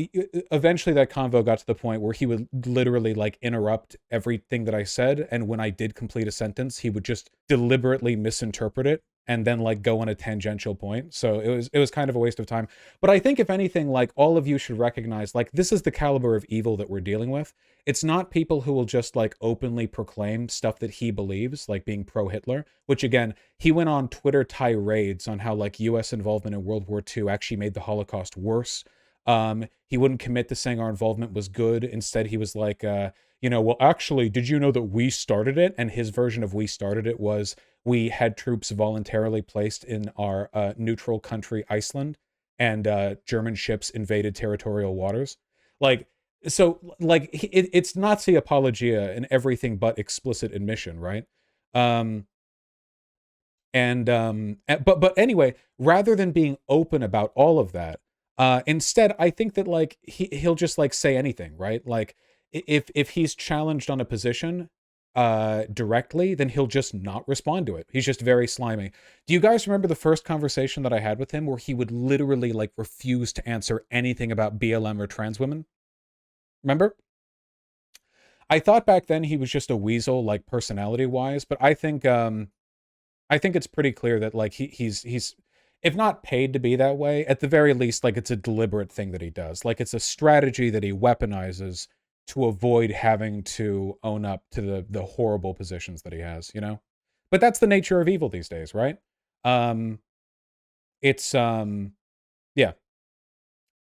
eventually that convo got to the point where he would literally like interrupt everything that I said, and when I did complete a sentence, he would just deliberately misinterpret it and then like go on a tangential point. So it was kind of a waste of time. But I think if anything, like all of you should recognize like this is the caliber of evil that we're dealing with. It's not people who will just like openly proclaim stuff that he believes, like being pro-Hitler, which again, he went on Twitter tirades on how like US involvement in World War II actually made the Holocaust worse. He wouldn't commit to saying our involvement was good. Instead, he was like, well, actually, did you know that we started it? And his version of we started it was we had troops voluntarily placed in our neutral country, Iceland, and German ships invaded territorial waters. Like, so like it's Nazi apologia and everything but explicit admission, right? But anyway, rather than being open about all of that, instead I think that like he'll just like say anything, right? Like if he's challenged on a position directly, then he'll just not respond to it. He's just very slimy. Do you guys remember the first conversation that I had with him where he would literally like refuse to answer anything about BLM or trans women? Remember? I thought back then he was just a weasel, like personality-wise, but I think it's pretty clear that like he's if not paid to be that way, at the very least, like it's a deliberate thing that he does. Like it's a strategy that he weaponizes to avoid having to own up to the horrible positions that he has, you know? But that's the nature of evil these days, right? Yeah.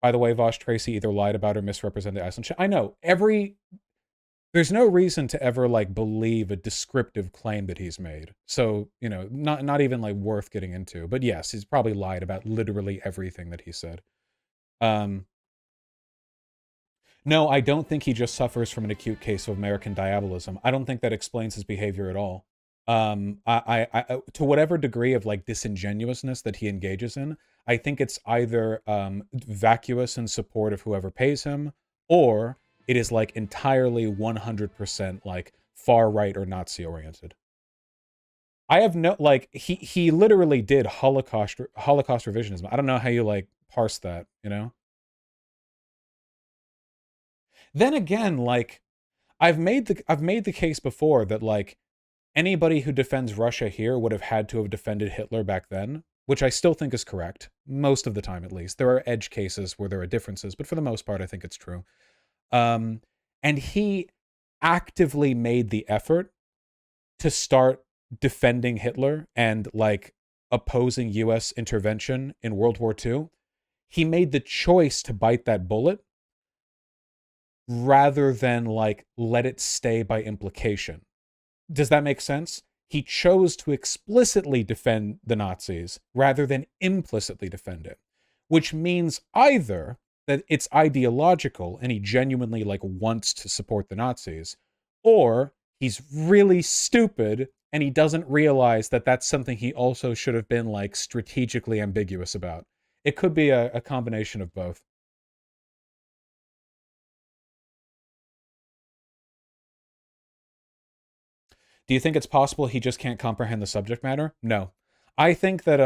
By the way, Vaush Tracy either lied about or misrepresented Iceland. I know there's no reason to ever like believe a descriptive claim that he's made. So, not even like worth getting into, but yes, he's probably lied about literally everything that he said. No, I don't think he just suffers from an acute case of American diabolism. I don't think that explains his behavior at all. To whatever degree of like disingenuousness that he engages in, I think it's either vacuous in support of whoever pays him, or it is like entirely 100% like far right or Nazi oriented. I have no like he literally did Holocaust revisionism. I don't know how you like parse that, you know? Then again, like I've made the case before that like anybody who defends Russia here would have had to have defended Hitler back then, which I still think is correct, most of the time at least. There are edge cases where there are differences, but for the most part, I think it's true. And he actively made the effort to start defending Hitler and like opposing US intervention in World War II. He made the choice to bite that bullet rather than like let it stay by implication. Does that make sense? He chose to explicitly defend the Nazis rather than implicitly defend it, which means either that it's ideological and he genuinely like wants to support the Nazis, or he's really stupid and he doesn't realize that that's something he also should have been like strategically ambiguous about. It could be a combination of both. Do you think it's possible he just can't comprehend the subject matter? No. I think that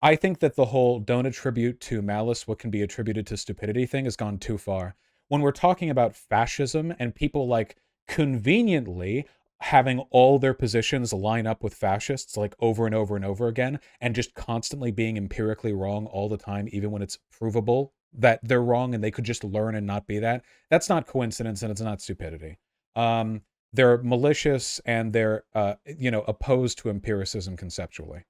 the whole don't attribute to malice what can be attributed to stupidity thing has gone too far. When we're talking about fascism and people like conveniently having all their positions line up with fascists like over and over and over again and just constantly being empirically wrong all the time, even when it's provable that they're wrong and they could just learn and not be that, that's not coincidence and it's not stupidity. They're malicious and they're opposed to empiricism conceptually.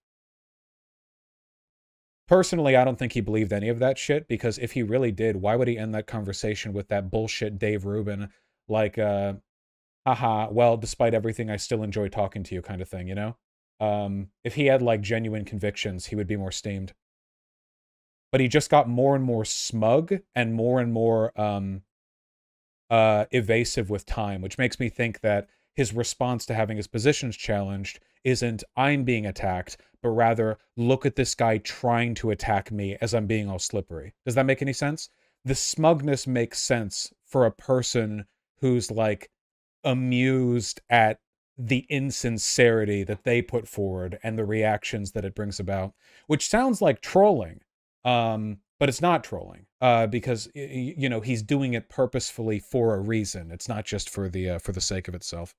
Personally, I don't think he believed any of that shit, because if he really did, why would he end that conversation with that bullshit Dave Rubin, like, haha, well, despite everything, I still enjoy talking to you kind of thing, you know? If he had, like, genuine convictions, he would be more steamed. But he just got more and more smug and more evasive with time, which makes me think that his response to having his positions challenged isn't I'm being attacked, but rather look at this guy trying to attack me as I'm being all slippery. Does that make any sense? The smugness makes sense for a person who's like amused at the insincerity that they put forward and the reactions that it brings about, which sounds like trolling. But it's not trolling, because he's doing it purposefully for a reason. It's not just for the sake of itself.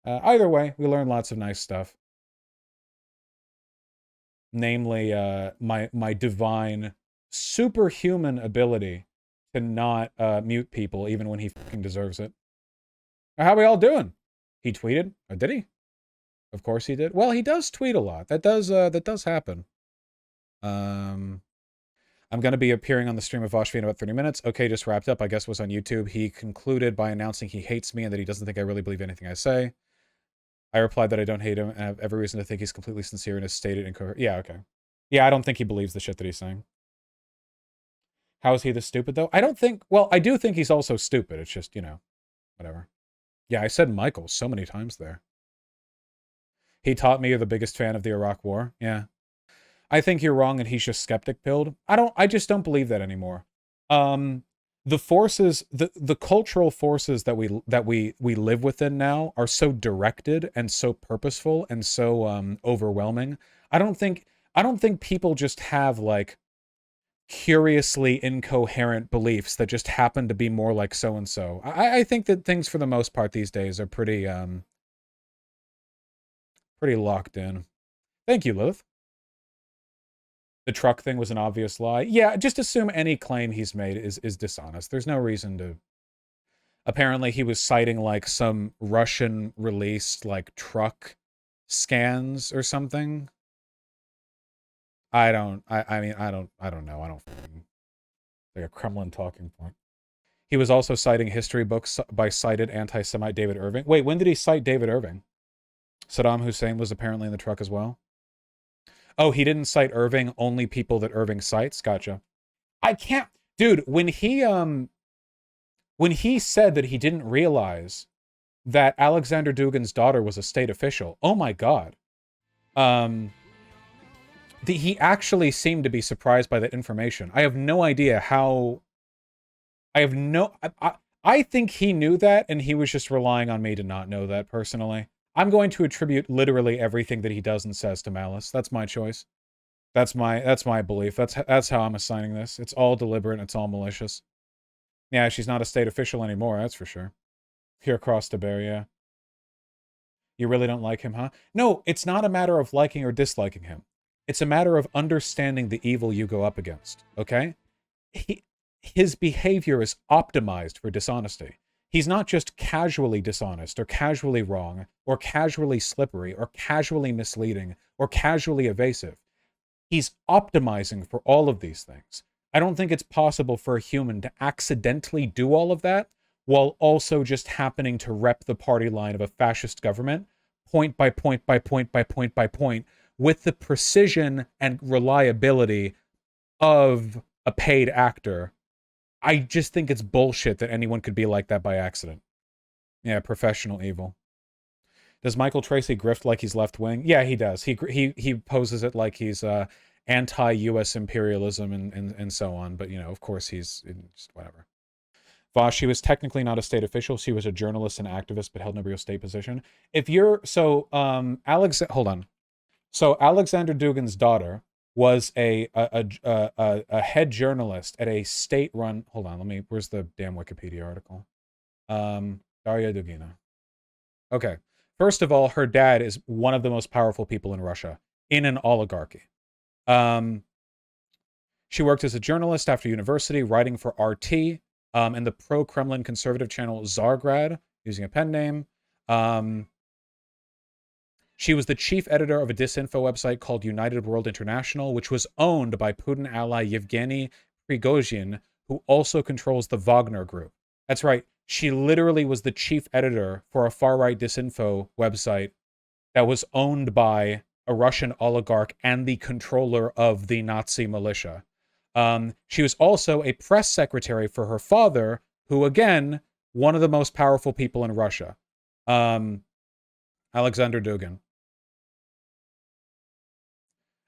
Either way, we learn lots of nice stuff. Namely, my divine, superhuman ability to not mute people even when he fucking deserves it. How are we all doing? He tweeted, or did he? Of course he did. Well, he does tweet a lot. That does happen. I'm going to be appearing on the stream of Vaush in about 30 minutes. Okay, just wrapped up. I guess was on YouTube. He concluded by announcing he hates me and that he doesn't think I really believe anything I say. I replied that I don't hate him and I have every reason to think he's completely sincere and has stated incoherent. Yeah, okay. Yeah, I don't think he believes the shit that he's saying. How is he this stupid, though? I don't think... Well, I do think he's also stupid. It's just, whatever. Yeah, I said Michael so many times there. He taught me you're the biggest fan of the Iraq War. Yeah. I think you're wrong and he's just skeptic pilled. I just don't believe that anymore. The forces, the cultural forces that we live within now are so directed and so purposeful and so overwhelming. I don't think people just have like curiously incoherent beliefs that just happen to be more like so and so. I think that things for the most part these days are pretty locked in. Thank you, Lilith. The truck thing was an obvious lie. Yeah, just assume any claim he's made is dishonest. There's no reason to... Apparently he was citing like some Russian released like truck scans or something. I don't know. I don't like a Kremlin talking point. He was also citing history books by cited anti-Semite David Irving. Wait, when did he cite David Irving? Saddam Hussein was apparently in the truck as well. Oh, he didn't cite Irving, only people that Irving cites? Gotcha. I can't... Dude, when he said that he didn't realize that Alexander Dugin's daughter was a state official, oh my god. He actually seemed to be surprised by that information. I have no idea how... I think he knew that, and he was just relying on me to not know that, personally. I'm going to attribute literally everything that he does and says to malice. That's my choice. That's my belief. That's how I'm assigning this. It's all deliberate and it's all malicious. Yeah, she's not a state official anymore, that's for sure. Pure cross to bear, yeah. You really don't like him, huh? No, it's not a matter of liking or disliking him. It's a matter of understanding the evil you go up against, okay? His behavior is optimized for dishonesty. He's not just casually dishonest, or casually wrong, or casually slippery, or casually misleading, or casually evasive. He's optimizing for all of these things. I don't think it's possible for a human to accidentally do all of that while also just happening to rep the party line of a fascist government, point by point by point by point by point, with the precision and reliability of a paid actor. I just think it's bullshit that anyone could be like that by accident. Yeah, professional evil. Does Michael Tracy grift like he's left wing? Yeah, he does. He poses it like he's anti-U.S. imperialism and so on. But, you know, of course, he's just whatever. Vaush, she was technically not a state official. She was a journalist and activist, but held no real state position. If you're so, hold on. So Alexander Dugin's daughter was a head journalist at a state-run. Hold on, where's the damn Wikipedia article? Daria Dugina. Okay. First of all, her dad is one of the most powerful people in Russia, in an oligarchy. She worked as a journalist after university, writing for RT, and the pro-Kremlin conservative channel Tsargrad, using a pen name. She was the chief editor of a disinfo website called United World International, which was owned by Putin ally Yevgeny Prigozhin, who also controls the Wagner Group. That's right. She literally was the chief editor for a far-right disinfo website that was owned by a Russian oligarch and the controller of the Nazi militia. She was also a press secretary for her father, who, again, one of the most powerful people in Russia. Alexander Dugin.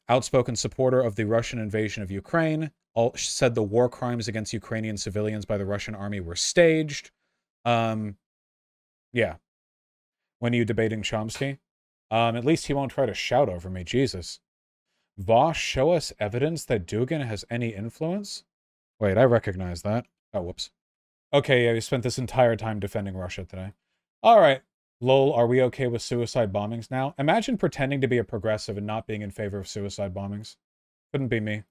Outspoken supporter of the Russian invasion of Ukraine. Said the war crimes against Ukrainian civilians by the Russian army were staged. Yeah. When are you debating Chomsky? At least he won't try to shout over me. Jesus. Vaush, show us evidence that Dugin has any influence? Wait, I recognize that. Oh, whoops. Okay, yeah, we spent this entire time defending Russia today. All right. Lol, are we okay with suicide bombings now? Imagine pretending to be a progressive and not being in favor of suicide bombings. Couldn't be me.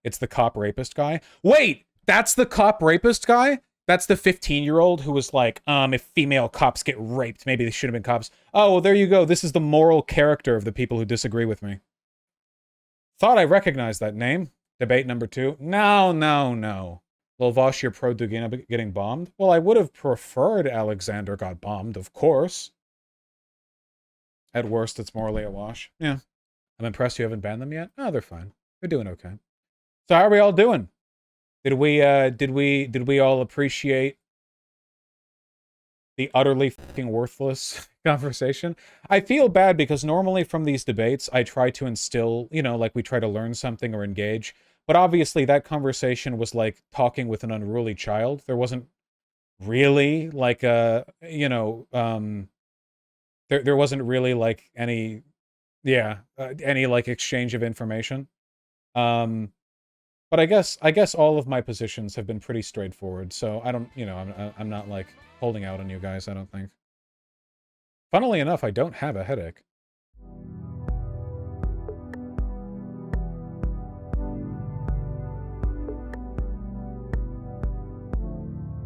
It's the cop rapist guy. Wait, that's the cop rapist guy? That's the 15-year-old who was like, if female cops get raped, maybe they should have been cops. Oh, well, there you go. This is the moral character of the people who disagree with me. Thought I recognized that name. Debate number 2. No. Well, Vaush, you're pro Dugina getting bombed? Well, I would have preferred Alexander got bombed, of course. At worst, it's morally a wash. Yeah. I'm impressed you haven't banned them yet. Oh, they're fine. They're doing okay. So how are we all doing? Did we all appreciate the utterly fucking worthless conversation? I feel bad because normally from these debates, I try to instill, you know, like we try to learn something or engage. But obviously that conversation was like talking with an unruly child. There wasn't really like a, you know, there wasn't really like any, any like exchange of information. But I guess all of my positions have been pretty straightforward. So I don't, you know, I'm not like holding out on you guys, I don't think. Funnily enough, I don't have a headache.